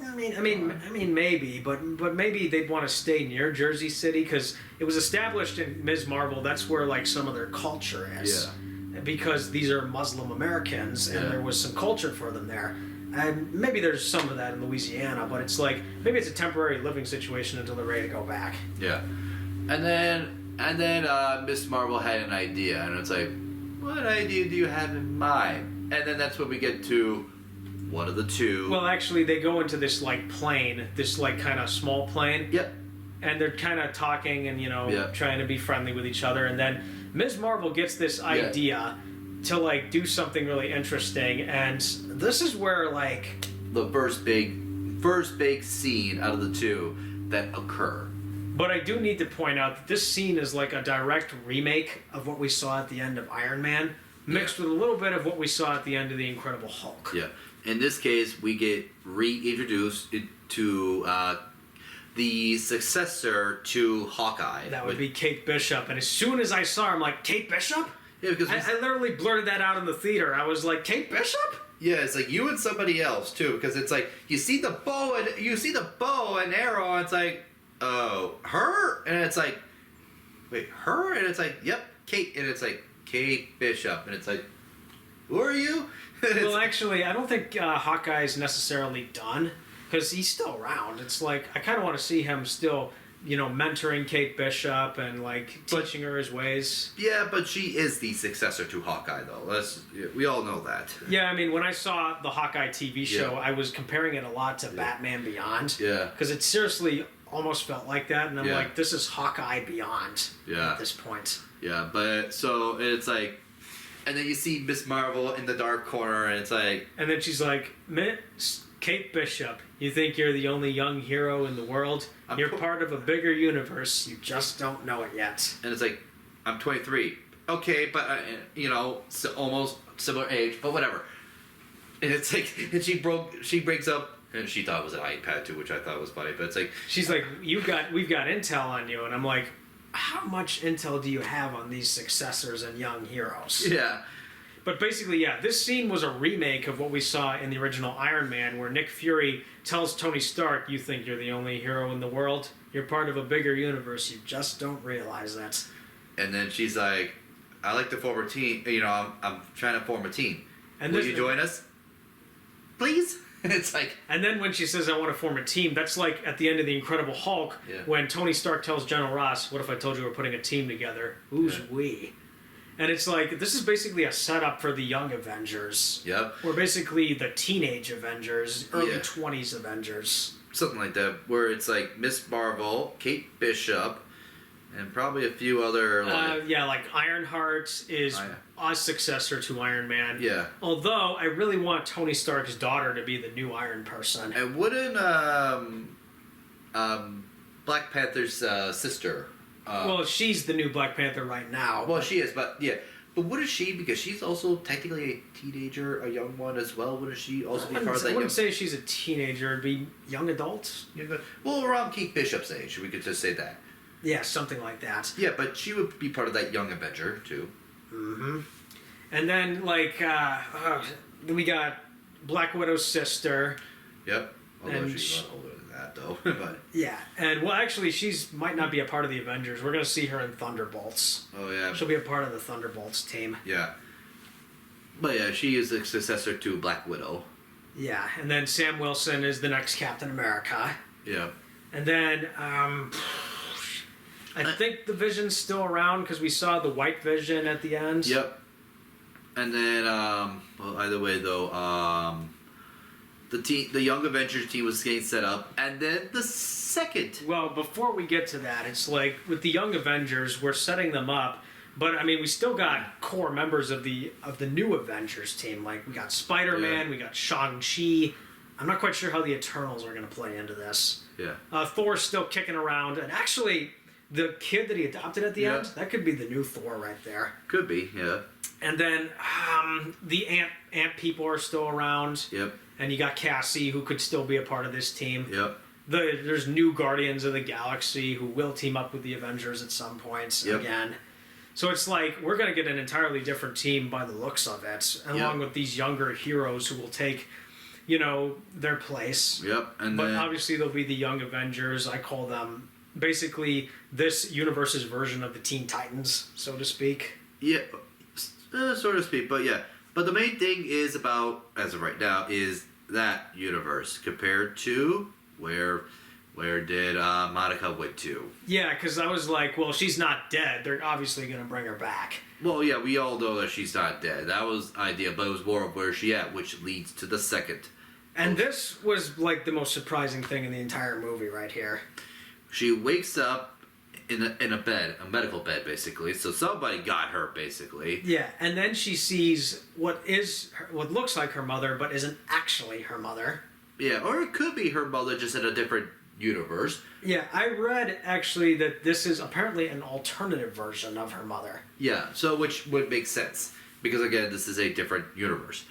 I mean, maybe, but maybe they'd want to stay near Jersey City because it was established in Ms. Marvel. That's where some of their culture is. Yeah. Because these are Muslim Americans, and there was some culture for them there. And maybe there's some of that in Louisiana, but it's maybe it's a temporary living situation until they're ready to go back. Yeah. And then Miss Marvel had an idea, and it's like, what idea do you have in mind? And then that's when we get to one of the two. Well, actually, they go into this plane, this kind of small plane. Yep. And they're kind of talking and Yep. trying to be friendly with each other, and then Ms. Marvel gets this idea to do something really interesting, and this is where the first big scene out of the two that occur. But I do need to point out that this scene is a direct remake of what we saw at the end of Iron Man, mixed with a little bit of what we saw at the end of the Incredible Hulk. Yeah. In this case, we get reintroduced to the successor to Hawkeye. That would be Kate Bishop, and as soon as I saw her, I'm like, Kate Bishop? Yeah, because I literally blurted that out in the theater. I was like, Kate Bishop? yeah, it's like you and somebody else too, because it's like you see the bow and arrow, and it's like, oh, her, and it's like, wait, her, and it's like, yep, Kate, and it's like Kate Bishop, and it's like, who are you? Well, actually, I don't think Hawkeye's necessarily done, because he's still around. It's I kind of want to see him still, mentoring Kate Bishop and teaching her his ways. Yeah, but she is the successor to Hawkeye, though. We all know that. Yeah, I mean, when I saw the Hawkeye TV show, I was comparing it a lot to Batman Beyond. Yeah. Because it seriously almost felt like that, and I'm Yeah. like, this is Hawkeye Beyond at this point. Yeah, but so it's like, and then you see Miss Marvel in the dark corner, and it's like, And then she's like, Miss Kate Bishop, you think you're the only young hero in the world? You're part of a bigger universe. You just don't know it yet. and it's like, I'm 23. Okay, but almost similar age, but whatever. And it's like, and she breaks up, and she thought it was an iPad too, which I thought was funny. But it's like, She's like, we've got intel on you, and I'm like, how much intel do you have on these successors and young heroes? yeah, But basically, this scene was a remake of what we saw in the original Iron Man, where Nick Fury tells Tony Stark, you think you're the only hero in the world? You're part of a bigger universe. You just don't realize that. and then she's like, I like to form a team. I'm trying to form a team. And Will you join us, please? It's like, And then when she says, I want to form a team, that's like at the end of The Incredible Hulk, when Tony Stark tells General Ross, what if I told you we're putting a team together? Who's we? And it's like, this is basically a setup for the Young Avengers. yep, Or basically the teenage Avengers, early 20s Avengers. something like that, where it's like Miss Marvel, Kate Bishop, and probably a few other like Ironheart is a successor to Iron Man. Yeah. Although I really want Tony Stark's daughter to be the new Iron Person. And wouldn't Black Panther's sister? Well, she's the new Black Panther right now. Well, she is, but But wouldn't she, because she's also technically a teenager, a young one as well, wouldn't she also be part of that? I wouldn't say she's a teenager. It'd be young adult. Well, around Kate Bishop's age, we could just say that. Yeah, something like that. Yeah, but she would be part of that young Avenger, too. Mm-hmm. And then, we got Black Widow's sister. Yep. Although and she's not older than that, though. But yeah, and well, actually, she's might not be a part of the Avengers. We're gonna see her in Thunderbolts. oh, yeah. She'll be a part of the Thunderbolts team. Yeah. But yeah, she is the successor to Black Widow. Yeah, and then Sam Wilson is the next Captain America. Yeah. And then, I think the Vision's still around because we saw the White Vision at the end. Yep. And then, well, either way though, the Young Avengers team was getting set up, and then the second. Well, before we get to that, it's like with the Young Avengers, we're setting them up, but I mean, we still got core members of the new Avengers team. Like we got Spider-Man, we got Shang-Chi. I'm not quite sure how the Eternals are going to play into this. Yeah. Thor's still kicking around, and actually, the kid that he adopted at the end, that could be the new Thor right there. Could be, yeah. And then the ant people are still around. Yep. And you got Cassie, who could still be a part of this team. Yep. There's new Guardians of the Galaxy who will team up with the Avengers at some point again. So it's like we're going to get an entirely different team by the looks of it, along with these younger heroes who will take, their place. Yep. But obviously they'll be the Young Avengers. I call them basically this universe's version of the Teen Titans, so to speak. Yeah, so to speak. But yeah. But the main thing is about, as of right now, is that universe compared to where did Monica went to? Yeah, because I was like, well, she's not dead. They're obviously going to bring her back. Well, yeah, we all know that she's not dead. That was the idea, but it was more of where she at, which leads to the second. And this was like the most surprising thing in the entire movie right here. She wakes up in a bed, a medical bed, basically. So somebody got her, basically. Yeah, and then she sees what looks like her mother, but isn't actually her mother. Yeah, or it could be her mother, just in a different universe. Yeah, I read actually that this is apparently an alternative version of her mother. Yeah, so which would make sense because again, this is a different universe.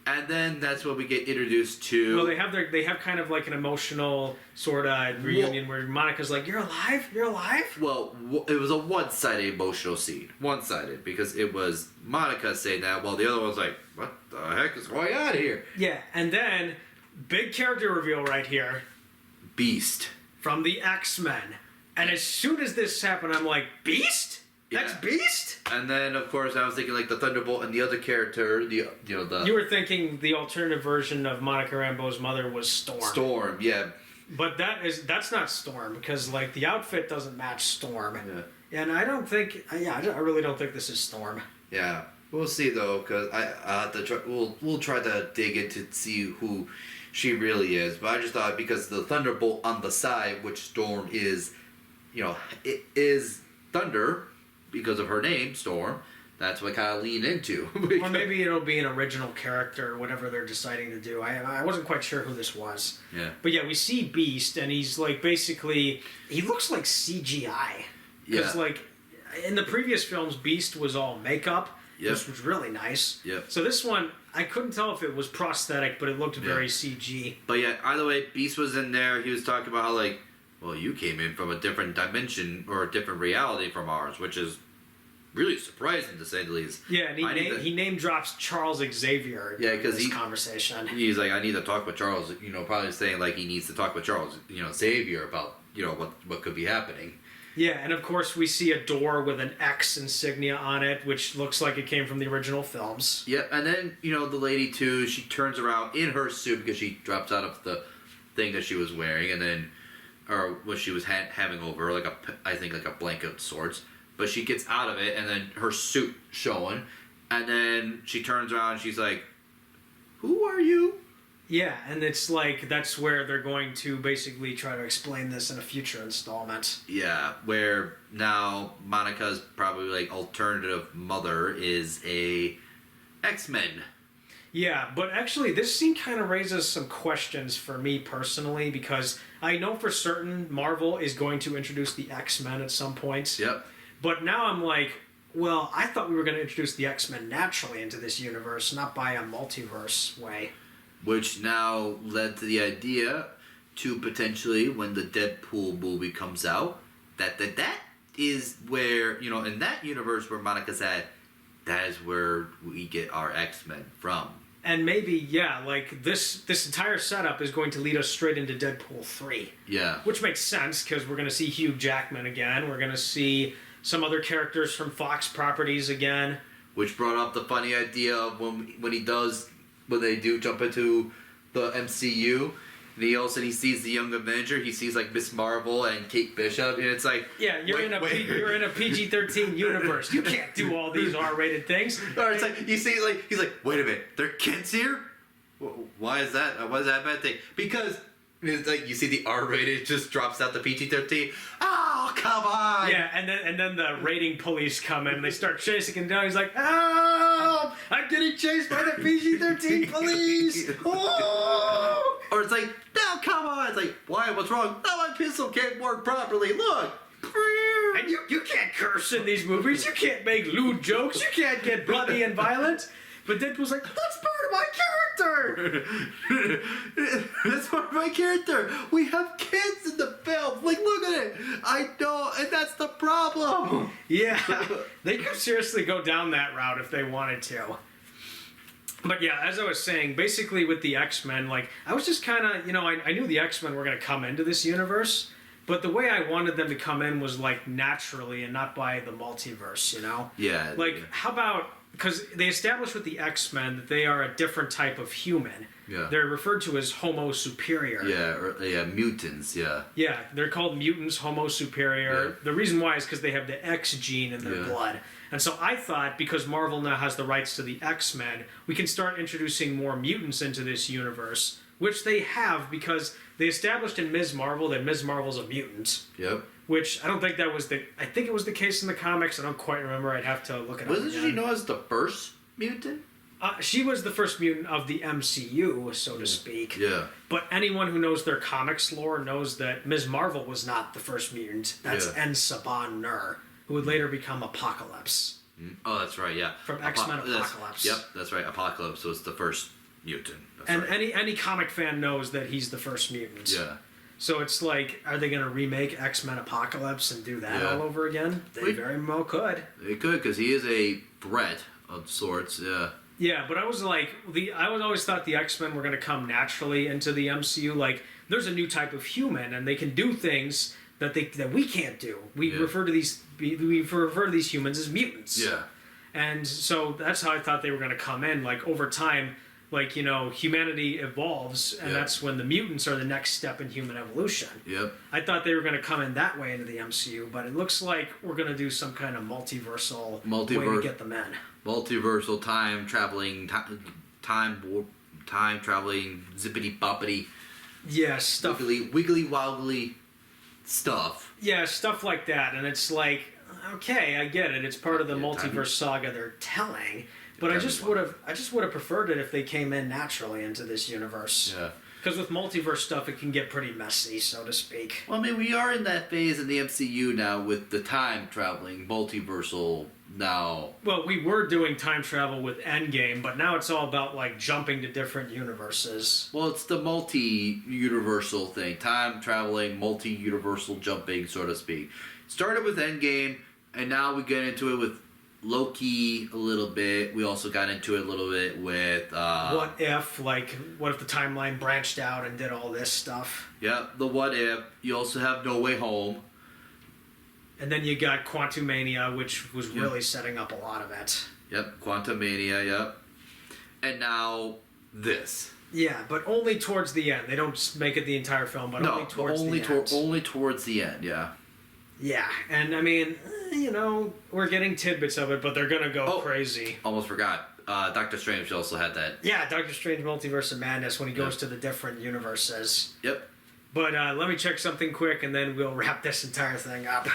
And then that's when we get introduced to. Well, they have kind of like an emotional sort of reunion where Monica's like, "You're alive, you're alive." Well, it was a one-sided emotional scene, one-sided because it was Monica saying that, while the other one's like, "What the heck is going on here?" Yeah, and then big character reveal right here. Beast from the X-Men, and as soon as this happened, I'm like, Beast. That's Beast? And then, of course, I was thinking like the Thunderbolt and the other character, You were thinking the alternative version of Monica Rambeau's mother was Storm. Storm, yeah. But that's not Storm, because, like, the outfit doesn't match Storm. Yeah. And I don't think... I really don't think this is Storm. Yeah. We'll see, though, because I have to try... We'll try to dig into see who she really is. But I just thought because the Thunderbolt on the side, which Storm is, it is Thunder... because of her name, Storm, that's what kind of lean into. Or maybe it'll be an original character or whatever they're deciding to do. I wasn't quite sure who this was. Yeah. But yeah, we see Beast, and he's like basically... He looks like CGI. Because like, in the previous films, Beast was all makeup, which was really nice. Yep. So this one, I couldn't tell if it was prosthetic, but it looked very CG. But yeah, either way, Beast was in there. He was talking about how like, well, you came in from a different dimension or a different reality from ours, which is really surprising to say the least. Yeah, and he name drops Charles Xavier in this conversation. He's like, I need to talk with Charles, probably saying like he needs to talk with Charles, Xavier about, what could be happening. Yeah, and of course we see a door with an X insignia on it, which looks like it came from the original films. Yep, and then, the lady too, she turns around in her suit because she drops out of the thing that she was wearing, and then or what she was having over, like a blanket of sorts. But she gets out of it, and then her suit showing, and then she turns around and she's like, "Who are you?" Yeah, and it's like that's where they're going to basically try to explain this in a future installment. Yeah, where now Monica's probably like alternative mother is a X-Men. Yeah, but actually this scene kind of raises some questions for me personally, because I know for certain Marvel is going to introduce the X-Men at some point. Yep. But now I'm like, Well, I thought we were going to introduce the X-Men naturally into this universe, not by a multiverse way. Which now led to the idea to potentially, when the Deadpool movie comes out, that is where, you know, in that universe where Monica said, that is where we get our X-Men from. And maybe, yeah, like this entire setup is going to lead us straight into Deadpool 3. Yeah. Which makes sense, because we're going to see Hugh Jackman again. We're going to see some other characters from Fox properties again. Which brought up the funny idea of when they do jump into the MCU, and he all of a sudden he sees the Young Avenger, he sees like Miss Marvel and Kate Bishop, and it's like, yeah, you're in a PG-13 universe. You can't do all these R-rated things. Or it's like you see, like he's like, wait a minute, there are kids here. Why is that? Why is that a bad thing? Because it's like you see the R-rated just drops out the PG-13. Oh, come on! Yeah, and then the rating police come in and they start chasing him down. He's like, "Oh, I'm getting chased by the PG-13 police!" Oh! Or it's like, no, come on! It's like, why? What's wrong? No, my pistol can't work properly. Look. And you can't curse in these movies. You can't make lewd jokes. You can't get bloody and violent. But Deadpool's like, that's part of my character! That's part of my character! We have kids in the film! Like, look at it! I know, and that's the problem! Yeah, they could seriously go down that route if they wanted to. But yeah, as I was saying, basically with the X-Men, like, I was just kind of, you know, I knew the X-Men were going to come into this universe, but the way I wanted them to come in was, like, naturally and not by the multiverse, you know? Yeah. Like, how about... Because they established with the X-Men that they are a different type of human. Yeah. They're referred to as Homo Superior. Yeah, mutants, yeah. Yeah, they're called mutants, Homo Superior. Yeah. The reason why is because they have the X gene in their blood. And so I thought, because Marvel now has the rights to the X-Men, we can start introducing more mutants into this universe, which they have because they established in Ms. Marvel that Ms. Marvel's a mutant. Yep. Which I don't think that was I think it was the case in the comics. I don't quite remember. I'd have to look it up. Wasn't she known as the first mutant? She was the first mutant of the MCU, so to speak. Yeah. But anyone who knows their comics lore knows that Ms. Marvel was not the first mutant. That's En-Saban Nur, who would later become Apocalypse. Oh, that's right, yeah. From X-Men Apocalypse. Yep, that's right. Apocalypse was the first mutant. That's and right. any comic fan knows that he's the first mutant. Yeah. So it's like, are they going to remake X-Men Apocalypse and do that all over again? They very well could. They could, because he is a threat of sorts, yeah. Yeah, but I was like, I always thought the X-Men were going to come naturally into the MCU. Like, there's a new type of human, and they can do things that we can't do. We refer to these humans as mutants. Yeah. And so that's how I thought they were going to come in. Like, over time, like, you know, humanity evolves, and that's when the mutants are the next step in human evolution. Yep. I thought they were going to come in that way into the MCU, but it looks like we're going to do some kind of multiversal way to get them in. Multiversal time traveling, time traveling, zippity boppity. Yeah, stuff. Wiggly woggly stuff. Yeah, stuff like that, and it's like, okay, I get it. It's part of the multiverse saga they're telling. But I just would have preferred it if they came in naturally into this universe. Yeah. Because with multiverse stuff, it can get pretty messy, so to speak. Well, I mean, we are in that phase in the MCU now with the time traveling, multiversal now. Well, we were doing time travel with Endgame, but now it's all about, like, jumping to different universes. Well, it's the multi-universal thing. Time traveling, multi-universal jumping, so to speak. Started with Endgame, and now we get into it with Loki a little bit. We also got into it a little bit with what if the timeline branched out and did all this stuff? Yeah, the what if. You also have No Way Home. And then you got Quantumania, which was really setting up a lot of it. Yep, Quantumania, yep. And now this. Yeah, but only towards the end. They don't make it the entire film, but only towards the end. Only towards the end, yeah. Yeah, and I mean, you know, we're getting tidbits of it, but they're gonna go crazy. Almost forgot. Doctor Strange also had that. Yeah, Doctor Strange Multiverse of Madness when he goes to the different universes. Yep. But let me check something quick, and then we'll wrap this entire thing up.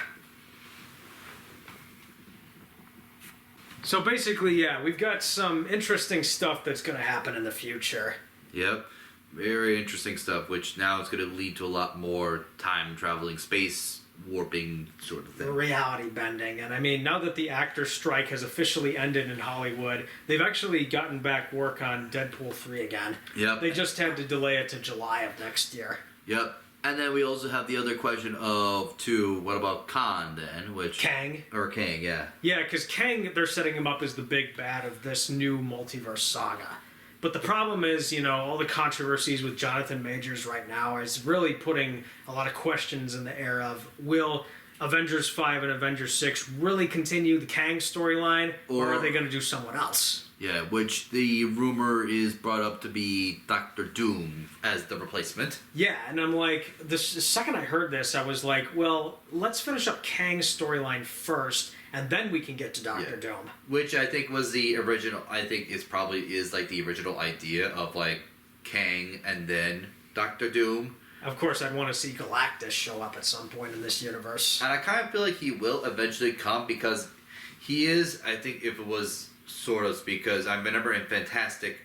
So basically, yeah, we've got some interesting stuff that's going to happen in the future. Yep. Very interesting stuff, which now is going to lead to a lot more time traveling, space warping sort of thing. reality bending. And I mean, now that the actor strike has officially ended in Hollywood, they've actually gotten back work on Deadpool 3 again. Yep. They just had to delay it to July of next year. Yep. And then we also have the other question of, too, what about Khan then? Kang. Or Kang, yeah. Yeah, because Kang, they're setting him up as the big bad of this new multiverse saga. But the problem is, all the controversies with Jonathan Majors right now is really putting a lot of questions in the air of, will Avengers 5 and Avengers 6 really continue the Kang storyline, or are they going to do someone else? Yeah, which the rumor is brought up to be Doctor Doom as the replacement. Yeah, and I'm like, the second I heard this, I was like, well, let's finish up Kang's storyline first, and then we can get to Doctor Doom. Which I think was the original, I think is like the original idea of like Kang and then Doctor Doom. Of course, I'd want to see Galactus show up at some point in this universe. And I kind of feel like he will eventually come because he is, I think if it was sort of, because I remember in the Fantastic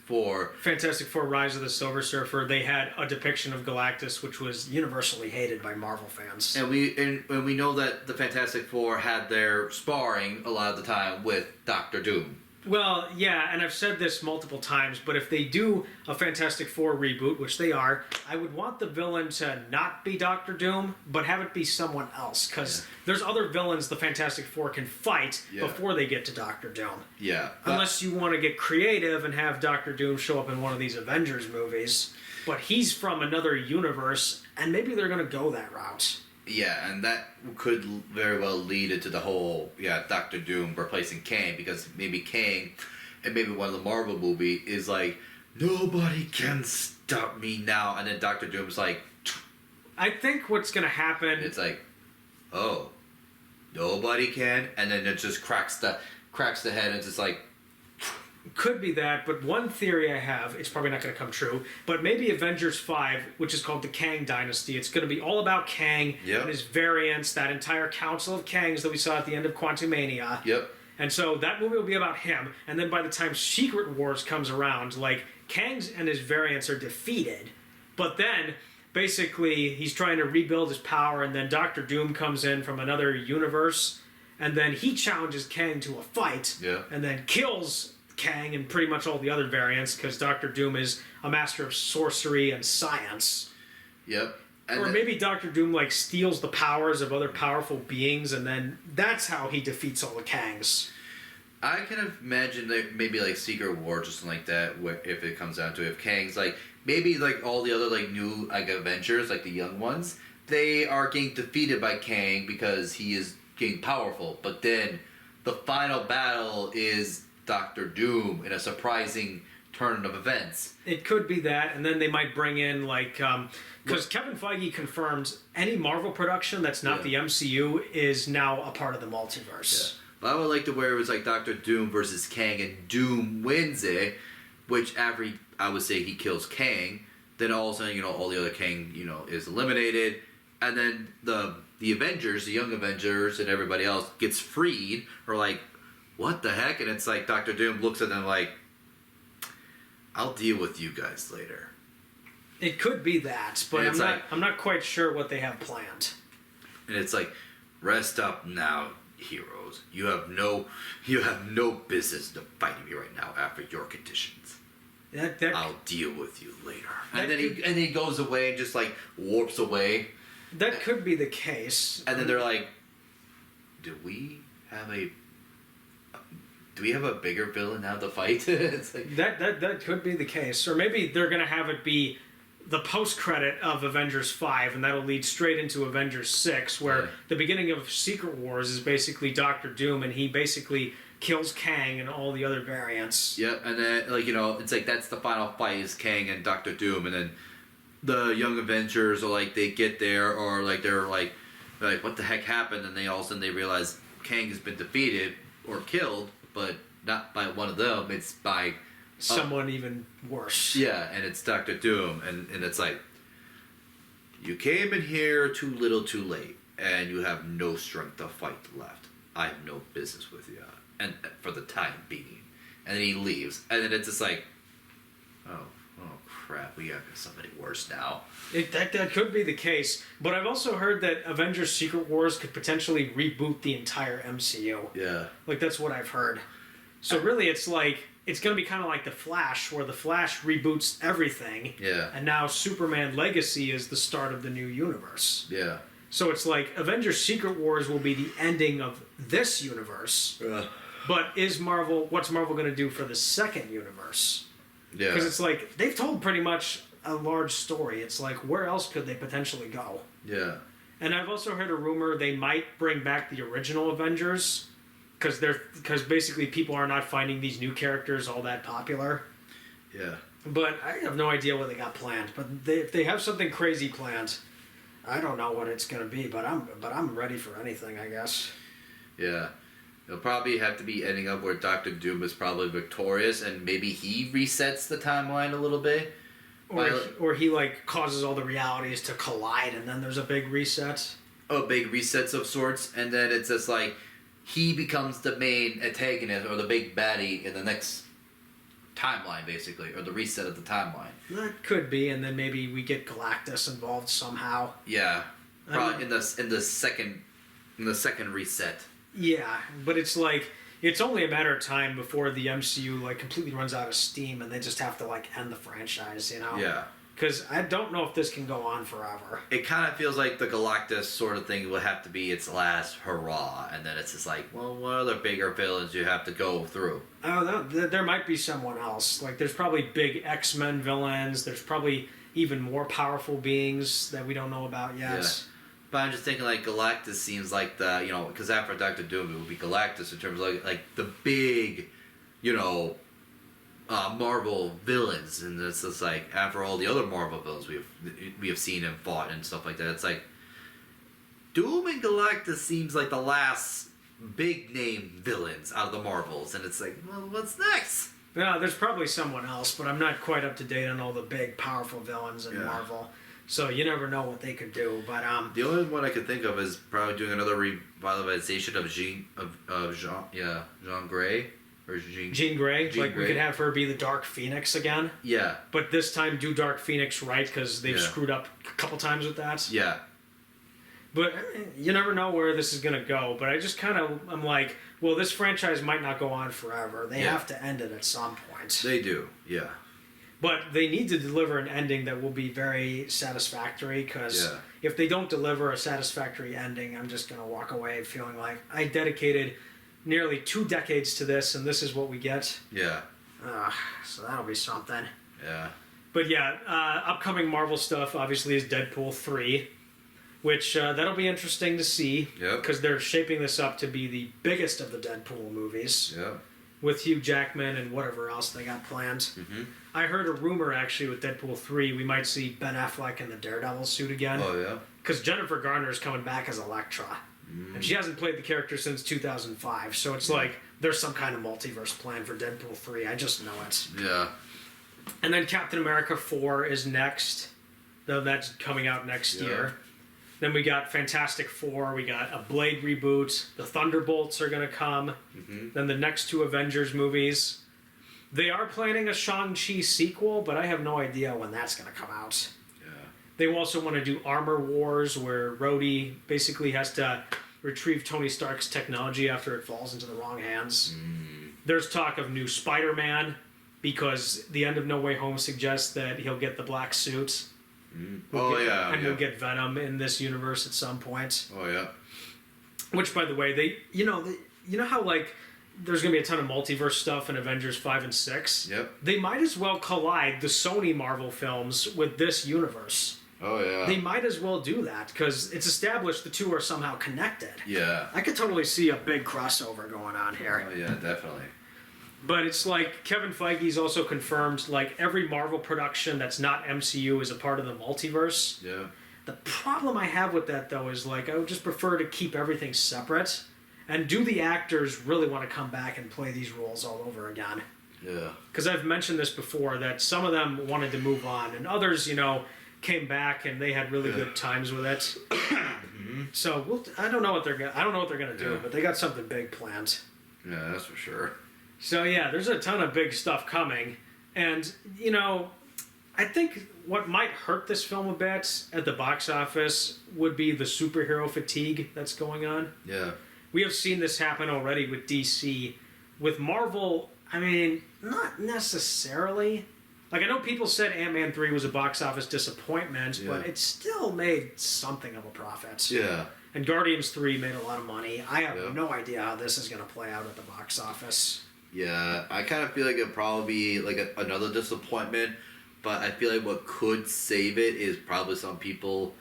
Four. Fantastic Four Rise of the Silver Surfer, they had a depiction of Galactus which was universally hated by Marvel fans. And we know that the Fantastic Four had their sparring a lot of the time with Doctor Doom. Well, yeah, and I've said this multiple times, but if they do a Fantastic Four reboot, which they are, I would want the villain to not be Doctor Doom, but have it be someone else, because there's other villains the Fantastic Four can fight before they get to Doctor Doom. Yeah. Unless you want to get creative and have Doctor Doom show up in one of these Avengers movies. But he's from another universe, and maybe they're going to go that route. Yeah, and that could very well lead into the whole, Doctor Doom replacing Kang, because maybe Kang, and maybe one of the Marvel movie is like, nobody can stop me now, and then Doctor Doom's like... I think what's going to happen... It's like, oh, nobody can, and then it just cracks the head, and it's just like... Could be that, but one theory I have, it's probably not going to come true, but maybe Avengers 5, which is called the Kang Dynasty, it's going to be all about Kang and his variants, that entire council of Kangs that we saw at the end of Quantumania. Yep. And so that movie will be about him, and then by the time Secret Wars comes around, like, Kang's and his variants are defeated, but then, basically, he's trying to rebuild his power, and then Doctor Doom comes in from another universe, and then he challenges Kang to a fight, and then kills Kang and pretty much all the other variants, because Doctor Doom is a master of sorcery and science. Yep. And or maybe Doctor Doom steals the powers of other powerful beings, and then that's how he defeats all the Kangs. I can imagine that maybe Secret Wars or something like that, if it comes down to it. If Kang's maybe all the other new Avengers, the young ones, they are getting defeated by Kang because he is getting powerful. But then the final battle is Doctor Doom in a surprising turn of events. It could be that, and then they might bring in because Kevin Feige confirmed any Marvel production that's not the MCU is now a part of the multiverse. Yeah. But I would like to where it was Doctor Doom versus Kang, and Doom wins it, which after I would say he kills Kang, then all of a sudden all the other Kang is eliminated, and then the Avengers, the young Avengers, and everybody else gets freed, or what the heck? And it's Doctor Doom looks at them I'll deal with you guys later. It could be that, but I'm not quite sure what they have planned. And it's rest up now, heroes. You have no business to fight me right now after your conditions. I'll deal with you later. And then he goes away and just warps away. That could be the case. And then they're do we have a bigger villain now to fight? It's that could be the case. Or maybe they're going to have it be the post-credit of Avengers 5, and that'll lead straight into Avengers 6, where the beginning of Secret Wars is basically Doctor Doom, and he basically kills Kang and all the other variants. Yep, and then, it's that's the final fight is Kang and Doctor Doom, and then the Young Avengers are they get there, or they're what the heck happened? And they all of a sudden they realize Kang has been defeated or killed, but not by one of them, it's by someone even worse. Yeah, and it's Doctor Doom, and it's you came in here too little too late, and you have no strength to fight left. I have no business with you, and for the time being. And then he leaves, and then it's just oh crap, we got somebody worse now. That could be the case, but I've also heard that Avengers: Secret Wars could potentially reboot the entire MCU. Yeah. Like that's what I've heard. So really, it's like it's going to be kind of like the Flash, where the Flash reboots everything. Yeah. And now Superman Legacy is the start of the new universe. Yeah. So it's like Avengers: Secret Wars will be the ending of this universe. But what's Marvel going to do for the second universe? Yeah. Because it's like they've told pretty much a large story. It's like where else could they potentially go? Yeah. And I've also heard a rumor they might bring back the original Avengers because basically people are not finding these new characters all that popular. Yeah. But I have no idea what they got planned. But if they have something crazy planned, I don't know what it's going to be. But I'm ready for anything, I guess. Yeah. It'll probably have to be ending up where Doctor Doom is probably victorious, and maybe he resets the timeline a little bit. Or he like causes all the realities to collide, and then there's a big reset. Oh, big resets of sorts, and then it's just like he becomes the main antagonist or the big baddie in the next timeline, basically, or the reset of the timeline. That could be, and then maybe we get Galactus involved somehow. Yeah, probably in the second reset. Yeah, but it's like it's only a matter of time before the MCU like completely runs out of steam, and they just have to like end the franchise, you know? Yeah. Because I don't know if this can go on forever. It kind of feels like the Galactus sort of thing will have to be its last hurrah, and then it's just like, well, what other bigger villains you have to go through? Oh, no, there might be someone else. Like, there's probably big X-Men villains. There's probably even more powerful beings that we don't know about yet. Yeah. But I'm just thinking, like, Galactus seems like the, you know, because after Doctor Doom, it would be Galactus in terms of, like the big, you know, Marvel villains. And it's just like, after all the other Marvel villains we have seen and fought and stuff like that, it's like, Doom and Galactus seems like the last big name villains out of the Marvels. And it's like, well, what's next? Yeah, there's probably someone else, but I'm not quite up to date on all the big, powerful villains in Marvel. So you never know what they could do, but the only one I could think of is probably doing another revitalization of Jean Grey or Jean Grey. We could have her be the Dark Phoenix again. Yeah. But this time do Dark Phoenix right because they've screwed up a couple times with that. Yeah. But you never know where this is gonna go. But I just I'm like, well, this franchise might not go on forever. They have to end it at some point. They do. Yeah. But they need to deliver an ending that will be very satisfactory, because if they don't deliver a satisfactory ending, I'm just going to walk away feeling like I dedicated nearly 2 decades to this, and this is what we get. Yeah. So that'll be something. Yeah. But yeah, upcoming Marvel stuff obviously is Deadpool 3, which that'll be interesting to see, because they're shaping this up to be the biggest of the Deadpool movies. Yeah. With Hugh Jackman and whatever else they got planned. Mm-hmm. I heard a rumor actually with Deadpool 3 we might see Ben Affleck in the Daredevil suit again. Oh, yeah? Because Jennifer Garner is coming back as Elektra. And she hasn't played the character since 2005, so it's like there's some kind of multiverse plan for Deadpool 3. I just know it. Yeah. And then Captain America 4 is next, though that's coming out next year. Then we got Fantastic Four, we got a Blade reboot, the Thunderbolts are going to come, then the next 2 Avengers movies. They are planning a Shang-Chi sequel, but I have no idea when that's going to come out. Yeah. They also want to do Armor Wars, where Rhodey basically has to retrieve Tony Stark's technology after it falls into the wrong hands. There's talk of new Spider-Man, because the end of No Way Home suggests that he'll get the black suit. We'll get Venom in this universe at some point. Oh yeah. Which, by the way, you know how like there's gonna be a ton of multiverse stuff in Avengers 5 and 6. Yep. They might as well collide the Sony Marvel films with this universe. Oh yeah. They might as well do that because it's established the 2 are somehow connected. Yeah. I could totally see a big crossover going on here. Oh yeah, definitely. But it's like Kevin Feige's also confirmed like every Marvel production that's not MCU is a part of the multiverse. Yeah. The problem I have with that though is like I would just prefer to keep everything separate. And do the actors really want to come back and play these roles all over again? Yeah. Because I've mentioned this before that some of them wanted to move on, and others, came back and they had really good times with it. So I don't know what they're gonna do, but they got something big planned. Yeah, that's for sure. So yeah, there's a ton of big stuff coming, and I I think what might hurt this film a bit at the box office would be the superhero fatigue that's going on. Yeah. We have seen this happen already with DC. With Marvel, I mean, not necessarily. Like, I know people said Ant-Man 3 was a box office disappointment, but it still made something of a profit. Yeah. And Guardians 3 made a lot of money. I have Yeah. no idea how this is going to play out at the box office. Yeah, I kind of feel like it'd probably be like another disappointment, but I feel like what could save it is probably some people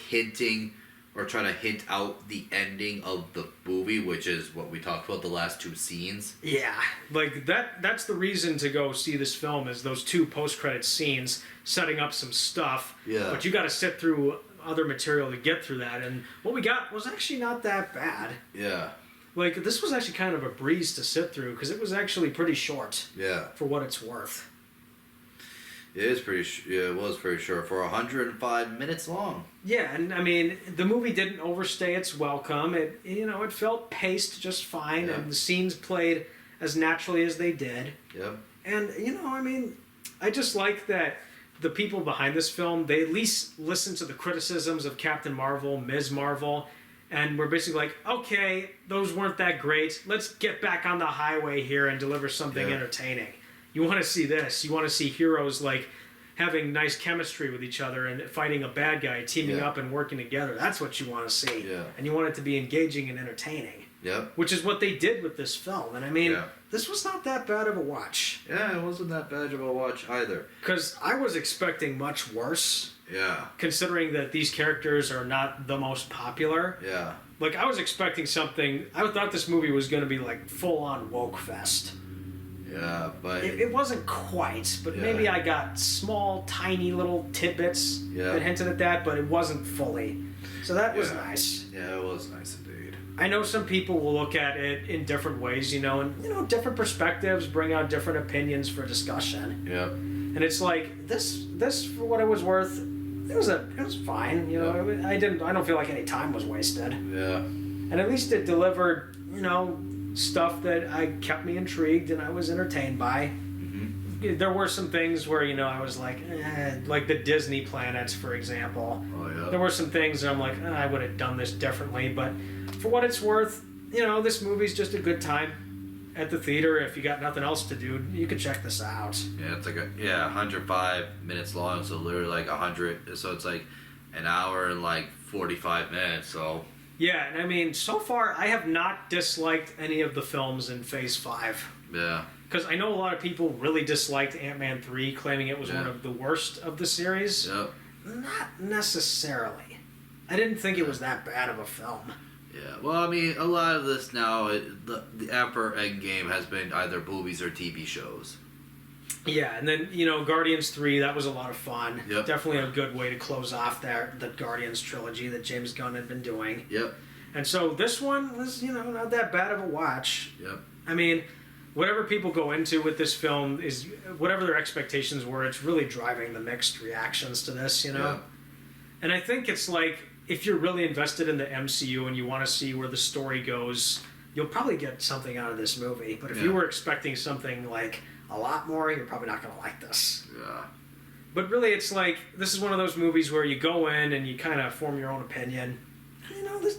hinting or trying to hint out the ending of the movie, which is what we talked about, the last two scenes. Yeah, like that's the reason to go see this film, is those two post-credit scenes setting up some stuff. Yeah. But you got to sit through other material to get through that, and what we got was actually not that bad. Yeah. Like, this was actually kind of a breeze to sit through, because it was actually pretty short. Yeah. For what it's worth. It is pretty. It was pretty short for 105 minutes long. Yeah, and I mean, the movie didn't overstay its welcome. It it felt paced just fine, and the scenes played as naturally as they did. Yep. And I mean, I just like that the people behind this film, they at least listened to the criticisms of Captain Marvel, Ms. Marvel, and we're basically like, okay, those weren't that great. Let's get back on the highway here and deliver something entertaining. You want to see this. You want to see heroes like having nice chemistry with each other and fighting a bad guy, teaming up and working together. That's what you want to see. Yeah. And you want it to be engaging and entertaining. Yep. Which is what they did with this film. And I mean, this was not that bad of a watch. Yeah, it wasn't that bad of a watch either. Because I was expecting much worse. Yeah. Considering that these characters are not the most popular. Yeah. Like, I was expecting something. I thought this movie was going to be like full-on woke fest. Yeah, but It wasn't quite, but maybe I got small, tiny little tidbits that hinted at that, but it wasn't fully. So that was nice. Yeah, it was nice indeed. I know some people will look at it in different ways, and different perspectives bring out different opinions for discussion. Yeah. And it's like this for what it was worth, it was fine. I don't feel like any time was wasted. Yeah. And at least it delivered, stuff that kept me intrigued and I was entertained by. Mm-hmm. There were some things where, I was like the Disney planets, for example. Oh, yeah. There were some things that I'm like, I would have done this differently. But for what it's worth, this movie's just a good time at the theater. If you got nothing else to do, you could check this out. Yeah, it's like 105 minutes long, so literally like 100. So it's like an hour and like 45 minutes, so... Yeah, and I mean, so far, I have not disliked any of the films in Phase 5. Yeah. Because I know a lot of people really disliked Ant-Man 3, claiming it was one of the worst of the series. Yep. Not necessarily. I didn't think it was that bad of a film. Yeah, well, I mean, a lot of this now, the Emperor Endgame has been either movies or TV shows. Yeah, and then, Guardians 3, that was a lot of fun. Yep. Definitely a good way to close off the Guardians trilogy that James Gunn had been doing. Yep. And so this one was, not that bad of a watch. Yep. I mean, whatever people go into with this film is, whatever their expectations were, it's really driving the mixed reactions to this, Yeah. And I think it's like, if you're really invested in the MCU and you want to see where the story goes, you'll probably get something out of this movie. But if you were expecting something like a lot more, you're probably not going to like this. Yeah. But really, it's like, this is one of those movies where you go in and you kind of form your own opinion.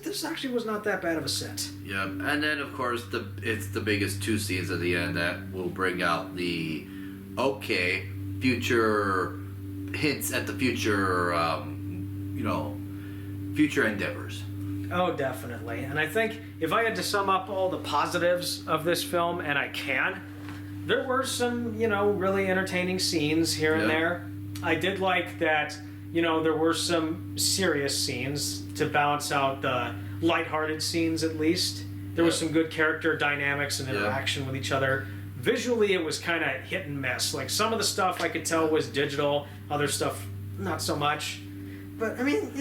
This actually was not that bad of a sit. Yep. And then, of course, it's the biggest two scenes at the end that will bring out the, future hints at the future, future endeavors. Oh, definitely. And I think if I had to sum up all the positives of this film, and I can, there were some, really entertaining scenes here and there. I did like that, there were some serious scenes to balance out the lighthearted scenes, at least. There was some good character dynamics and interaction with each other. Visually, it was kind of hit and miss. Like, some of the stuff I could tell was digital, other stuff not so much. But, I mean,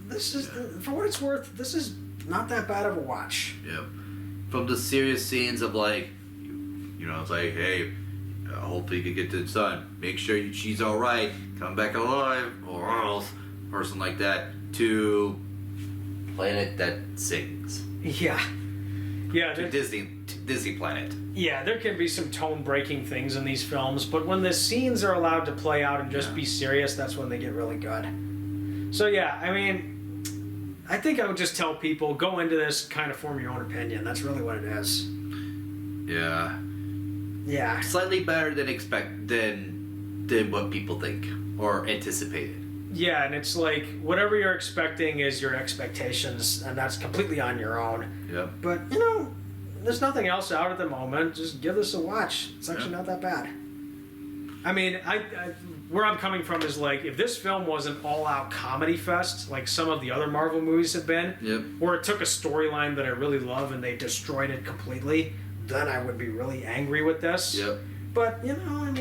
this is, for what it's worth, this is not that bad of a watch. Yep. From the serious scenes of, like, it's like, hey, hopefully you can get to the sun. Make sure she's all right. Come back alive, or else, or something like that. To planet that sings. Yeah. Yeah, to Disney Planet. Yeah, there can be some tone-breaking things in these films, but when the scenes are allowed to play out and just be serious, that's when they get really good. So yeah, I mean, I think I would just tell people, go into this, kind of form your own opinion. That's really what it is. Yeah. Yeah. Slightly better than what people think or anticipated. Yeah, and it's like, whatever you're expecting is your expectations, and that's completely on your own. Yep. But, you know, there's nothing else out at the moment. Just give this a watch. It's actually not that bad. I mean, I where I'm coming from is like, if this film was an all-out comedy fest, like some of the other Marvel movies have been, or it took a storyline that I really love and they destroyed it completely, then I would be really angry with this. Yep. But, you know, I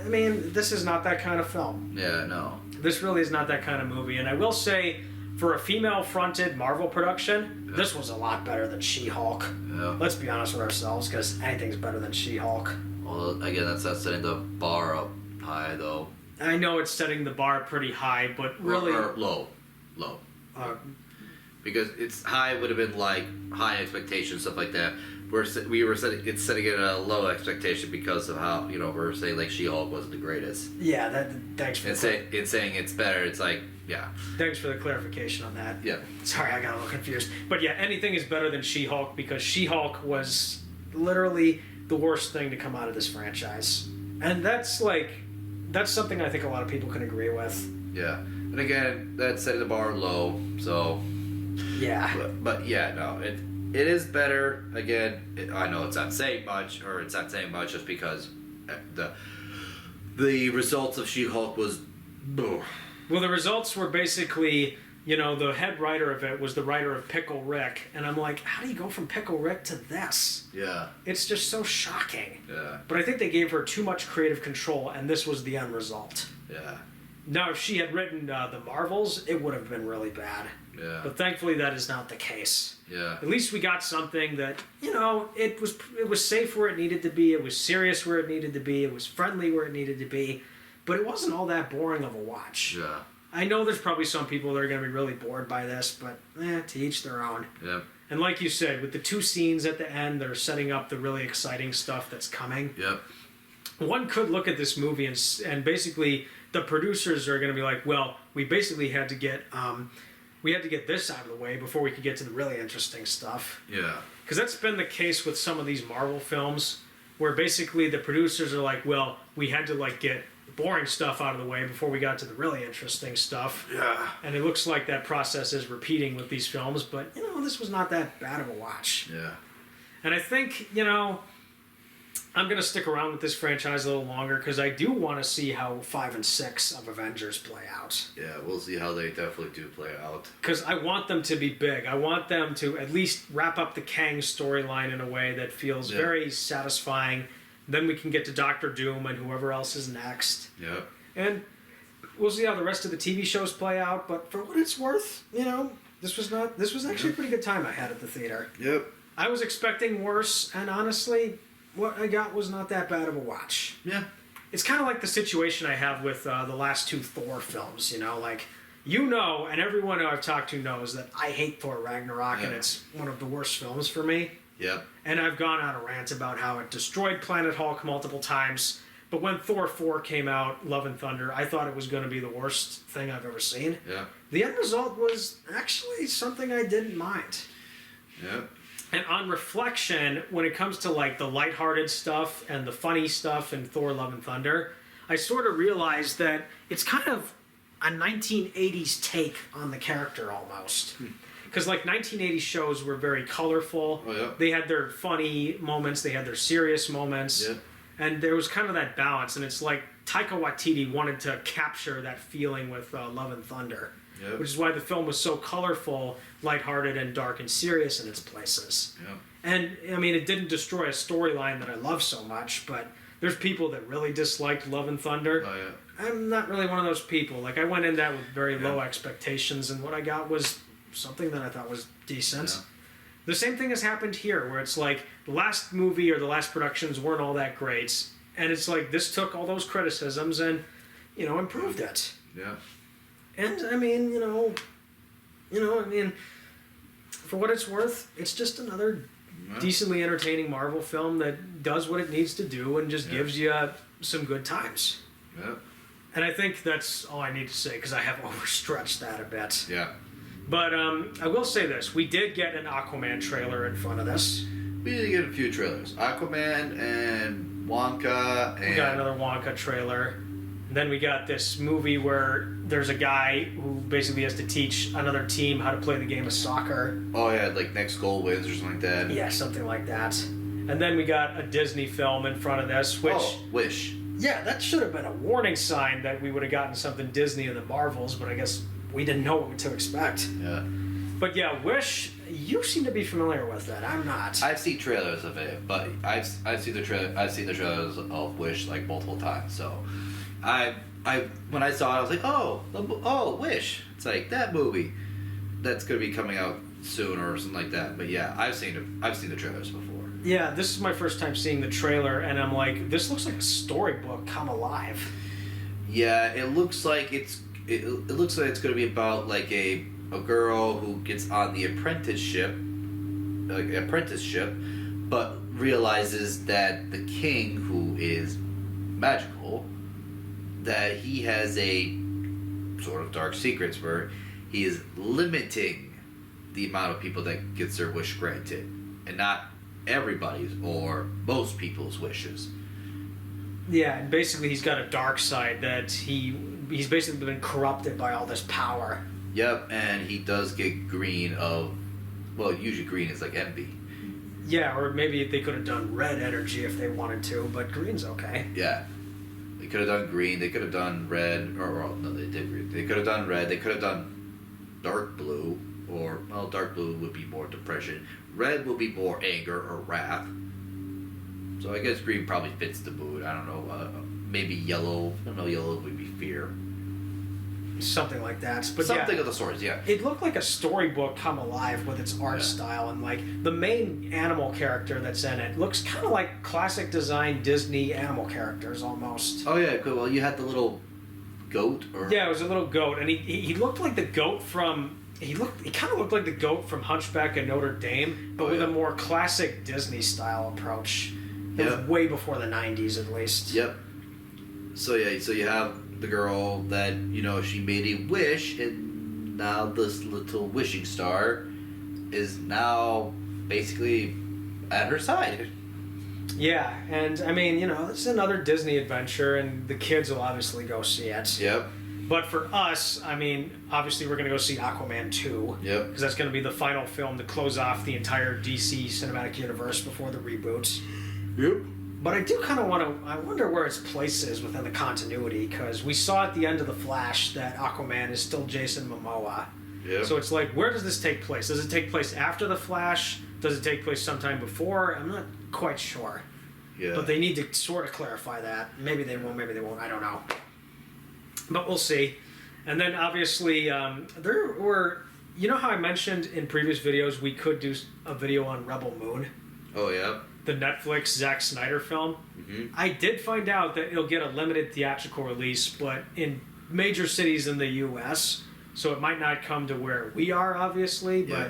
mean, this is not that kind of film. Yeah, no. This really is not that kind of movie. And I will say, for a female-fronted Marvel production, this was a lot better than She-Hulk. Yeah. Let's be honest with ourselves, because anything's better than She-Hulk. Well, again, that's setting the bar up high, though. I know it's setting the bar pretty high, but really... Or low. Because it's high would have been like high expectations, stuff like that. It's setting it at a low expectation because of how, we're saying like She-Hulk wasn't the greatest. Yeah, thanks for It's saying it's better. It's like, yeah. Thanks for the clarification on that. Yeah. Sorry, I got a little confused. But yeah, anything is better than She-Hulk because She-Hulk was literally the worst thing to come out of this franchise. And that's something I think a lot of people can agree with. Yeah. And again, that's setting the bar low, so... Yeah. But yeah, no, it is better. Again, I know it's not saying much just because the results of She-Hulk was... Well, the results were basically... the head writer of it was the writer of Pickle Rick, and I'm like, how do you go from Pickle Rick to this? Yeah. It's just so shocking. Yeah. But I think they gave her too much creative control, and this was the end result. Yeah. Now, if she had written the Marvels, it would have been really bad. Yeah. But thankfully, that is not the case. Yeah. At least we got something that, it was safe where it needed to be, it was serious where it needed to be, it was friendly where it needed to be, but it wasn't all that boring of a watch. Yeah. I know there's probably some people that are going to be really bored by this, but to each their own. Yeah. And like you said, with the two scenes at the end, they're setting up the really exciting stuff that's coming. Yep. One could look at this movie and basically the producers are going to be like, well, we basically had to get this out of the way before we could get to the really interesting stuff. Yeah. Because that's been the case with some of these Marvel films, where basically the producers are like, well, we had to get boring stuff out of the way before we got to the really interesting stuff. Yeah. And it looks like that process is repeating with these films, but, this was not that bad of a watch. Yeah. And I think, I'm going to stick around with this franchise a little longer because I do want to see how 5 and 6 of Avengers play out. Yeah, we'll see how they definitely do play out. Because I want them to be big. I want them to at least wrap up the Kang storyline in a way that feels very satisfying. Then we can get to Doctor Doom and whoever else is next. Yep. And we'll see how the rest of the TV shows play out. But for what it's worth, this was actually a pretty good time I had at the theater. Yep. I was expecting worse, and honestly, what I got was not that bad of a watch. Yeah. It's kind of like the situation I have with the last two Thor films, and everyone I've talked to knows that I hate Thor Ragnarok, and it's one of the worst films for me. Yep. And I've gone on a rant about how it destroyed Planet Hulk multiple times, but when Thor 4 came out, Love and Thunder, I thought it was going to be the worst thing I've ever seen. Yeah. The end result was actually something I didn't mind. Yep. And on reflection, when it comes to the lighthearted stuff and the funny stuff in Thor Love and Thunder, I sort of realized that it's kind of a 1980s take on the character almost. Because 1980s shows were very colorful. Oh, yeah. They had their funny moments, they had their serious moments. Yeah. And there was kind of that balance. And it's like Taika Waititi wanted to capture that feeling with Love and Thunder. Yep. Which is why the film was so colorful, lighthearted, and dark and serious in its places. Yep. And, it didn't destroy a storyline that I love so much, but there's people that really disliked Love and Thunder. Oh, yeah. I'm not really one of those people. I went in that with very low expectations, and what I got was something that I thought was decent. Yeah. The same thing has happened here, where it's the last movie or the last productions weren't all that great, and it's this took all those criticisms and, improved it. Yeah. And, for what it's worth, it's just another decently entertaining Marvel film that does what it needs to do and just gives you some good times. Yeah. And I think that's all I need to say because I have overstretched that a bit. Yeah. But I will say this. We did get an Aquaman trailer in front of this. We did get a few trailers. Aquaman and Wonka and... We got another Wonka trailer. And then we got this movie where there's a guy who basically has to teach another team how to play the game of soccer. Oh, yeah, like Next Goal Wins or something like that. Yeah, something like that. And then we got a Disney film in front of this, which... Oh, Wish. Yeah, that should have been a warning sign that we would have gotten something Disney and the Marvels, but I guess we didn't know what to expect. Yeah. But yeah, Wish, you seem to be familiar with that. I'm not. I've seen trailers of it, but I've seen the trailers of Wish like multiple times. So, I when I saw it, I was like, oh, Wish. It's like that movie that's gonna be coming out soon or something like that. But yeah, I've seen the trailers before. Yeah, this is my first time seeing the trailer, and I'm like, this looks like a storybook come alive. Yeah, it looks like it looks like it's gonna be about like a girl who gets on the apprenticeship, but realizes that the king, who is magical, that he has a sort of dark secrets where he is limiting the amount of people that gets their wish granted, and not everybody's or most people's wishes. Yeah, and basically he's got a dark side that he's basically been corrupted by all this power. Yep, and he does get green of, well, usually green is like envy. Yeah, or maybe they could have done red energy if they wanted to, but green's okay. Yeah. They could have done green, they could have done red, or no, they did green. They could have done red, they could have done dark blue, or, well, dark blue would be more depression. Red would be more anger or wrath. So I guess green probably fits the mood. I don't know. Maybe yellow. I don't know. Yellow would be fear. Something like that. But something yeah, of the sort. Yeah. It looked like a storybook come alive with its art style, and like the main animal character that's in it looks kind of like classic design Disney animal characters almost. Oh yeah. Cool. Well, you had the little goat. Or yeah, it was a little goat, and he looked like the goat from. He kind of looked like the goat from Hunchback of Notre Dame, but with a more classic Disney style approach. It was way before the 90s, at least. Yep. So yeah, so you have the girl that, you know, she made a wish, and now this little wishing star is now basically at her side. Yeah, and I mean, you know, it's another Disney adventure, and the kids will obviously go see it. Yep. But for us, I mean, obviously we're going to go see Aquaman 2. Yep. Because that's going to be the final film to close off the entire DC cinematic universe before the reboots. Yep. But I do kind of want to... I wonder where its place is within the continuity, because we saw at the end of The Flash that Aquaman is still Jason Momoa. Yep. So it's like, where does this take place? Does it take place after The Flash? Does it take place sometime before? I'm not quite sure. Yeah. But they need to sort of clarify that. Maybe they will, maybe they won't. I don't know. But we'll see. And then obviously, there were... You know how I mentioned in previous videos we could do a video on Rebel Moon? Oh, yeah. The Netflix Zack Snyder film. Mm-hmm. I did find out that it'll get a limited theatrical release, but in major cities in the U.S., so it might not come to where we are, obviously. Yeah.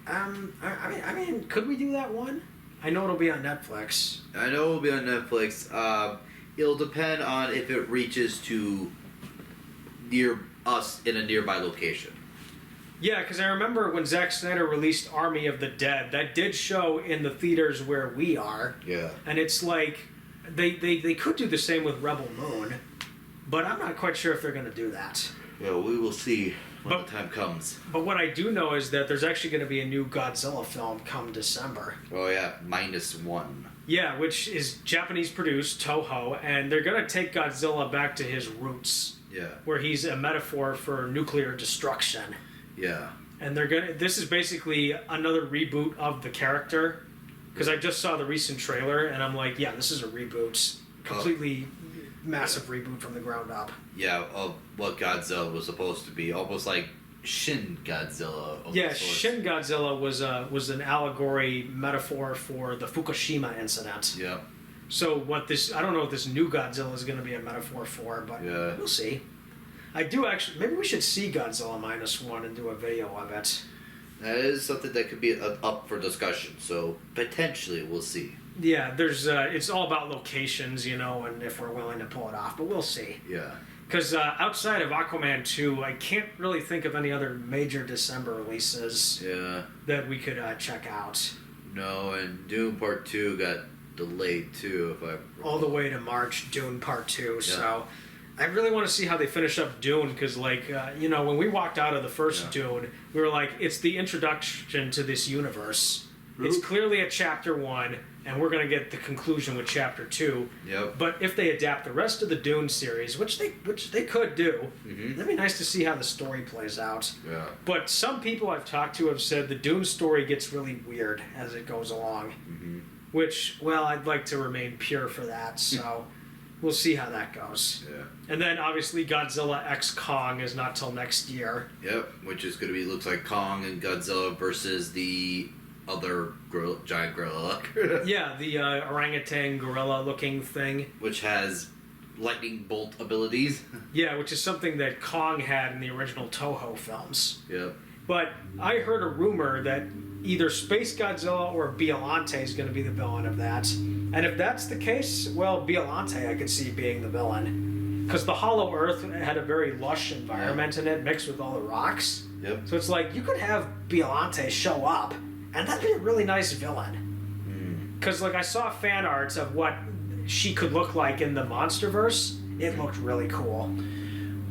But I mean, could we do that one? I know it'll be on Netflix. I know it'll be on Netflix. It'll depend on if it reaches to near us in a nearby location. Yeah, because I remember when Zack Snyder released Army of the Dead, that did show in the theaters where we are. Yeah. And it's like, they could do the same with Rebel Moon, but I'm not quite sure if they're going to do that. Yeah, we will see when the time comes. But what I do know is that there's actually going to be a new Godzilla film come December. Oh yeah, -1. Yeah, which is Japanese produced, Toho, and they're going to take Godzilla back to his roots. Yeah. Where he's a metaphor for nuclear destruction. Yeah. And this is basically another reboot of the character. Because I just saw the recent trailer, and I'm like, yeah, this is a reboot. Completely massive reboot from the ground up. Yeah, of what Godzilla was supposed to be. Almost like Shin Godzilla. Yeah, Shin Godzilla was an allegory metaphor for the Fukushima incident. Yeah. So I don't know what this new Godzilla is going to be a metaphor for, but we'll see. I do actually, maybe we should see Godzilla -1 and do a video of it. that is something that could be up for discussion. So potentially, we'll see. Yeah, there's it's all about locations, and if we're willing to pull it off, but we'll see. Yeah. Because outside of Aquaman 2, I can't really think of any other major December releases that we could check out. No, and Dune Part 2 got delayed too, all the way to March, Dune Part 2, so I really want to see how they finish up Dune, because when we walked out of the first Dune, we were like, it's the introduction to this universe. It's clearly a chapter 1, and we're going to get the conclusion with chapter 2. Yep. But if they adapt the rest of the Dune series, which they could do, that'd be nice to see how the story plays out. Yeah. But some people I've talked to have said the Dune story gets really weird as it goes along. Which, well, I'd like to remain pure for that, so we'll see how that goes. Yeah. And then, obviously, Godzilla x Kong is not till next year. Yep, which is going to be, looks like Kong and Godzilla versus the other giant gorilla. Yeah, the orangutan gorilla-looking thing. Which has lightning bolt abilities. Yeah, which is something that Kong had in the original Toho films. Yep. But I heard a rumor that either Space Godzilla or Biollante is going to be the villain of that. And if that's the case, well, Biollante I could see being the villain. Because the Hollow Earth had a very lush environment in it, mixed with all the rocks. Yep. So it's like, you could have Biollante show up, and that'd be a really nice villain. Because I saw fan arts of what she could look like in the Monsterverse. It looked really cool.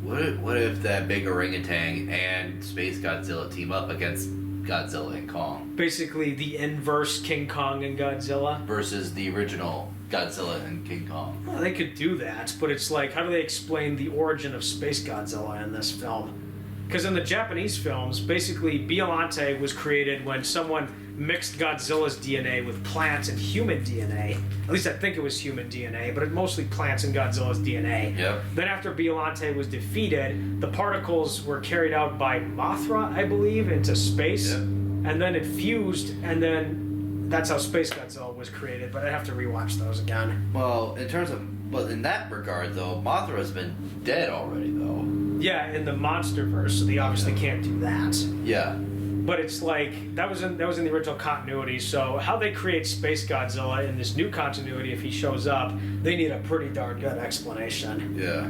What if that big orangutan and Space Godzilla team up against Godzilla and Kong? Basically the inverse King Kong and Godzilla. Versus the original Godzilla and King Kong. Well, they could do that, but it's like, how do they explain the origin of Space Godzilla in this film? Because in the Japanese films, basically Biollante was created when someone mixed Godzilla's DNA with plant and human DNA. At least I think it was human DNA, but it mostly plants and Godzilla's DNA. Yep. Then after Biollante was defeated, the particles were carried out by Mothra, I believe, into space. Yep. And then it fused, and then that's how Space Godzilla was created, but I'd have to rewatch those again. Well, in that regard, though, Mothra has been dead already, though. Yeah, in the Monsterverse, so they obviously can't do that. Yeah. But it's like, that was in the original continuity, so how they create Space Godzilla in this new continuity, if he shows up, they need a pretty darn good explanation. Yeah.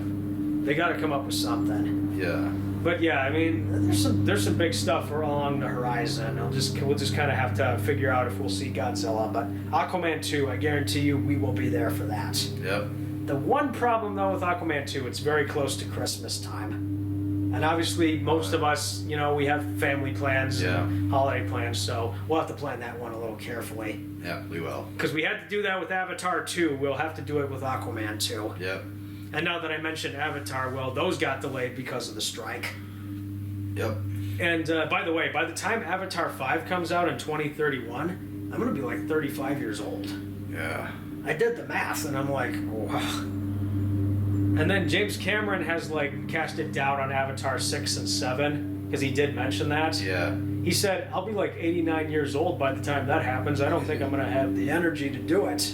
They gotta come up with something. Yeah. But yeah, I mean, there's some big stuff along the horizon. We'll just kind of have to figure out if we'll see Godzilla. But Aquaman 2, I guarantee you, we will be there for that. Yep. The one problem though with Aquaman 2, it's very close to Christmas time. And obviously most of us, we have family plans and holiday plans, so we'll have to plan that one a little carefully. Yeah, we will. Because we had to do that with Avatar 2, we'll have to do it with Aquaman 2. Yep. And now that I mentioned Avatar, well, those got delayed because of the strike. Yep. And by the way, by the time Avatar 5 comes out in 2031, I'm going to be like 35 years old. Yeah. I did the math, and I'm like, wow. And then James Cameron has casted doubt on Avatar 6 and 7, because he did mention that. Yeah. He said, I'll be like 89 years old by the time that happens. I don't think I'm going to have the energy to do it.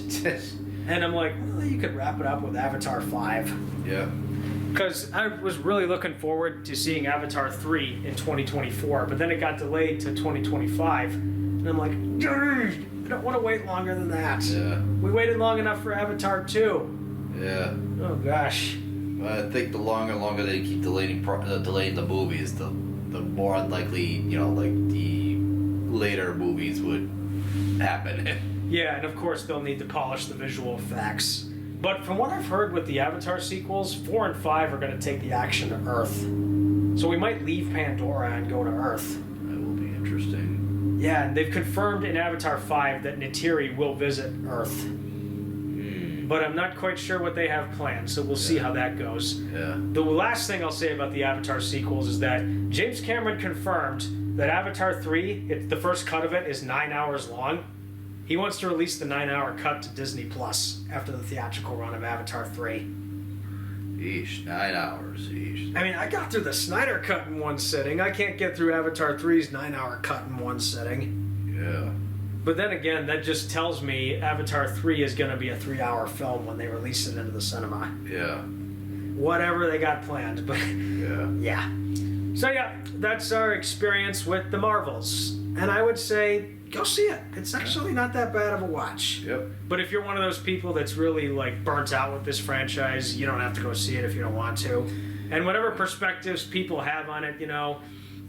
And I'm like, well, you could wrap it up with Avatar 5. Yeah. Because I was really looking forward to seeing Avatar 3 in 2024, but then it got delayed to 2025. And I'm like, I don't want to wait longer than that. Yeah. We waited long enough for Avatar 2. Yeah. Oh, gosh. I think the longer they keep delaying the movies, the more unlikely, the later movies would happen. Yeah, and of course they'll need to polish the visual effects. But from what I've heard with the Avatar sequels, 4 and 5 are going to take the action to Earth. So we might leave Pandora and go to Earth. That will be interesting. Yeah, and they've confirmed in Avatar 5 that Neytiri will visit Earth. But I'm not quite sure what they have planned, so we'll see how that goes. Yeah. The last thing I'll say about the Avatar sequels is that James Cameron confirmed that Avatar 3, the first cut of it, is 9 hours long. He wants to release the 9-hour cut to Disney Plus after the theatrical run of Avatar 3. Eesh, 9 hours. Eesh. I mean, I got through the Snyder cut in one sitting. I can't get through Avatar 3's 9-hour cut in one sitting. Yeah. But then again, that just tells me Avatar 3 is going to be a 3-hour film when they release it into the cinema. Yeah. Whatever they got planned, but Yeah. yeah. So yeah, that's our experience with the Marvels. And I would say, go see it. It's actually not that bad of a watch. Yep. But if you're one of those people that's really like burnt out with this franchise, you don't have to go see it if you don't want to. And whatever perspectives people have on it, you know,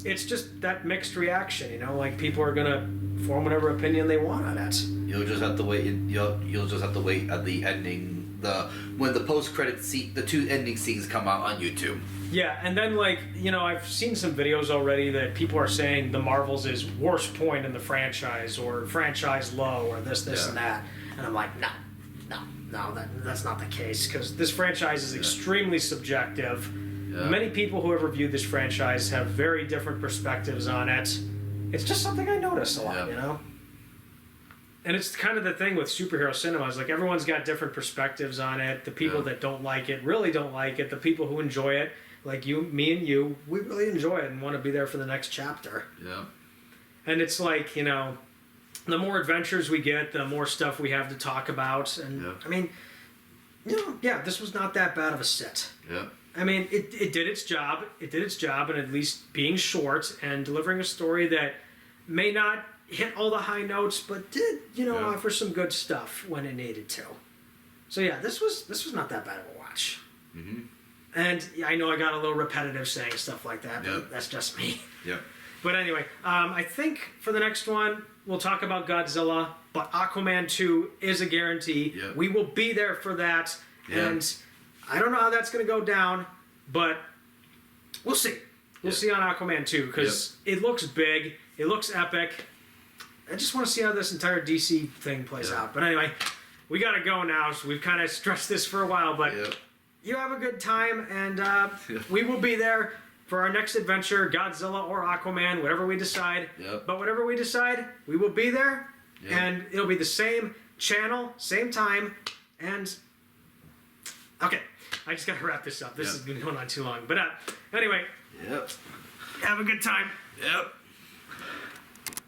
it's just that mixed reaction, you know, like people are gonna form whatever opinion they want on it. You'll just have to wait. You'll just have to wait at the ending. When the post-credit scene, the 2 ending scenes come out on YouTube. Yeah, and then like, you know, I've seen some videos already that people are saying the Marvels is worst point in the franchise or franchise low or this and that. And I'm like, no, that's not the case, because this franchise is extremely subjective. Yeah. Many people who have reviewed this franchise have very different perspectives on it. It's just something I notice a lot, you know? And it's kind of the thing with superhero cinema is like everyone's got different perspectives on it. The people that don't like it really don't like it. The people who enjoy it, like you, me and you, we really enjoy it and want to be there for the next chapter. Yeah. And it's like, you know, the more adventures we get, the more stuff we have to talk about. And I mean, you know, this was not that bad of a sit. Yeah. I mean, it did its job. It did its job, and at least being short and delivering a story that may not hit all the high notes, but did, you know, offer some good stuff when it needed to. So yeah, this was not that bad of a watch. Mm-hmm. And I know I got a little repetitive saying stuff like that, but that's just me. Yep. But anyway, I think for the next one, we'll talk about Godzilla, but Aquaman 2 is a guarantee. Yep. We will be there for that. Yep. And I don't know how that's going to go down, but we'll see. We'll see on Aquaman 2, because it looks big. It looks epic. I just want to see how this entire DC thing plays out. But anyway, we got to go now. So we've kind of stressed this for a while, but you have a good time, and we will be there for our next adventure, Godzilla or Aquaman, whatever we decide. Yep. But whatever we decide, we will be there, and it'll be the same channel, same time, and okay, I just got to wrap this up. This has been going on too long. But anyway, have a good time. Yep.